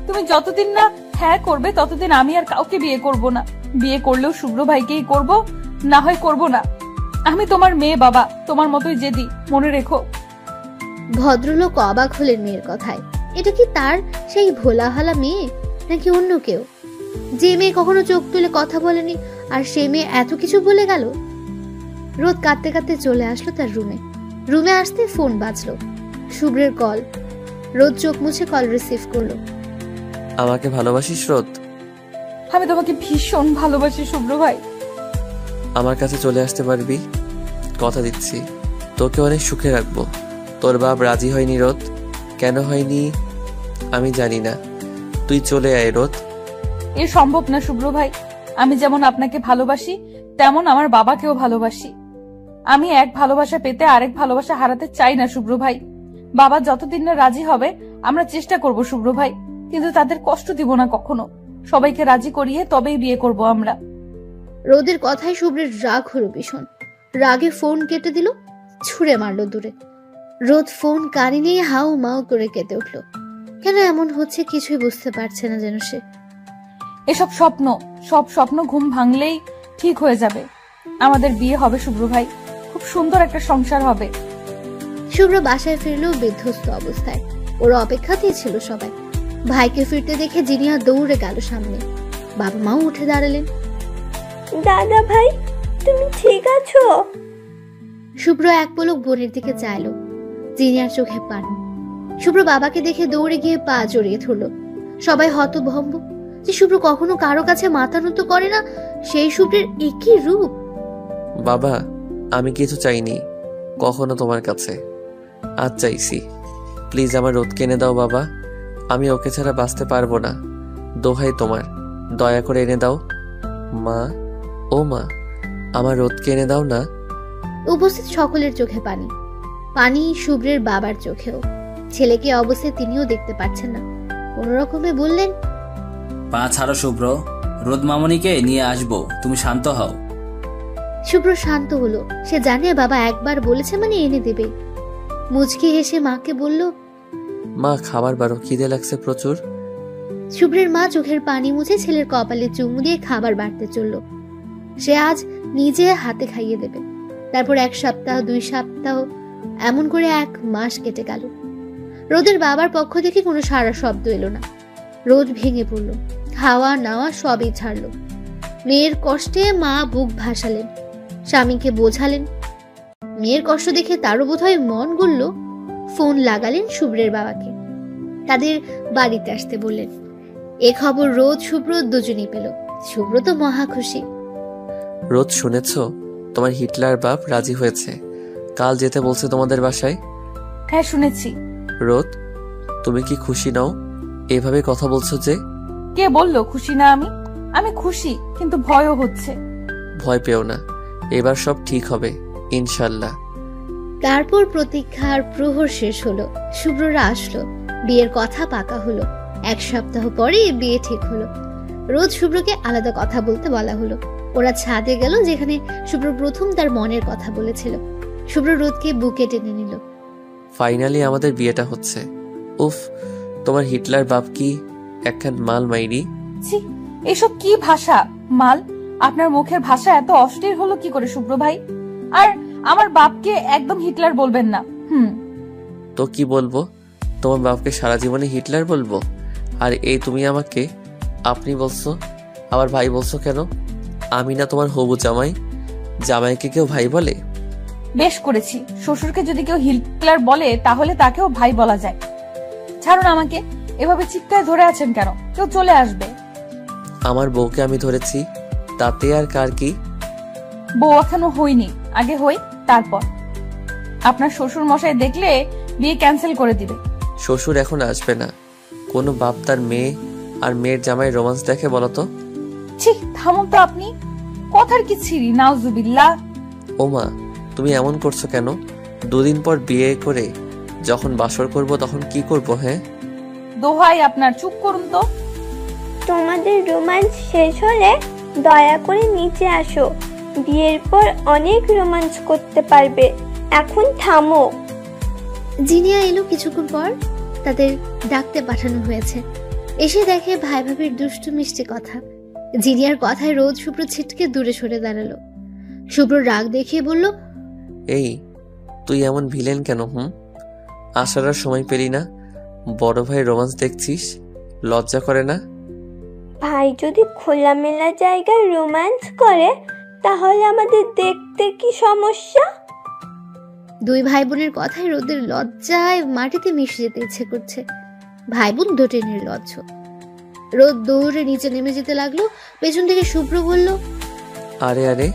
তুমি যতদিন না হ্যাঁ করবে ততদিন আমি আর কাউকে বিয়ে করব না। বিয়ে করলেও শুভ্র ভাইকেই করব, না হয় করব না। আমি তোমার মেয়ে বাবা, তোমার মতোই জেদি, মনে রেখো। ভদ্রলোক অবাক হলেন মেয়ের কথায়। এটা কি তার সেই ভোলাহালা মেয়ে, নাকি অন্য কেউ? যে মেয়ে কখনো চোখ তুলে কথা বলেনি, আর সে মেয়ে এত কিছু বলে গেল। রোদ কাঁদতে কাঁদতে চলে আসলো তার রুমে। রুমে আসতে ফোন বাজলো, শুভ্রের কল। রোদ চোখ মুছে কল রিসিভ করলো। আমাকে ভালোবাসিস রোদ? আমি তোমাকে ভীষণ ভালোবাসি শুভ্র ভাই। আমার কাছে চলে আসতে পারবি? কথা দিচ্ছি তোকে অনেক সুখে রাখবো। তোর বাপ রাজি হয়নি রোদ, কেন হয়নি আমি জানি না। তুই চলে আয় রোদ। এ সম্ভব না শুভ্র ভাই। আমি যেমন আপনাকে ভালোবাসি তেমন আমার বাবাকেও ভালোবাসি। আমি এক ভালোবাসা পেতে আরেক ভালোবাসা হারাতে চাই না শুভ্র ভাই। বাবা যতদিন না রাজি হবে আমরা চেষ্টা করব শুভ্র ভাই, কিন্তু তাদের কষ্ট দিব না কখনো। সবাইকে রাজি করিয়ে তবেই বিয়ে করব আমরা। রোদের কথায় শুভ্রের রাগ হলো ভীষণ। রাগে ফোন কেটে দিল, ছুঁড়ে মারলো দূরে। রোদ ফোন কানে নিয়ে হাউ মাউ করে কেঁদে উঠল। কেন এমন হচ্ছে কিছুই বুঝতে পারছে না যেন সে। এসব স্বপ্ন, সব স্বপ্ন ঘুম ভাঙলেই ঠিক হয়ে যাবে। আমাদের বিয়ে হবে শুভ্র ভাই, খুব সুন্দর একটা সংসার হবে। শুভ্র বাসায় ফিরলেও বিধ্বস্ত অবস্থায়। ওর অপেক্ষাতেই ছিল সবাই। ভাইকে ফিরতে দেখে জিনিয়া দৌড়ে গেল সামনে। বাবা মাও উঠে দাঁড়ালেন। দাদা ভাই, তুমি ঠিক আছো? শুভ্র এক পলক বোনের দিকে চাইলো। জিনিয়ার চোখে পানি। শুভ্র বাবাকে দেখে দৌড়ে গিয়ে পা জড়িয়ে ধরল। সবাই হতভম্ব যে শুভ্র কখনো কারো কাছে মাথা নত করে না, সেই শুভ্রের একই রূপ। বাবা, আমি কিছু চাইনি কখনো তোমার কাছে, আজ চাইছি। প্লিজ আমার রোদকে এনে দাও বাবা, আমি ওকে ছাড়া বাঁচতে পারবো না। দোহাই তোমার, দয়া করে এনে দাও। মা, ও মা, আমার রোদকে এনে দাও না। উপস্থিত সকলের চোখে পানি। পানি শুভ্রের বাবার চোখেও। ছেলেকে অবশ্যই তিনিও দেখতে পাচ্ছেন না। কোন রকমে বললেন, পা ছাড়ো শুভ্র, রোদ মামনিকে নিয়ে আসবো, তুমি শান্ত হও। শুভ্র শান্ত হলো। সে জানে বাবা একবার বলেছে মানে এনে দেবে। মুচকি হেসে মাকে বলল, মা খাবার বারো, খিদে লাগছে প্রচুর। শুভ্রের মা চোখের পানি মুছে ছেলের কপালে চুমু দিয়ে খাবার বাড়তে চলল। সে আজ নিজে হাতে খাইয়ে দেবে। তারপর 1 সপ্তাহ, 2 সপ্তাহ, এমন করে 1 মাস কেটে গেল। রোদের বাবার পক্ষ থেকে কোনো সারা শব্দ এলো না। রোদ ভেঙে পড়ল, খাওয়া নাওয়া সবই ছাড়ল। মেয়ের কষ্টে মা বুক ভাসালেন, স্বামীকে বোঝালেন। মেয়ের কষ্ট দেখে তারও বোধহয় মন গড়ল। ফোন লাগালেন শুভ্রের বাবাকে, তাদের বাড়িতে আসতে বললেন। এ খবর রোদ শুভ্র দুজনেই পেল। শুভ্র তো মহা খুশি। রোদ শুনেছ, তোমার হিটলার বাপ রাজি হয়েছে, কাল যেতে বলছে তোমাদের বাসায়। হ্যাঁ শুনেছি। রোদ, তুমি কি খুশি নও? এভাবে কথা বলছো যে? কে বললো খুশি না আমি? আমি খুশি, কিন্তু ভয়ও হচ্ছে। ভয় পেও না, এবার সব ঠিক হবে ইনশাল্লাহ। তারপর প্রতীক্ষার প্রহর শেষ হলো। শুভ্ররা আসলো, বিয়ের কথা পাকা হলো। 1 সপ্তাহ পরে বিয়ে ঠিক হলো। রোজ শুভ্রকে আলাদা কথা বলতে বলা হলো। ওরা ছাদে গেল, যেখানে শুভ্র প্রথম তার মনের কথা বলেছিল। শুভ্র রোদকে বুকে টেনে নিল। ফাইনালি আমাদের বিয়েটা হচ্ছে। উফ, তোমার হিটলার বাপ কি একখান মাল মাইরি। ছি, এসব কি ভাষা? মাল? আপনার মুখের ভাষা এত অস্থির হলো কি করে শুভ্র ভাই? আর আমার বাপকে একদম হিটলার বলবেন না। তো কি বলবো? তোমার বাপকে সারা জীবনে হিটলার বলবো? আর এই তুমি আমাকে আপনি বলছো, আবার ভাই বলছো কেন? আমি না তোমার হবু জামাই? জামাইকে কেউ ভাই বলে? বেশ করেছি। শ্বশুরকে যদি কেউ হিটলার বলে তাহলে তাকেও ভাই বলা যায়। ছাড়ুন আমাকে, এভাবে চিৎকার ধরে আছেন কেন? কেউ চলে আসবে। আমার বউকে আমি ধরেছি, তাতে আর কার কি? বউ এখনো হইনি, আগে হই তারপর। আপনার শ্বশুর মশাই দেখলে বিয়ে ক্যান্সেল করে দিবে। শ্বশুর এখন আসবে না। কোনো বাপ তার মেয়ে আর মেয়ের জামাই রোমান্স দেখে বলতো? ছি, থামুন তো আপনি। কথার কি ছিরি, নাউজুবিল্লাহ। ও মা, তুমি এমন করছো কেন? 2 দিন পর বিয়ে করে যখন বাসর করব তখন কি করব? হ্যাঁ, দোহাই আপনার, চুপ করুন তো। তোমাদের রোমান্স শেষ হলে দয়া করে নিচে আসো। বিয়ের পর অনেক রোমান্স করতে পারবে, এখন থামো। জিনিয়া এলো কিছুক্ষণ পর। তাদের ডাকতে পাঠানো হয়েছে। এসে দেখে ভাই ভাবির দুষ্টু মিষ্টি কথা। জিনিয়ার কথায় রোদ শুভ্র ছিটকে দূরে সরে দাঁড়ালো। শুভ্র রাগ দেখিয়ে বলল, এই তুই এমন ভিলেন কেন? আসার আর সময় পেলি না, বড় ভাই রোমান্স দেখছিস, লজ্জা করে না? ভাই যদি খোলামেলা জায়গায় রোমান্স করে তাহলে আমাদের দেখতে কি সমস্যা? 2 ভাই বোনের কথায় রোদের লজ্জায় মাটিতে মিশে যেতে ইচ্ছে করছে। ভাই বোন দুটো নির্লজ্জ। রোদ দৌড়ে নিচে নেমে যেতে লাগলো। পেছন থেকে শুভ্র বলল, আরে আরে,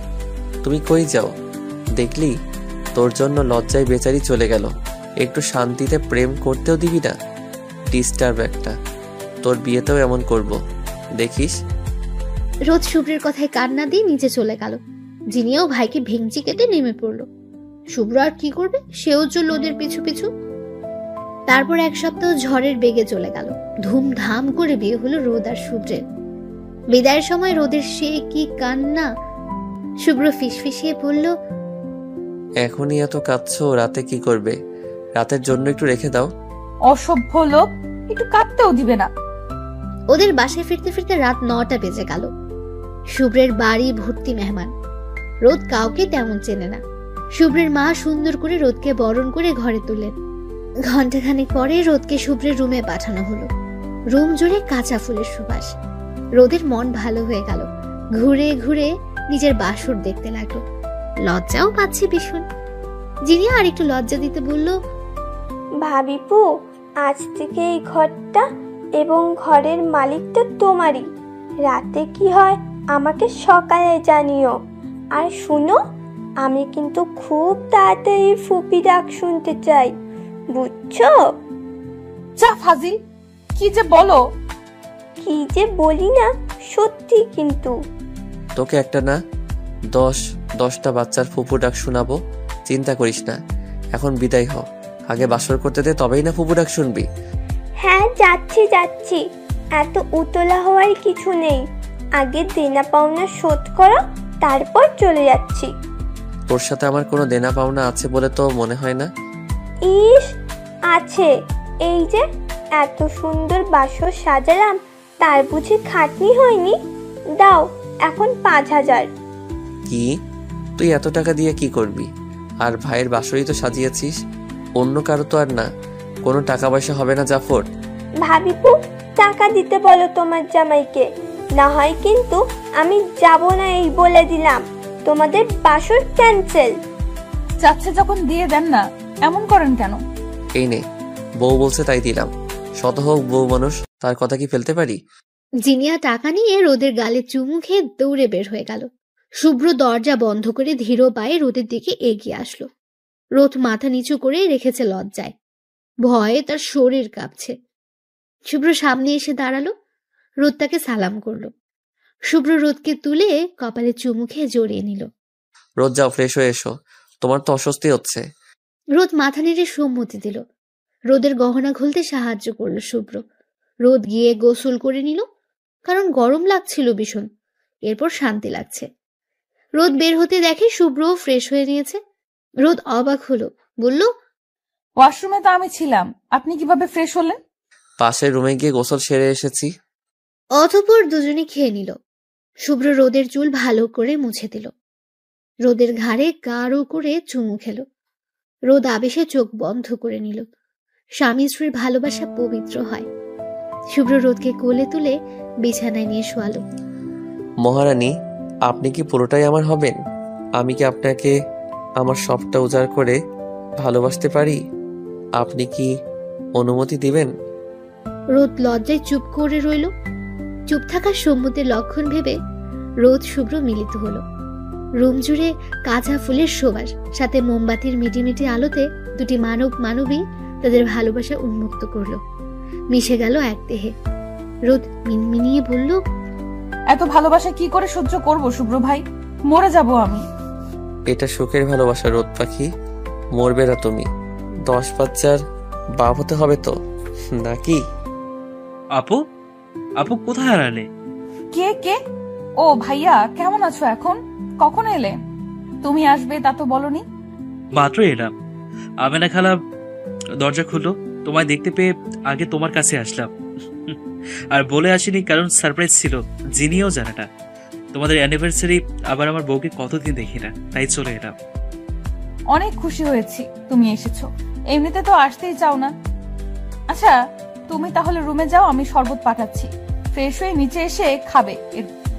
তুমি কই যাও? দেখলি তোর জন্য লজ্জায় বেচারি চলে গেল। একটু শান্তিতে প্রেম করতেও দিবি না? ডিস্টার্ব একটা। তোর বিয়েতেও এমন করব, দেখিস। রোদ শুভ্রের কথায় কান্না দিয়ে নিচে চলে গেল। জিনিয়াও ভাইকে ভেঙচি কেটে নেমে পড়লো। শুভ্র আর কি করবে, সেও চলল ওদের পিছু পিছু। তারপর এক সপ্তাহ ঝড়ের বেগে চলে গেল। ধুমধাম করে বিয়ে হলো রোদ আর শুভ্রের। বিদায়ের সময় রোদের সে কি কান্না! শুভ্র ফিসফিসিয়ে বলল, এখনই এত কাঁদছো, রাতে কি করবে? রাতের জন্য একটু রেখে দাও। অসভ্য লোক, একটু কাঁদতেও দিবে না। ওদের বাসায় ফিরতে ফিরতে রাত 9টা বেজে গেল। শুভ্রের বাড়ি ভর্তি মেহমান। রোদ কাউকে তেমন চেনে না। শুভ্রের মা সুন্দর করে রোদকে বরণ করে ঘরে তুলেন। ঘন্টাখানেক পরে রোদকে শুভ্রের রুমে পাঠানো হলো। রুম জুড়ে কাঁচা ফুলের সুবাস। রোদের মন ভালো হয়ে গেল। ঘুরে ঘুরে নিজের বাসর দেখতে লাগলো। লজ্জাও পাচ্ছে ভীষণ। জিনিয়া আর একটু লজ্জা দিতে বলল, ভাবিপু, আজ থেকে এই ঘরটা এবং ঘরের মালিকটা তোমারই। রাতে কি হয় আমাকে সকালে জানিও। আর শুনো, আমি কিন্তু খুব তাড়াতাড়ি ফুপি ডাক শুনতে চাই, বুঝছো? যা ফাজিল, কি যে বলো! কি যে বলি না, সত্যি কিন্তু। তোকে একটা না 10টা বাচ্চার ফুপু ডাক শোনাবো, চিন্তা করিস না। এখন বিদায় হ, আগে বাসর করতে দে, তবেই না ফুপু ডাক শুনবি। হ্যাঁ, যাচ্ছি। এত উতলা হওয়ার কিছু নেই। আগে দেনা পাওনা শোধ করো, তারপর চলে যাচ্ছি। তোর সাথে আমার কোনো দেনা পাওনা আছে বলে তো মনে হয় না। ইস, আছে। এই যে এত সুন্দর বাসর সাজালাম, তার বুঝি খাটনি হয়নি? দাও এখন 5,000। কি? তুই এত টাকা দিয়ে কি করবি? আর ভাইয়ের বাসরই তো সাজিয়েছিস, অন্য কারো তো আর না। কোনো টাকা পয়সা হবে না জাফর। ভাবিপু, টাকা দিতে বলো তোমার জামাইকে, না হয় কিন্তু আমি যাব না, এই বলে দিলাম। তোমাদের বাসর ক্যান্সেল। চাচ্ছে যখন দিয়ে দেন না, এমন করেন কেন? এই নে, বউ বলছে তাই দিলাম। শত হোক বউ মানুষ, তার কথা কি ফেলতে পারি? জিনিয়া টাকা নিয়ে রোদের গালে চুমু খেয়ে দৌড়ে বের হয়ে গেল। শুভ্র দরজা বন্ধ করে ধীর পায়ে রোদের দিকে এগিয়ে আসলো। রোদ মাথা নিচু করে রেখেছে লজ্জায়। ভয়ে তার শরীর কাঁপছে। শুভ্র সামনে এসে দাঁড়ালো। রোদ তাকে সালাম করলো। শুভ্র রোদকে তুলে কপালে চুমু খেয়ে জড়িয়ে নিল। রোদ যাও, ফ্রেশ হয়ে এসো, তোমার তো অস্বস্তি হচ্ছে। রোদ মাথা নেড়ে সম্মতি দিল। রোদের গহনা খুলতে সাহায্য করলো শুভ্র। রোদ গিয়ে গোসল করে নিল, কারণ গরম লাগছিল ভীষণ। এরপর শান্তি লাগছে। রোদ বের হতে দেখে শুভ্রও ফ্রেশ হয়ে নিয়েছে। রোদ অবাক হলো, বলল, ওয়াশরুমে তো আমি ছিলাম, আপনি কিভাবে ফ্রেশ হলেন? পাশের রুমে গিয়ে গোসল সেরে এসেছি। অতঃপর দুজনে খেয়ে নিল। শুভ্র রোদের চুল ভালো করে মুছে দিল। রোদের ঘাড়ে গাঢ় করে চুমু খেল। রোদ আবেশে চোখ বন্ধ করে নিল। স্বামী স্ত্রীর ভালোবাসা পবিত্র হয়। শুভ্র রোদকে কোলে তুলে বিছানায় নিয়ে শোয়ালো। মহারানী, আপনি কি পুরোটাই আমার হবেন? আমি কি আপনাকে আমার সবটা উজাড় করে ভালোবাসতে পারি? আপনি কি অনুমতি দিবেন? রোদ লজ্জায় চুপ করে রইল। চুপ থাকার সম্মতির লক্ষণ ভেবে রোদ শুভ্র মিলিত হলো। রুম জুড়ে কাঁচা ফুলের সুবাস, সাথে মোমবাতির মিটিমিটি আলোতে দুটি মানব মানবী তাদের ভালোবাসা উন্মুক্ত করলো। মিশে গেল এক দেহে। রোদ মিনমিনিয়ে বলল, এত ভালোবাসা কি করে সহ্য করব শুভ্র ভাই, মরে যাব আমি। এটা সুখের ভালোবাসা রোদ পাখি, মরবে না তুমি। 10 বাচ্চার বাপ হতে হবে তো নাকি? আপু, আপু কোথায় হারালে? কে? ও ভাইয়া, কেমন আছো এখন? কখন এলে? তুমি আসবে তা তো বলনি। মাত্র এলাম। আমেনা খালা দরজা খুললো, তোমায় দেখতে পেয়ে আগে তোমার কাছে আসলাম। আর বলে আসিনি কারণ সারপ্রাইজ ছিল, জিনিও জানে না। তোমাদের অ্যানিভার্সারি, আবার আমার বউকে কতদিন দেখি না, তাই চলে এলাম। অনেক খুশি হয়েছি তুমি এসেছো, এমনিতে তো আসতেই চাও না। আচ্ছা, তুমি তাহলে রুমে যাও, আমি শরবত পাঠাচ্ছি। ফ্রেশ হয়ে নিচে এসে খাবে,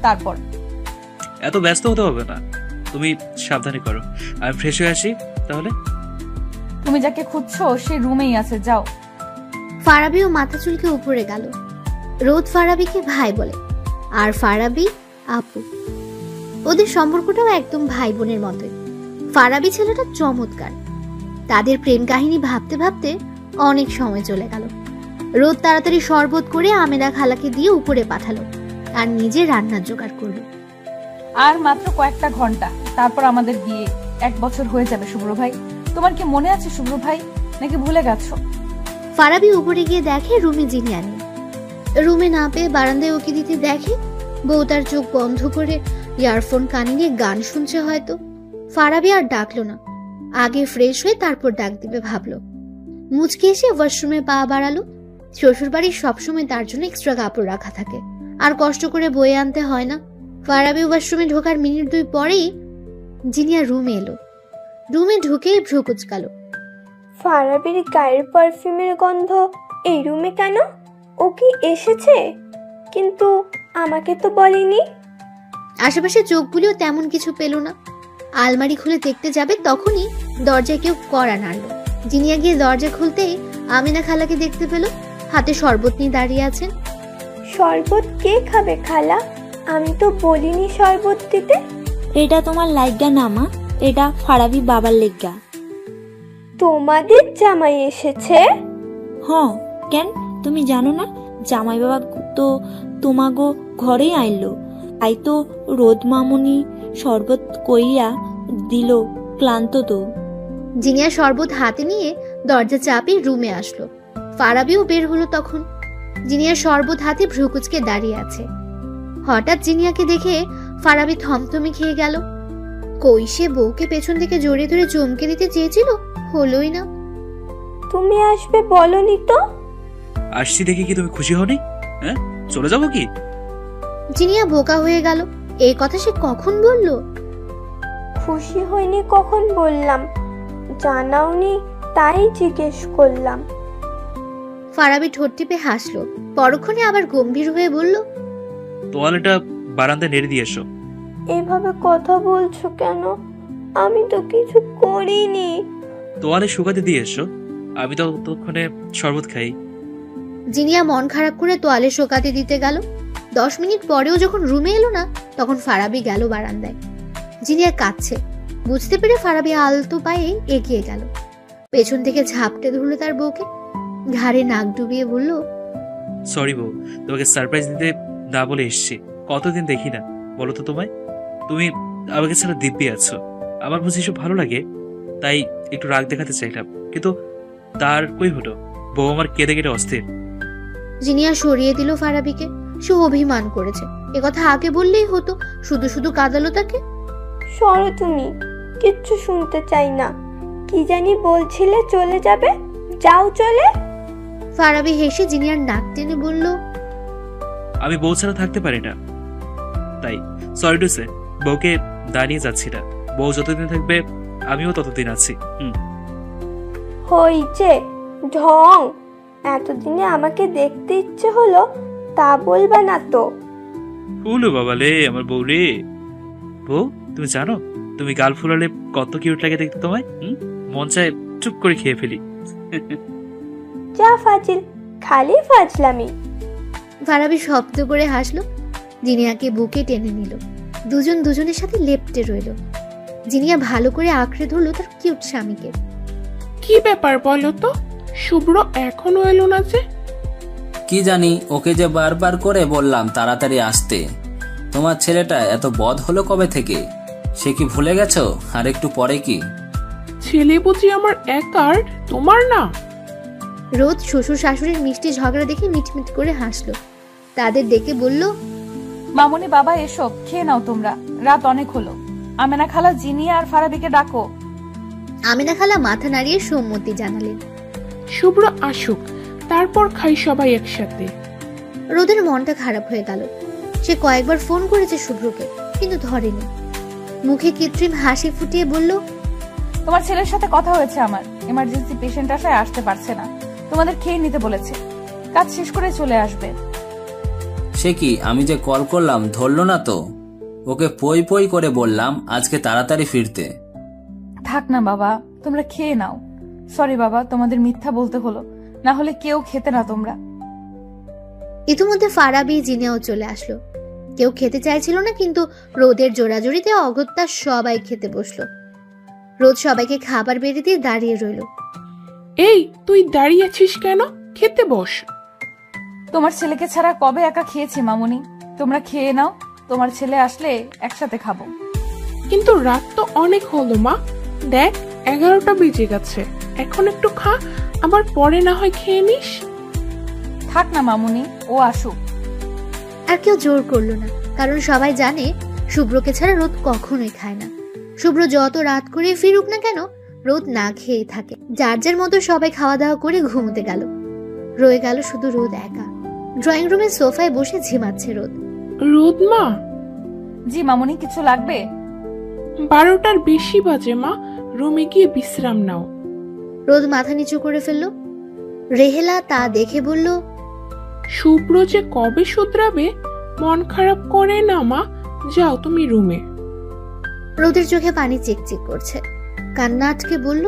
তারপর। এত ব্যস্ত হতে হবে না, তুমি সাবধানে করো। আমি ফ্রেশ হয়ে আসি তাহলে। তুমি যাকে খুঁজছো সে রুমেই আছে, যাও। ফারাবিও মাথা চুলকে উপরে গেল। রোদ ফারাবিকে ভাই বলে, আর ফারাবি আপু। ওদের সম্পর্কটাও একদম ভাই বোনের মতোই। ফারাবি ছেলেটা চমৎকার। তাদের প্রেম কাহিনী ভাবতে ভাবতে অনেক সময় চলে গেল। রোদ তাড়াতাড়ি শরবত করে আমেনা খালাকে দিয়ে উপরে পাঠালো আর নিজে রান্নার জোগাড় করলো। আর মাত্র কয়েকটা ঘন্টা, তারপর আমাদের বিয়ে। 1 বছর হয়ে যাবে শুভ্র ভাই। তোমার কি মনে আছে শুভ্র ভাই, নাকি ভুলে গেছো? ফারাবি উপরে গিয়ে দেখে রুমে জিনিয়া নেই। রুমে না পেয়ে বারান্দায় ওকে দিতে দেখে বউ তার চোখ বন্ধ করে ইয়ারফোন কানে নিয়ে গান শুনছে হয়তো। ফারাবি আর ডাকলো না, আগে ফ্রেশ হয়ে তারপর ডাক দিবে ভাবলো। মুচকে এসে ওয়াশরুমে পা বাড়ালো। শ্বশুর বাড়ির সবসময় তার জন্য এক্সট্রা কাপড় রাখা থাকে, আর কষ্ট করে বয়ে আনতে হয় না। ফারাবি ওয়াশরুমে ঢোকার মিনিট 2 পরেই জিনিয়া রুমে এলো। রুমে ঢুকেই ভ্রু কুচকালো। ফারাবির গায়ের পারফিউমের গন্ধ এই রুমে কেন? ও কি এসেছে? কিন্তু আমাকে তো বলেনি। আশেপাশে চোখ বুলিও তেমন কিছু পেল না। আলমারি খুলে দেখতে যাবে তখনই দরজায় কেউ কড়া নাড়ল। জিনিয়া গিয়ে দরজা খুলতেই আমিনা খালাকে দেখতে পেল, হাতে শরবত নিয়ে দাঁড়িয়ে আছেন। শরবত কে খাবে খালা? আমি তো বলিনি শরবত দিতে। এটা তোমার লাইগা না মা, এটা ফারাবি বাবার লেগা। তোমাদের জামাই এসেছে? হ্যাঁ, কেন তুমি জানো না? জামাই বাবা তো তোমাগো ঘরেই আইলো, তাই তো রোদ মামুনি শরবত কইয়া দিল, ক্লান্ত তো। জিনিয়া শরবত হাতে নিয়ে দরজা চাপিয়ে রুমে আসলো। ফারাবিও বের হলো তখন। জিনিয়া শরবত হাতে ভ্রুকুচকে দাঁড়িয়ে আছে। হঠাৎ জিনিয়াকে দেখে ফারাবি থমথমে খেয়ে গেল। কই সে বউকে পেছন থেকে জড়িয়ে ধরে চমকে দিতে চেয়েছিল, হলোই না। তুমি আসবে বলনি তো? আসছি দেখে কি তুমি খুশি হওনি? হ্যাঁ, চলে যাবো কি? জিনিয়া বোকা হয়ে গেল। এই কথা সে কখন বলল? খুশি হয়নি কখন বললাম? জানাওনি তাই জিজ্ঞেস করলাম। ফারাবি ঠোঁট টিপে হাসলো, পরক্ষণে আবার গম্ভীর হয়ে বলল, তোয়ালেটা বারান্দায় নেড়ে দিয়ে এসো। এভাবে কথা বলছো কেন? আমি তো কিছু করিনি। তোয়ালে শুকাতে দিয়ে এসো, আমি তো ততক্ষণে শরবত খাই। জিনিয়া মন খারাপ করে তোয়ালে শোকাতে দিতে গেল। 10 মিনিট পরেও যখন রুমে এলো না, তখন ফারাবি গেল বারান্দায়। জিনিয়া কাঁদছে। বুঝতে পেরে ফারাবি আলতো পায়ে এগিয়ে গেল। পেছন থেকে ঝাপটে ধরলো তার বউকে, ঘাড়ে নাক ডুবিয়ে বলল, সরি বউ, তোমাকে সারপ্রাইজ দিতে না বলে এসছি। কতদিন দেখি না বলো তো তোমায়? তুমি আমাকে ছাড়া দিব্যি আছো। আমার বুঝি এসব ভালো লাগে, তাই একটু রাগ দেখাতে চাইলাম, কিন্তু তার কই হলো। বউ আমার কেঁদে কেটে অস্থির। জিনিয়া সরিয়ে দিল ফারাবিকে। সে অভিমান করেছে, একথা আগে বললেই হতো, শুধু শুধু কাঁদালো তাকে। সরো তুমি, কিচ্ছু শুনতে চাই না। কি জানি বলছিলে চলে যাবে, যাও চলে। ফারাবি হেসে জিনিয়ার নাক টেনে বলল, আমি বউ ছাড়া থাকতে পারি না, তাই সরি টু সে বউকে দাঁড়িয়ে যাচ্ছি না। বউ যতদিন থাকবে আমিও ততদিন আছি। হইছে ঢং। এতদিনে আমাকে দেখতে ইচ্ছে হলো, তা বলবা না তো। ফুলু বাবা লে, আমার বউ রে। বউ, তুমি জানো তুমি গাল ফুলালে কত কিউট লাগে দেখতে তোমায়? মন চায় চুপ করে খেয়ে ফেলি। যা ফাজিল, খালি ফাজলামি। ফারাবি শব্দ করে হাসলো। জিনিয়াকে বুকে টেনে নিল। দুজন দুজনের সাথে লেপ্টে রইল। জিনিয়া ভালো করে আঁকড়ে ধরলো তার কিউট স্বামীকে। কি ব্যাপার বলো তো? শুভ্র এখনো এলো না যে? কি জানি, ওকে যে বারবার করে বললাম তাড়াতাড়ি আসতে। তোমার ছেলেটা এত বদ হলো কবে থেকে? সে কি ভুলে গেছো? আর একটু পরে কি? ছেলে বুঝি আমার একার, তোমার না? রোদ শ্বশুর শাশুড়ির মিষ্টি ঝগড়া দেখে মিটমিট করে হাসলো। তাদের ডেকে বলল, মামুনি বাবা এসব খেয়ে নাও তোমরা, রাত অনেক হলো। আমেনা খালা জিনিয়া আর ফারাবিকে ডাকো। আমিনা খালা মাথা নাড়িয়ে সম্মতি জানালেন। শুভ্র আসুক, তারপর খাই সবাই একসাথে। রোদের মনটা খারাপ হয়ে গেল। সে কয়েকবার ফোন করেছে শুভ্রকে, কিন্তু ধরেনি। মুখে কৃত্রিম হাসি ফুটিয়ে বলল, তোমার ছেলের সাথে কথা হয়েছে আমার। এমার্জেন্সি পেশেন্ট আসায় আসতে পারছে না, তোমাদের খেয়ে নিতে বলেছে। কাজ শেষ করে চলে আসবে। সে কি, আমি যে কল করলাম ধরলো না তো। ওকে পই পই করে বললাম আজকে তাড়াতাড়ি ফিরতে। থাক না বাবা, তোমরা খেয়ে নাও। সরি বাবা, তোমাদের মিথ্যা বলতে হলো, না হলে কেউ খেতে না তোমরা। ইতিমধ্যে ফারাবি জিনিয়াও চলে আসলো। কেউ খেতে চাইছিল না, কিন্তু রোদের জোরাজুরিতে অগত্যা সবাই খেতে বসলো। রোদ সবাইকে খাবার বেড়ে দিয়ে দাঁড়িয়ে রইল। এই, তুই দাঁড়িয়ে আছিস কেন? খেতে বস। তোমার ছেলেকে ছাড়া কবে একা খেয়েছি মামুনি? তোমরা খেয়ে নাও, তোমার ছেলে আসলে একসাথে খাবো। কিন্তু রাত তো অনেক হলো মা, দেখ 11টা বেজে গেছে। এখন একটু খা, আবার পরে না হয় খেয়ে নিস। থাক না মামুনি, ও আসুক। আর কেউ জোর করলো না, কারণ সবাই জানে শুভ্রকে ছাড়া রোদ কখনোই খায় না। শুভ্র যত রাত করে ফিরুক না কেন, রোদ না খেয়ে থাকে। যার যার মতো সবাই খাওয়া দাওয়া করে ঘুমোতে গেল। রয়ে গেল শুধু রোদ একা। ড্রয়িং রুমের সোফায় বসে ঝিমাচ্ছে রোদ। রোদ মা। জি মামুনি, কিছু লাগবে? 12টার বেশি বাজে মা, রুমে গিয়ে বিশ্রাম নাও। রোদ মাথা নিচু করে ফেললো। রেহেলা তা দেখে বলল, শুভ্র যে কবে শুধরাবে, মন খারাপ করে না মা, যাও তুমি রুমে। রোদের চোখে পানি চিকচিক করছে, কান্না আটকে বলল,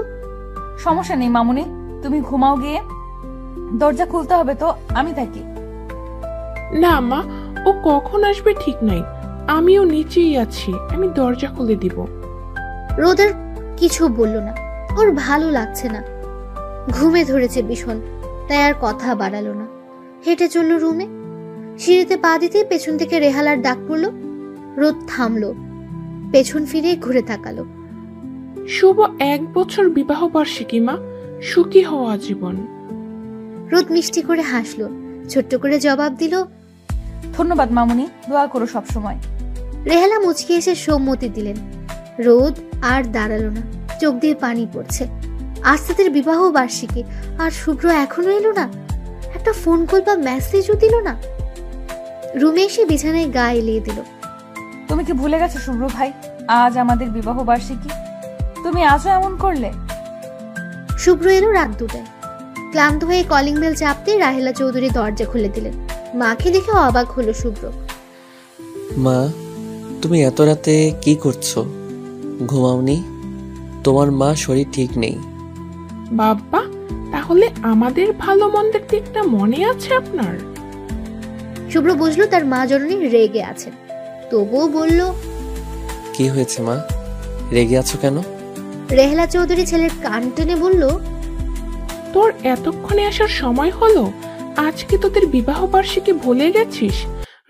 সমস্যা নেই মামুনি, তুমি ঘুমাও গিয়ে। দরজা খুলতে হবে তো, আমি থাকি। না মা, ও কখন আসবে ঠিক নাই, আমিও নিচেই আছি, আমি দরজা খুলে দিব। রোদ আর কিছু বলল না, ওর ভালো লাগছে না, ঘুমে ধরেছে ভীষণ, তাই আর কথা বাড়ালো না। হেঁটে চলল রুমে। সিঁড়িতে পা দিতে পেছন থেকে রেহালার ডাক পড়লো। রোদ থামলো, পেছন ফিরে ঘুরে তাকালো। শুভ 1 বছর বিবাহ বার্ষিকী মা, সুখী হওয়া জীবন। রোদ মিষ্টি করে হাসলো, ছোট্ট করে জবাব দিল, ধন্যবাদ মামুনি, দোয়া করো সব সময়। রেহালা মুচকি এসে সম্মতি দিলেন। রোদ আর দাঁড়ালো না, চোখ দিয়ে পানি পড়ছে। আজ তাদের বিবাহ বার্ষিকী, আর শুভ্র এখনো এলো না। একটা ফোন কল বা মেসেজও দিল না। রুমে এসে বিছানায় গা এলিয়ে দিল। তুমি কি ভুলে গেছো শুভ্র ভাই, আজ আমাদের বিবাহ বার্ষিকী? তুমি আজও এমন করলে? শুভ্র এলো রাত 2টায়। ক্লান্ত হয়ে কলিং বেল চাপতে রাহেলা চৌধুরী দরজা খুলে দিলেন। মাকে দেখে অবাক হলো শুভ্র। মা, তুমি এত রাতে কি করছো? ঘুমাওনি? তোমার মা শরীর ঠিক নেই। বাবা, তাহলে আমাদের ভালো মন্দের দিকটা মনে আছে আপনার? শুভ্র বুঝলো তার মা জননী রেগে আছেন, তবুও বলল, কি হয়েছে মা, রেগে আছো কেন? রেহেলা চৌধুরী ছেলের কান টেনে বলল, তোর এতক্ষণে আসার সময় হলো? আজকে তোদের বিবাহ বার্ষিকী ভুলে গেছিস?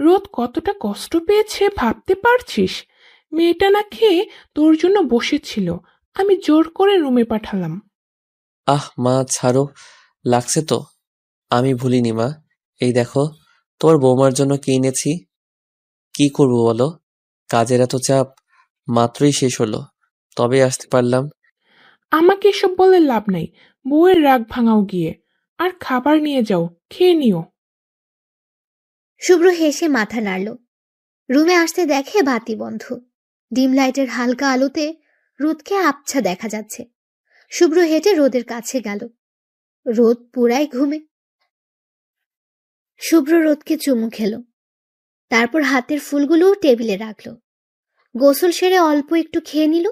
রোদ কতটা কষ্ট পেয়েছে ভাবতে পারছিস? মেয়েটা না খেয়ে তোর জন্য বসেছিল, আমি জোর করে রুমে পাঠালাম। আহ মা, ছাড়ো, লাগছে তো। আমি ভুলিনি মা, এই দেখো তোমার বৌমার জন্য কি এনেছি। কি করবো বলো, কাজের এত চাপ, মাত্রই শেষ হলো, তবে আসতে পারলাম। আমাকে এসব বলে লাভ নাই, বউয়ের রাগ ভাঙাও গিয়ে, আর খাবার নিয়ে যাও, খেয়ে নিও। শুভ্র হেসে মাথা নাড়ল। রুমে আসতে দেখে বাতি বন্ধ। ডিম লাইটের হালকা আলোতে রোদকে আবছা দেখা যাচ্ছে। শুভ্র হেঁটে রোদের কাছে গেল। রোদ পুরাই ঘুমে। শুভ্র রোদকে চুমু খেলো, তারপর হাতের ফুলগুলো টেবিলে রাখলো। গোসল সেরে অল্প একটু খেয়ে নিল।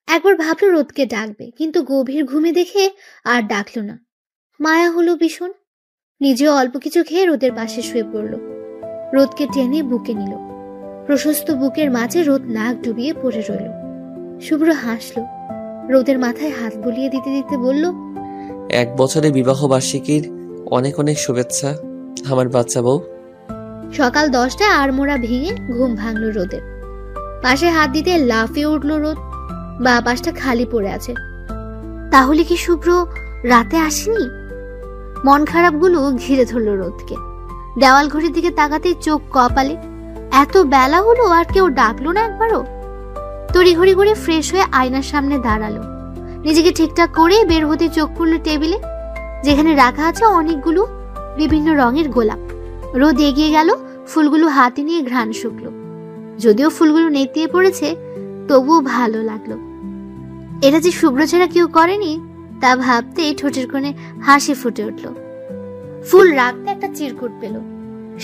একবার ভাবলো রোদকে ডাকবে, কিন্তু গভীর ঘুমে দেখে আর ডাকলো না। মায়া হলো ভীষণ। নিজেও অল্প কিছু খেয়ে রোদের পাশে শুয়ে পড়ল। রোদকে টেনে বুকে নিল। প্রশস্ত বুকের মাঝে রোদ নাক ডুবিয়ে পড়ে রইল। শুভ্র হাসলো, রোদের মাথায় হাত বুলিয়ে দিতে দিতে বলল, 1 বছরের বিবাহ বার্ষিকীর অনেক অনেক শুভেচ্ছা আমার বাচ্চা বউ। সকাল 10টায় আড়মোড়া ভেঙে ঘুম ভাঙল রোদের। পাশে হাত দিতে লাফিয়ে উঠল রোদ। বা পাশটা খালি পড়ে আছে। তাহলে কি শুভ্র রাতে আসেনি? মন খারাপগুলো ঘিরে ধরল রোদকে। দেওয়াল ঘড়ির দিকে তাকাতেই চোখ কপালে। এত বেলা হলো আর কেউ ডাকলো না একবারও। তড়িঘড়ি করে ফ্রেশ হয়ে আয়নার সামনে দাঁড়ালো। নিজেকে ঠিকঠাক করে বের হতে চোখ পড়ল টেবিলে, যেখানে রাখা আছে অনেকগুলো বিভিন্ন রঙের গোলাপ। রোদ এগিয়ে গেল, ফুলগুলো হাতে নিয়ে ঘ্রাণ শুকলো। যদিও ফুলগুলো নেতিয়ে পড়েছে, তবুও ভালো লাগলো। এটা যে শুভ্র ছাড়া কেউ করেনি তা ভাবতে ঠোঁটের কোণে হাসি ফুটে উঠল। ফুল রাখতে একটা চিরকুট পেল,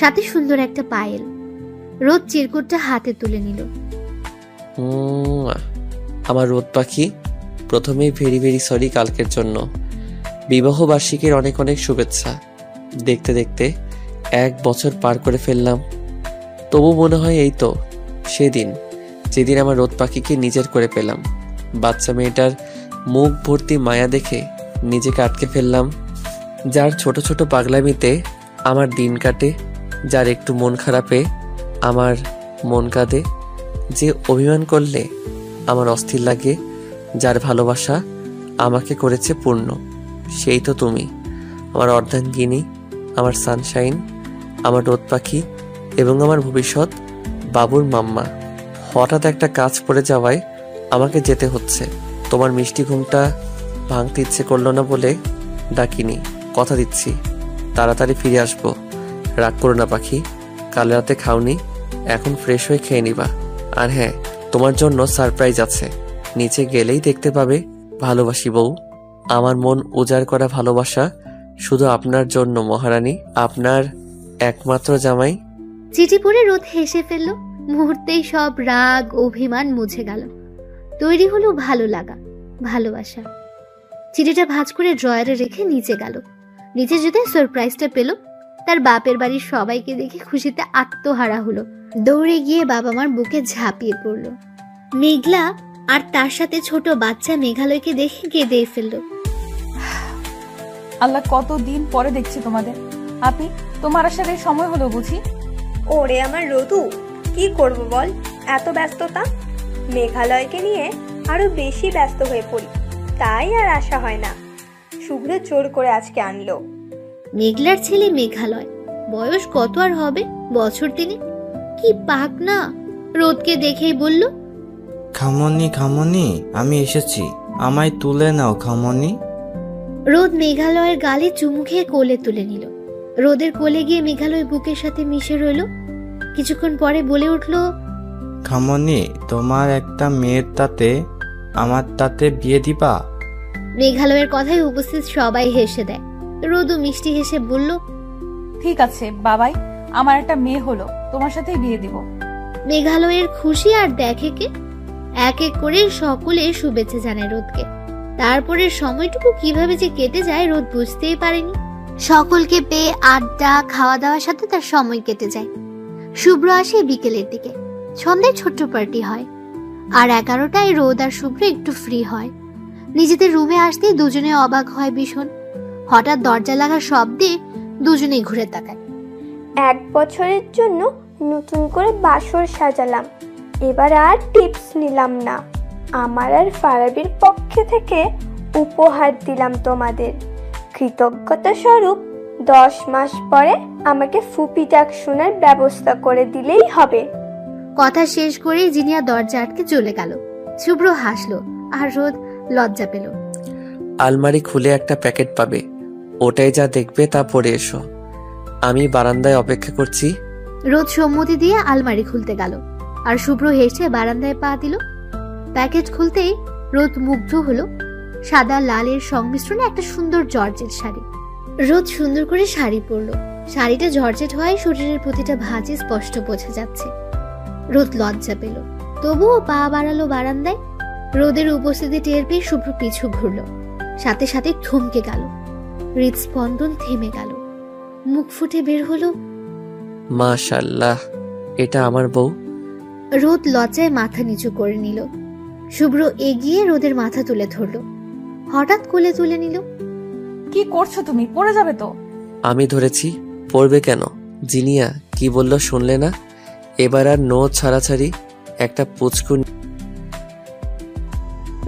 সাথে সুন্দর একটা পায়েল। রোদ চিরকুটটা হাতে তুলে নিল। আমার রোদ পাখি, প্রথমেই ভেরি ভেরি সরি কালকের জন্য। বিবাহ বার্ষিকীর অনেক অনেক শুভেচ্ছা। দেখতে দেখতে 1 বছর পার করে ফেললাম। তবু মনে হয় এই তো সেদিন যেদিন আমার রোদ পাখিকে নিজের করে পেলাম। বাচ্চা মেয়েটার মুখ ভর্তি মায়া দেখে নিজেকে আটকে ফেললাম। যার ছোট ছোট পাগলামিতে আমার দিন কাটে, যার একটু মন খারাপে আমার মন কাঁদে, যে অভিমান করলে আমার অস্থির লাগে, যার ভালোবাসা আমাকে করেছে পূর্ণ, সেই তো তুমি, আমার অর্ধাঙ্গিনী, আমার সানশাইন, আমার রোদ পাখি এবং আমার ভবিষ্যৎ বাবুর মাম্মা। হঠাৎ একটা কাজ পড়ে যাওয়ায় আমাকে যেতে হচ্ছে। তোমার মিষ্টি ঘুমটা ভাঙতে ইচ্ছে করলো না বলে ডাকিনি। কথা দিচ্ছি তাড়াতাড়ি ফিরে আসবো। রাগ করো না পাখি, কাল রাতে খাওনি, এখন ফ্রেশ হয়ে খেয়ে নিবা। আর হ্যাঁ, তোমার জন্য সারপ্রাইজ আছে, নিচে গেলেই দেখতে পাবে। ভালোবাসি বউ, আমার মন উজাড় করা ভালোবাসা শুধু আপনার জন্য মহারানী, আপনার একমাত্র জামাই। চিঠি পড়ে রোদ হেসে ফেলল। মুহূর্তেই সব রাগ অভিমান মুছে গেল। তৈরি হলো ভালো লাগা, ভালোবাসা। চিঠিটা ভাঁজ করে ড্রয়ারে রেখে নিচে গেল। নিচে যেতে সারপ্রাইজটা পেল। তার বাপের বাড়ির সবাইকে দেখে খুশিতে আত্মহারা হলো। দৌড়ে গিয়ে বাবা মার বুকে ঝাঁপিয়ে পড়ল। মেঘলা আর তার সাথে ছোট বাচ্চা মেঘালয়কে দেখে কেঁদে ফেলল। আল্লাহ, কতদিন পরে দেখছি তোমাদের। আপনি তোমার আসার এই সময় হলো বুঝি? ওরে আমার রোদু, কি করব বল, এত ব্যস্ততা। মেঘালয়কে নিয়ে আরো বেশি ব্যস্ত হয়ে পড়ি, তাই আর আসা হয় না। শুভ্র জোর করে আজকে আনলো। মেঘলার ছেলে মেঘালয়, বয়স কত আর হবে, বছর 3। কি পাক না। রোদকে দেখেই বলল, খামনি খামনি, আমি এসেছি, আমায় তুলে নাও খামনি। রোদ মেঘালয়ের গালে চুমু খেয়ে কোলে তুলে নিল। রোদের কোলে গিয়ে মেঘালয় বুকের সাথে মিশে রইল। কিছুক্ষণ পরে বলে উঠল, খামনি, তোমার একটা মেয়ের তাতে আমার তাতে বিয়ে দিবা? মেঘালয়ের কথায় উপস্থিত সবাই হেসে দেয়। রোদও মিষ্টি হেসে বলল, ঠিক আছে বাবাই, আমার একটা মেয়ে হলো, তোমার সাথেই বিয়ে দিব। মেঘালয়ের খুশি আর দেখে কে। এক এক করে সকলে শুভেচ্ছা জানায় রোদকে। তারপরে সময়টুকু কিভাবে যে কেটে যায় রোদ বুঝতেই পারেনি। সকলকে পেয়ে আড্ডা খাওয়া দাওয়ার সাথে তার সময় কেটে যায়। শুভ্র আসে বিকেলের দিকে। সন্ধ্যায় ছোট্ট পার্টি হয়। আর 11টায় রোদ আর শুভ্র একটু ফ্রি হয়। নিজেদের রুমে আসতেই দুজনে অবাক হয় ভীষণ। হঠাৎ দরজা লাগার শব্দে দুজনেই ঘুরে তাকায়। 1 বছরের জন্য নতুন করে বাসর সাজালাম, এবার আর টিপস নিলাম না। আমার আর ফারাবির পক্ষে থেকে উপহার দিলাম তোমাদের। কৃতজ্ঞতা স্বরূপ 10 মাস পরে আমাকে ফুপি ডাক শোনার ব্যবস্থা করে দিলেই হবে। কথা শেষ করেই জিনিয়া দরজা আটকে চলে গেল। শুভ্র হাসলো আর রোদ লজ্জা পেল। আলমারি খুলে একটা প্যাকেট পাবে, ওটাই যা দেখবে তা পরে এসো, আমি বারান্দায় অপেক্ষা করছি। রোদ সম্মতি দিয়ে আলমারি খুলতে গেল আর শুভ্র হেসে বারান্দায় পা দিল। প্যাকেট খুলতেই রোদ মুগ্ধ হলো। সাদা লালের সংমিশ্রণে একটা সুন্দর জর্জেট শাড়ি। রোদ সুন্দর করে শাড়ি পরলো। শাড়িটা জর্জেট হওয়ায় শরীরের প্রতিটা ভাঁজে স্পষ্ট বোঝা যাচ্ছে। রোদ লজ্জা পেল, তবুও পা বাড়ালো বারান্দায়। রোদের উপস্থিতি টের পেয়ে শুভ্র পিছু ঘুরল। সাথে সাথে থমকে গেল। হৃদস্পন্দন থেমে গেল। মুখ ফুটে বের হলো, মাশাআল্লাহ, এটা আমার বউ। রোদ লজ্জায় মাথা নিচু করে নিল। শুভ্র এগিয়ে রোদের মাথা তুলে ধরল। হঠাৎ কোলে তুলে নিল। কি করছো তুমি? পড়ে যাবে তো। আমি ধরেছি, পড়বে কেন? জিনিয়া কি বলল শুনলে না? এবার আর নো ছাড়াছাড়ি, একটা পুচকু।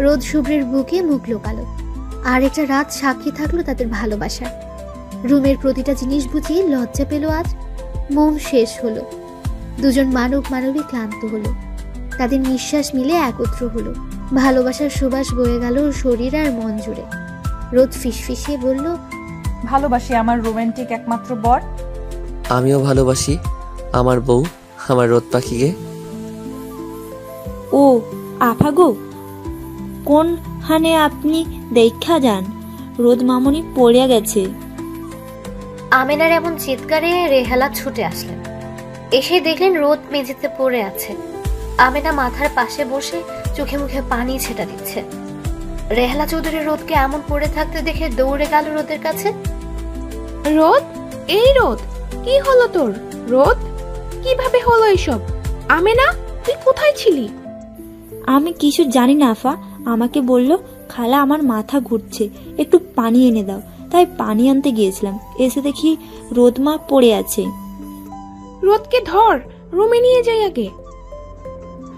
রোদ শুভ্রের বুকে মুখ লোকালো। আর একটা রাত সাক্ষী থাকলো তাদের ভালোবাসার। রুমের প্রতিটা জিনিস বুঝিয়ে লজ্জা পেল আজ। মন শেষ হলো। দুজন মানবিক ক্লান্ত হলো। তাদের নিঃশ্বাস মিলে একত্র হলো। ভালোবাসার সুবাস বয়ে গেল শরীর আর মন জুড়ে। রোদ ফিসফিসিয়ে বলল, ভালোবাসি আমার রোমান্টিক একমাত্র বর। আমিও ভালোবাসি আমার বউ, আমার রোদ পাখিকে। ও আফা গো, কোন হানে আপনি দেখা যান, রোদ মামনি পড়িয়া গেছে। আমেনার এমন চিৎকারে রেহালা ছুটে আসলেন। এসে দেখলেন রোদ মেঝেতে পড়ে আছে। আমেনা মাথার পাশে বসে চোখে মুখে পানি ছেটা দিচ্ছে। রেহালা চৌধুরী রোদকে এমন পড়ে থাকতে দেখে দৌড়ে গেল রোদের কাছে। রোদ, এই রোদ, কি হলো তোর রোদ? কিভাবে হলো এসব? আমেনা, তুই কোথায় ছিলি? আমি কিছু জানি না আফা। আমাকে বলল খালা আমার মাথা ঘুরছে, একটু পানি এনে দাও। তাই পানি আনতে গিয়েছিলাম, এসে দেখি রোদমা পড়ে আছে। রোদকে ধর, রুমে নিয়ে যাই আগে।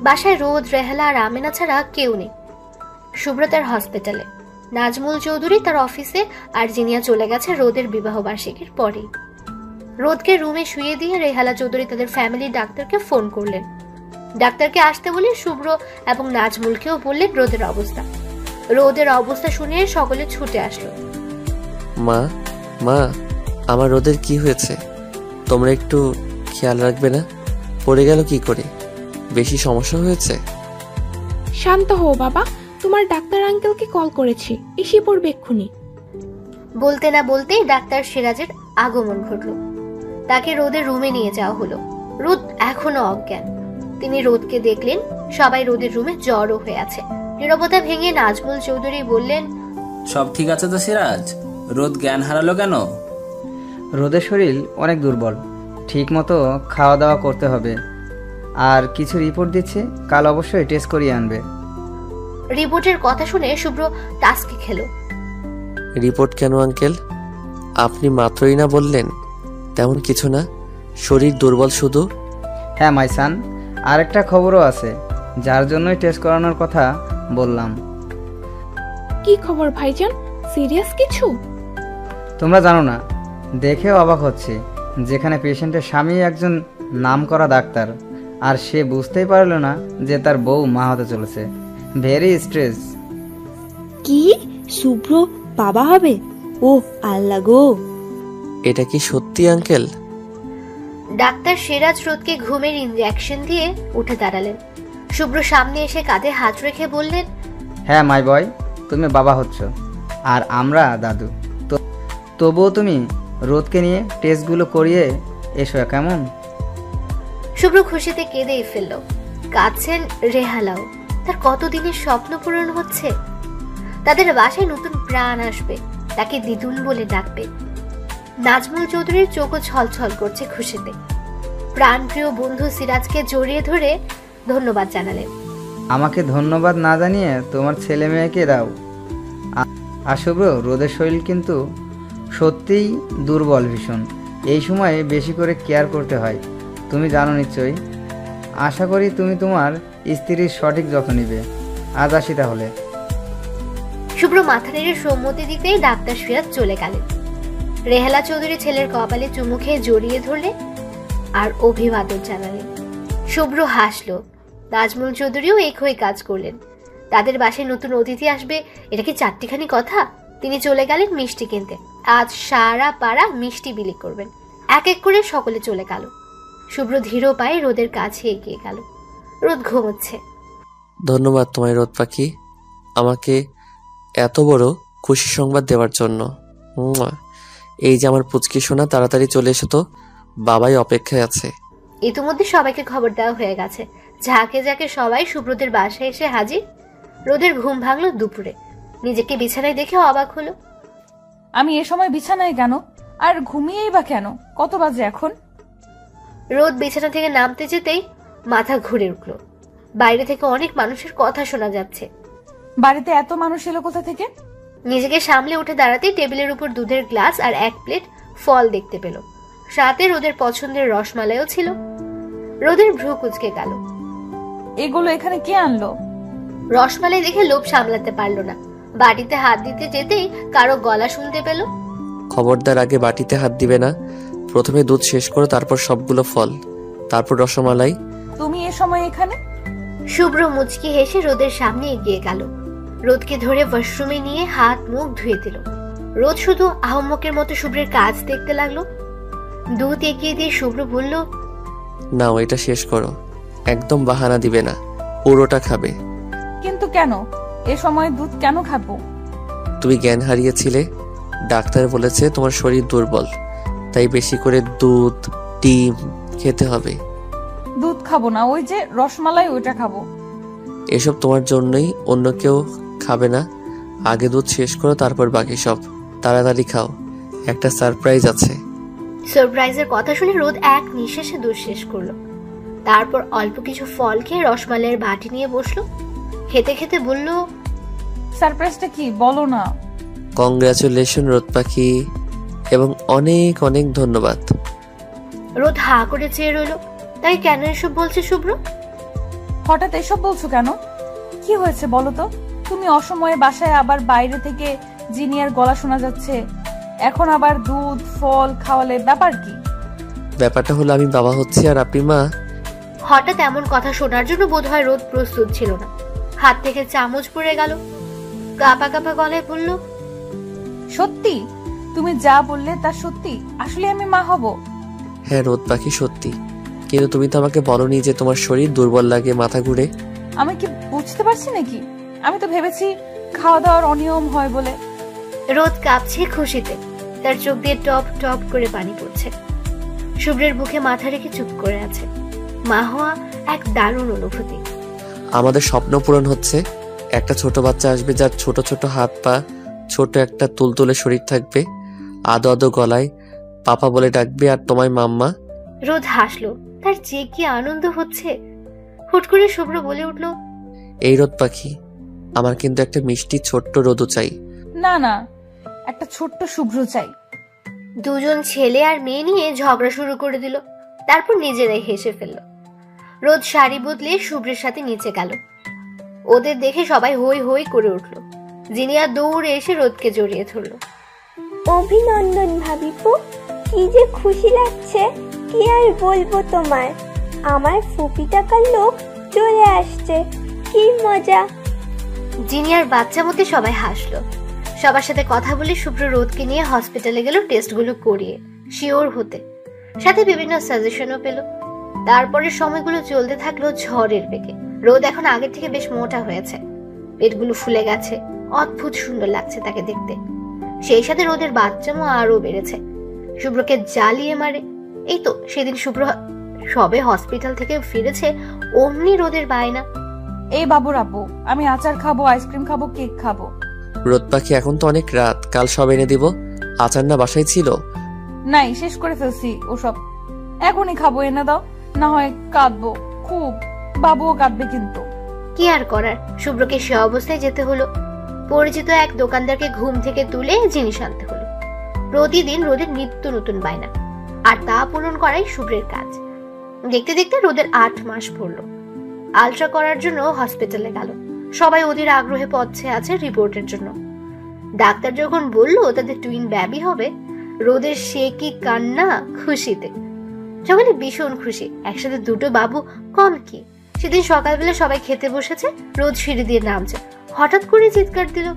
বাসায় রোদ, রেহালা আর আমেনা ছাড়া কেউ নেই। সুব্রতার হসপিটালে, নাজমুল চৌধুরী তার অফিসে, আর জিনিয়া চলে গেছে রোদের বিবাহ বার্ষিকীর পরেই। রোদকে রুমে শুয়ে দিয়ে রেহালা চৌধুরী তাদের ফ্যামিলি ডাক্তারকে ফোন করলেন। ডাক্তারকে আসতে বলে শুভ্র এবং নাজমুলকেও বললেন রোদের অবস্থা। রোদের অবস্থা শুনে সকলে ছুটে আসলো। মা, মা, আমার রোদের কি হয়েছে? তোমরা একটু খেয়াল রাখবে না? পড়ে গেল কি করে? বেশি সমস্যা হয়েছে? শান্ত হও বাবা, তোমার ডাক্তার আঙ্কেলকে কল করেছি, এসে পড়বে এক্ষুনি। বলতে না বলতেই ডাক্তার সিরাজের আগমন ঘটল। তাকে রোদের রুমে নিয়ে যাওয়া হলো। রোদ এখনো অজ্ঞান। তিনি রোদকে দেখলেন। সবাই রোদের রুমে জড়ো হয়ে আছে। নীরবতা ভেঙে নাজমুল চৌধুরী বললেন, সব ঠিক আছে তো সিরাজ? রোদ জ্ঞান হারালো কেন? রোদের শরীর অনেক দুর্বল, ঠিক মতো খাওয়া দাওয়া করতে হবে, আর কিছু রিপোর্ট দিচ্ছে, কাল অবশ্যই টেস্ট করিয়ে আনবে। রিপোর্টের কথা শুনে শুভ্র টাস্কি খেলো। রিপোর্ট কেন আঙ্কেল? আপনি মাত্রই না বললেন তেমন কিছু না, শরীর দুর্বল শুধু। হ্যাঁ মাইসান, আরেকটা খবরও আছে, যার জন্যই টেস্ট করানোর কথা বললাম। কি খবর ভাইজান? সিরিয়াস কিছু? তোমরা জানো না, দেখেও অবাক হচ্ছে, যেখানে পেশেন্টের স্বামী একজন নামকরা ডাক্তার, আর সে বুঝতেই পারল না যে তার বউ মা হতে চলেছে। Very stress. কি শুভ্র বাবা হবে? ও আল্লাহ গো! এটা কি সত্যি আঙ্কেল? ডাক্তার সিরাজ রোদকে ঘুমের ইনজেকশন দিয়ে উঠে দাঁড়ালেন। শুভ্র সামনে এসে কাঁধে হাত রেখে বললেন, হ্যাঁ মাই বয়, তুমি বাবা হচ্ছ, আর আমরা দাদু। তবুও তুমি রোদকে নিয়ে টেস্টগুলো করিয়ে এসো কেমন? শুভ্র খুশিতে কেঁদেই ফেলল। কাঁদছেন রেহালাও। তার কতদিনের স্বপ্ন পূরণ হচ্ছে। তাদের বাসায় নতুন প্রাণ আসবে, তাকে দিদুন বলে ডাকবে। নাজমুল চৌধুরীর চোখও ছলছল করছে খুশিতে। প্রাণপ্রিয় বন্ধু সিরাজকে জড়িয়ে ধরে ধন্যবাদ জানালেন। আমাকে ধন্যবাদ না জানিয়ে তোমার ছেলে মেয়েকে দাও। আর শুভ্র, রোদের শরীর কিন্তু সত্যিই দুর্বল ভীষণ। এই সময়ে বেশি করে কেয়ার করতে হয়, তুমি জানো নিশ্চয়ই। আশা করি তুমি তোমার স্ত্রীর সঠিক যত্ন নিবে। আজ আসি তাহলে। শুভ্র মাথা নেড়ে সম্মতি দিতেই ডাক্তার সিরাজ চলে গেলেন। রেহালা চৌধুরী ছেলের কপালে চুমু খেয়ে জড়িয়ে ধরলেন আর অভিবাদন জানালেন। শুভ্র হাসলো। নাজমুল চৌধুরীও একই কাজ করলেন। তাদের বাসায় নতুন অতিথি আসবে, এটা কি চারটিখানি কথা? তিনি চলে গেলেন মিষ্টি কিনতে। আজ সারা পাড়া মিষ্টি বিলি করবেন। এক এক করে সকলে চলে গেল। শুভ্র ধীর পায়ে রোদের কাছে এগিয়ে গেল। রোদ ঘুমোচ্ছে। ধন্যবাদ তোমায় রোদ পাখি, আমাকে এত বড় খুশি সংবাদ দেওয়ার জন্য। এই যে আমার পুচকি সোনা, তাড়াতাড়ি চলে এসো তো, বাবাই অপেক্ষায় আছে। ইতিমধ্যে সবাইকে খবর দেওয়া হয়ে গেছে। ঝাঁকে ঝাঁকে সবাই শুভ্রদের বাসায় এসে হাজির। রোদের ঘুম ভাঙলো দুপুরে। নিজেকে বিছানায় দেখে অবাক হলো। আমি এ সময় বিছানায় কেন? আর ঘুমিয়েই বা কেন? কত বাজে এখন? রোদ বিছানা থেকে নামতে যেতেই মাথা ঘুরে উঠল। বাইরে থেকে অনেক মানুষের কথা শোনা যাচ্ছে। বাড়িতে এত মানুষ এলো কোথা থেকে? নিজেকে সামলে উঠে দাঁড়াতেই টেবিলের উপর দুধের গ্লাস আর এক প্লেট ফল দেখতে পেল। সাথে রোদের পছন্দের রসমালাইও ছিল। রোদের ভ্রু কুঁচকে গেল। এগুলো এখানে কে আনলো? রসমালাই দেখে লোভ সামলাতে পারলো না। বাটিতে হাত দিতে যেতেই কারো গলা শুনতে পেল। খবরদার, আগে বাটিতে হাত দিবে না। প্রথমে দুধ শেষ করো, তারপর সবগুলো ফল, তারপর রসমালাই। তুমি এ সময় এখানে? শুভ্র মুচকি হেসে রোদের সামনে এগিয়ে গেল। রোদকে ধরে ওয়াশরুমে নিয়ে হাত মুখ ধুয়ে দিল। রোদ শুধু আহম্মকের মতো শুভ্রের কাজ দেখতে লাগলো। দুধ এগিয়ে দিয়ে শুভ্র বলল, নাও এটা শেষ করো, একদম বাহানা দিবে না, পুরোটা খাবে। কিন্তু কেন? এ সময় দুধ কেন খাবো? তুমি জ্ঞান হারিয়েছিলে, ডাক্তার বলেছে তোমার শরীর দুর্বল, তাই বেশি করে দুধ, ডিম খেতে হবে। দুধ খাবো না, ওই যে রসমালাই, ওইটা খাবো। এসব তোমার জন্যই, অন্য কেউ খাবে না। আগে দুধ শেষ করো, তারপর বাকি সব। তাড়াতাড়ি খাও, একটা সারপ্রাইজ আছে। সারপ্রাইজের কথা শুনে রোদ এক নিঃশ্বাসে দুধ শেষ করলো। তারপর অল্প কিছু ফল খেয়ে রসমালাইয়ের বাটি নিয়ে বসলো। খেতে খেতে বলল, সারপ্রাইজটা কি বলো না। কংগ্রাচুলেশন রোদ পাখি, এবং অনেক অনেক ধন্যবাদ। রোদ হা করে চেয়ে রইল। তাই কেন এসব বলছে শুভ্র? হঠাৎ এসব বলছো কেন? কি হয়েছে বলো তো? তুমি অসময়ে বাসায়, আবার বাইরে থেকে জিনিয়ার গলা শোনা যাচ্ছে, এখন আবার দুধ ফল খাওয়ালে, ব্যাপার কি? ব্যাপারটা হলো আমি বাবা হচ্ছি আর আপনি মা। হঠাৎ এমন কথা শোনার জন্য বোধহয় রোদ প্রস্তুত ছিল না। হাত থেকে চামচ পড়ে গেল। কাঁপা কাঁপা গলায় বলল, সত্যি? তুমি যা বললে তা সত্যি? আসলে আমি মা হব? হ্যাঁ রোদ পাখি, সত্যি। কিন্তু তুমি তো আমাকে বলনি যে তোমার শরীর দুর্বল লাগে, মাথা ঘুরে। আমি কি বুঝতে পারছি নাকি? আমি তো ভেবেছি খাওয়া দাওয়ার অনিয়ম হয় বলে। রোদ কাঁপছে খুশিতে, তার চোখ দিয়ে টপ টপ করে পানি পড়ছে। শুভ্রের বুকে মাথা রেখে চুপ করে আছে। মা হওয়া এক দারুণ অনুভূতি। আমাদের স্বপ্ন পূরণ হচ্ছে। একটা ছোট বাচ্চা আসবে যার ছোট ছোট হাত পা, ছোট একটা তুলতুলে শরীর থাকবে, আদো আদো গলায় পাপা বলে ডাকবে, আর তোমায় মাম্মা। রোদ হাসলো, তার যে কি আনন্দ হচ্ছে। হুট করে শুভ্র বলে উঠল, এই রোদ পাখি, আমার কিন্তু একটা মিষ্টি ছোট্ট রোদও চাই। না না, একটা ছোট্ট শুভ্র চাই। দুজন ছেলে আর মেয়ে নিয়ে ঝগড়া শুরু করে দিল। তারপর নিজেরাই হেসে ফেলল। রোদ শাড়ি বদলে শুভ্রের সাথে নিচে গেল। ওদের দেখে সবাই হই হই করে উঠল। জিনিয়া দৌড়ে এসে রোদকে জড়িয়ে ধরল। অভিনন্দন ভাবিপু, কি যে খুশি লাগছে, কি আর বলবো তোমার। আমার ফুপি টাকার লোক চলে আসছে, কি মজা। জিনিয়ার বাচ্চা মতে সবাই হাসলো। সবার সাথে কথা বলে শুভ্র রোদকে নিয়ে হসপিটালে গেল টেস্টগুলো করিয়ে শিওর হতে, সাথে বিভিন্ন সাজেশনও পেল। তারপরে সময়গুলো চলতে থাকলো ঝড়ের বেগে। রোদ এখন আগের থেকে বেশ মোটা হয়েছে, পেটগুলো ফুলে গেছে, অদ্ভুত সুন্দর লাগছে তাকে দেখতে। সেই সাথে রোদের বাচ্চামো আরো বেড়েছে। শুভ্রকে জ্বালিয়ে মারে। এই তো সেদিন শুভ্র সবে হসপিটাল থেকে ফিরেছে, অমনি রোদের বায়না, এই বাবুর আব্বু, আমি আচার খাবো, আইসক্রিম খাবো, কেক খাবো। রোদ পাখি, এখন তো অনেক রাত, কাল সব এনে দিব। আচার না বাসায় ছিল? নাই, শেষ করে ফেলছি ওসব। এখনই খাবো, এনে দাও, না হয় কাঁদবো খুব। বাবুও কাঁদবে কিন্তু। কি আর করার, শুভ্রকে সে অবস্থায় যেতে হলো। পরিচিত এক দোকানদারকে ঘুম থেকে তুলে জিনিস আনতে হলো। প্রতিদিন রোদের নিত্য নতুন বায়না, আর তা পূরণ করাই শুভ্রের কাজ। দেখতে দেখতে রোদের 8 মাস পড়লো। আলট্রা করার জন্য হসপিটালে গেল। সবাই ওদের আগ্রহে পথে আছে রিপোর্টের জন্য। ডাক্তার যখন বললো তাদের টুইন বেবি হবে, রোদের সে কি কান্না খুশিতে। সকালে ভীষণ খুশি, একসাথে দুটো বাবু কম কি। সেদিন সকালবেলা সবাই খেতে বসেছে, রোদ সিঁড়ি দিয়ে নামছে, হঠাৎ করে চিৎকার দিল,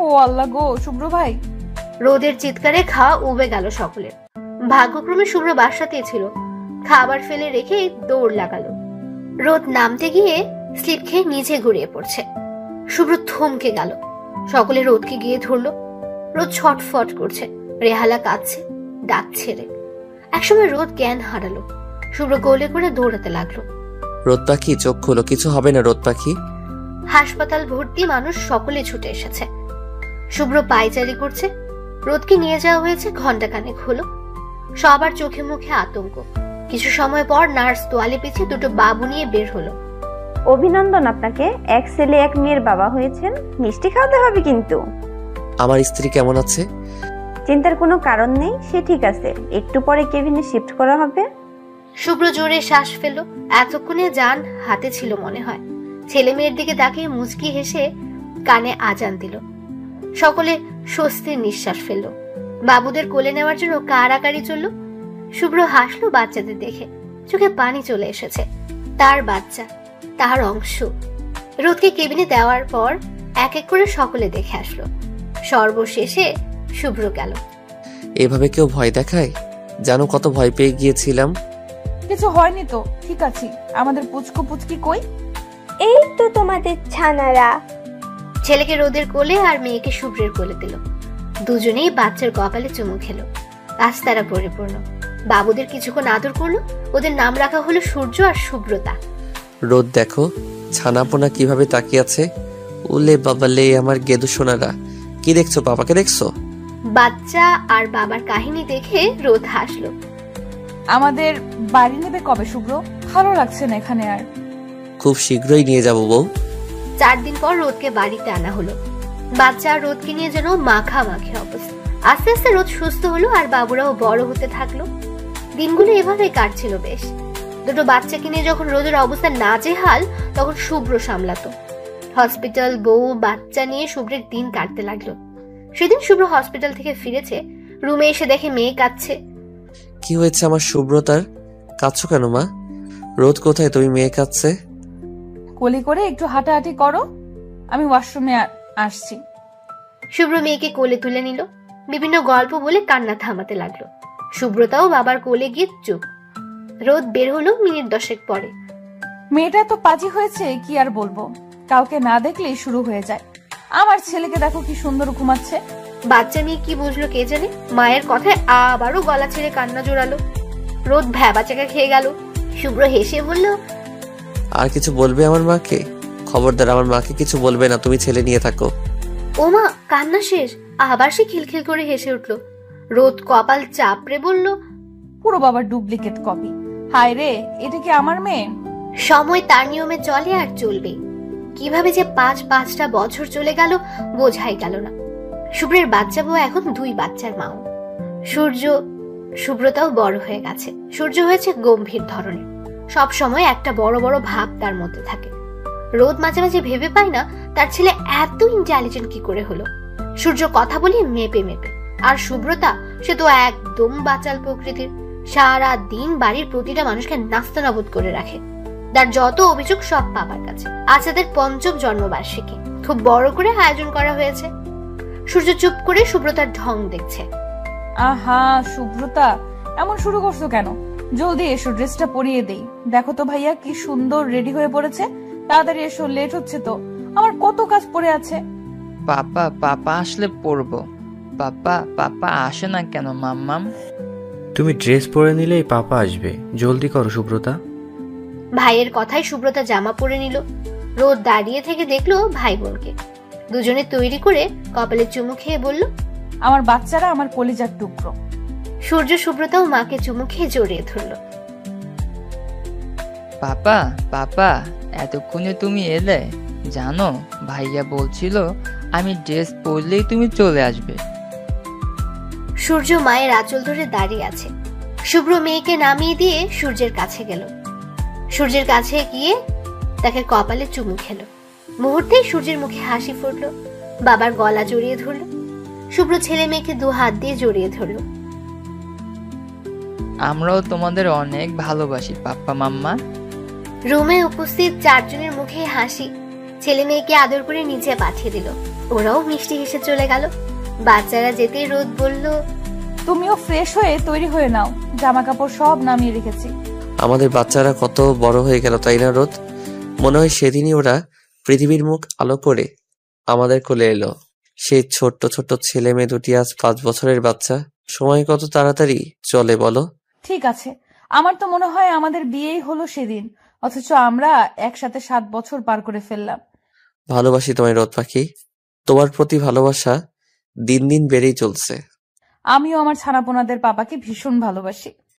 ও আল্লাহ গো শুভ্র ভাই। রোদের চিৎকারে খাওয়া উবে গেল সকলের। ভাগ্যক্রমে শুভ্র বাসাতেই ছিল, খাবার ফেলে রেখে দৌড় লাগালো। রোদ নামতে গিয়ে স্লিপ খেয়ে নিচে গড়িয়ে পড়ছে। শুভ্র থমকে গেল। সকলে রোদকে গিয়ে ধরলো। রোদ ছটফট করছে, রেহালা কাঁদছে, ডাকছে রে। একসময় রোদ জ্ঞান হারালো। শুভ্র গোলে করে দৌড়াতে লাগলো। রোদ পাখি, চোখ খোলো, কিছু হবে না রোদ পাখি। হাসপাতাল ভর্তি মানুষ সকলে ছুটে এসেছে। শুভ্র পায়চারি করছে। রোদকে নিয়ে যাওয়া হয়েছে, ঘন্টাখানেক হলো। সবার চোখে মুখে আতঙ্ক। কিছু সময় পর নার্স তোয়ালে পিছিয়ে দুটো বাবু নিয়ে বের হলো। অভিনন্দন আপনাকে, এক ছেলে এক মেয়ের বাবা হয়েছেন। মিষ্টি খাওয়াতে হবে কিন্তু। আমার স্ত্রী কেমন আছে? চিন্তার কোনো কারণ নেই, সে ঠিক আছে। একটু পরে কেবিনে শিফট করা হবে। শুভ্র জোরে শ্বাস ফেলল। এতক্ষণে জান হাতে ছিল মনে হয়। ছেলে মেয়ের দিকে তাকিয়ে মুচকি হেসে কানে আজান দিল। সকলে স্বস্তির নিঃশ্বাস ফেলল। বাবুদের কোলে নেওয়ার জন্য কাড়াকাড়ি চলল। শুভ্র হাসলো বাচ্চাদের দেখে, চোখে পানি চলে এসেছে। তার বাচ্চা, তার অংশ। রোদকে কেবিনে দেওয়ার পর এক এক করে সকলে দেখে আসলো। সর্বশেষে শুভ্র গেল। এভাবে কেউ ভয় দেখায়? জানো কত ভয় পেয়ে গিয়েছিলাম। কিছু হয়নি তো, ঠিক আছে। আমাদের পুচকু পুচকি কই? এই তো তোমাদের ছানারা। ছেলেকে রোদের কোলে আর মেয়েকে শুভ্রের কোলে দিল। দুজনেই বাচ্চার কপালে চুমু খেলো। রাস্তারা পরিপূর্ণ। বাবুদের কিছুক্ষণ আদর করলো। ওদের নাম রাখা হলো সূর্য আর শুভ্রতা। রোদ দেখো ছানাপোনা কিভাবে তাকিয়ে আছে। উলে বাবালে আমার গেদু সোনারা। কি দেখছো? বাবাকে দেখছো? বাচ্চা আর বাবার কাহিনী দেখে রোদ হাসলো। আমাদের বাড়ি নেবে কবে শুভ্র? ভালো লাগছে না এখানে আর। খুব শীঘ্রই নিয়ে যাব বউ। 4 দিন পর রোদকে বাড়িতে আনা হলো। বাচ্চা আর রোদকে নিয়ে যেন মাখামাখি অবস্থা। আস্তে আস্তে রোদ সুস্থ হলো আর বাবুরাও বড় হতে থাকলো। দিনগুলো এভাবে কাটছিল বেশ। দুটো বাচ্চাকে নিয়ে যখন রোদের অবস্থা নাজেহাল তখন শুভ্র সামলাতো। হসপিটাল, বউ, বাচ্চা নিয়ে শুভ্রের দিন কাটতে লাগলো। সেদিন শুভ্র হসপিটাল থেকে ফিরেছে, রুমে এসে দেখে মেয়ে কাঁদছে। কি হয়েছে আমার শুভ্রতার? কাঁদছো কেন মা? রোদ কোথায়? তুমি মেয়ে কাঁদছে? কোলে করে একটু হাঁটাহাঁটি করো, আমি ওয়াশরুমে আসছি। শুভ্র মেয়েকে কোলে তুলে নিল, বিভিন্ন গল্প বলে কান্না থামাতে লাগলো। শুভ্রতাও বাবার কোলে গিয়ে চুপ। রোদ বের হলো মিনিট 10 পরে। মেয়েটা তো পাজি হয়েছে, কি আর বলবো, কাউকে না দেখলেই শুরু হয়ে যায়। আমার ছেলেকে দেখো কি সুন্দর ঘুমাচ্ছে। বাচ্চা মেয়ে কি বুঝলো কে জানে, মায়ের কথায় আবারও গলা ছেড়ে কান্না জোড়ালো। রোদ ভ্যাবাচাকা খেয়ে গেল। শুভ্র হেসে বলল, আর কিছু বলবে আমার মাকে? খবরদার আমার মাকে কিছু বলবে না, তুমি ছেলে নিয়ে থাকো। ও মা, কান্না শেষ। আবার সে খিলখিল করে হেসে উঠলো। রোদ কপাল চাপড়ে বলল, পুরো বাবার ডুপ্লিকেট কপি। হায় রে, এটা কি আমার মেয়ে? সময় তার নিয়মে চলে আর চলবে। কিভাবে যে 5-5টা বছর চলে গেল বোঝাই গেল না। শুভ্রের বাচ্চা বউ এখন 2 বাচ্চার মাও। শুভ্রতাও বড় হয়ে গেছে। সূর্য হয়েছে গম্ভীর ধরনের, সব সময় একটা বড় বড় ভাব তার মধ্যে থাকে। রোদ মাঝে মাঝে ভেবে পায় না তার ছেলে এত ইন্টেলিজেন্ট কি করে হলো। সূর্য কথা বলি মেপে মেপে, আর শুভ্রতা সে তো একদম বাচাল প্রকৃতির। সারা দিন বাড়ির প্রতিটা মানুষকে নাস্তানাবুদ করে রাখে। তার যত অভিযোগ সব বাবার কাছে। আজ তাদের 5ম জন্মবার্ষিকী, খুব বড় করে আয়োজন করা হয়েছে। সূর্য চুপ করে শুভ্রতার ঢং দেখছে। আহা শুভ্রতা, এমন শুরু করছো কেন? জলদি এসো, ড্রেসটা পরিয়ে দেই। দেখো তো ভাইয়া কি সুন্দর রেডি হয়ে পড়েছে। তাড়াতাড়ি এসো, লেট হচ্ছে তো, আমার কত কাজ পড়ে আছে। পাপা আসলে পড়বো। পাপা আসে না কেন মাম্মাম? তুমি ড্রেস পরে নিলেই পাপা আসবে, জলদি করো শুভ্রতা। ভাইয়ের কথায় শুভ্রতা জামা পরে নিল। রোদ দাঁড়িয়ে থেকে দেখলো ভাই বোনকে। দুজনে তৈরি করে কপালে চুমু খেয়ে বলল, আমার বাচ্চারা আমার কলিজার টুকরো। সূর্য শুভ্রতাও মাকে চুমু খেয়ে জড়িয়ে ধরল। পাপা এতক্ষণে তুমি এলে? জানো ভাইয়া বলছিল আমি ড্রেস পরলেই তুমি চলে আসবে। সূর্য মায়ের আঁচল ধরে দাঁড়িয়ে আছে। শুভ্র মেয়েকে নামিয়ে দিয়ে সূর্যের কাছে গেল। সূর্যের কাছে গিয়ে তাকে কপালে চুমু খেলো। মুহূর্তেই সূর্যের মুখে হাসি ফুটলো। বাবার গলা জড়িয়ে ধরলো। শুভ্র ছেলে মেয়েকে 2 হাত দিয়ে জড়িয়ে ধরলো। আমরাও তোমাদের অনেক ভালোবাসি পাপ্পা মাম্মা। রুমে উপস্থিত 4 জনের মুখে হাসি। ছেলে মেয়েকে আদর করে নিচে পাঠিয়ে দিল। ওরাও মিষ্টি হেসে চলে গেল। বাচ্চারা যেতেই রোদ বলল, তুমিও ফ্রেশ হয়ে তৈরি হয়ে নাও, জামা কাপড় সব নামিয়ে রেখেছি। আমাদের বাচ্চারা কত বড় হয়ে গেল তাই না রোদ? মনে হয় সেদিনই ওরা পৃথিবীর মুখ আলো করে আমাদের কোলে এলো। সেই ছোট্ট ছোট্ট ছেলে মেয়ে দুটি আজ 5 বছরের বাচ্চা। সময় কত তাড়াতাড়ি চলে বলো। ঠিক আছে, আমার তো মনে হয় আমাদের বিয়েই হলো সেদিন, অথচ আমরা একসাথে 7 বছর পার করে ফেললাম। ভালোবাসি তোমায় রোদ পাখি, তোমার প্রতি ভালোবাসা দিন দিন বেড়েই চলছে। আমিও আমার ছানাপোনাদের পাপাকে ভীষণ ভালোবাসি।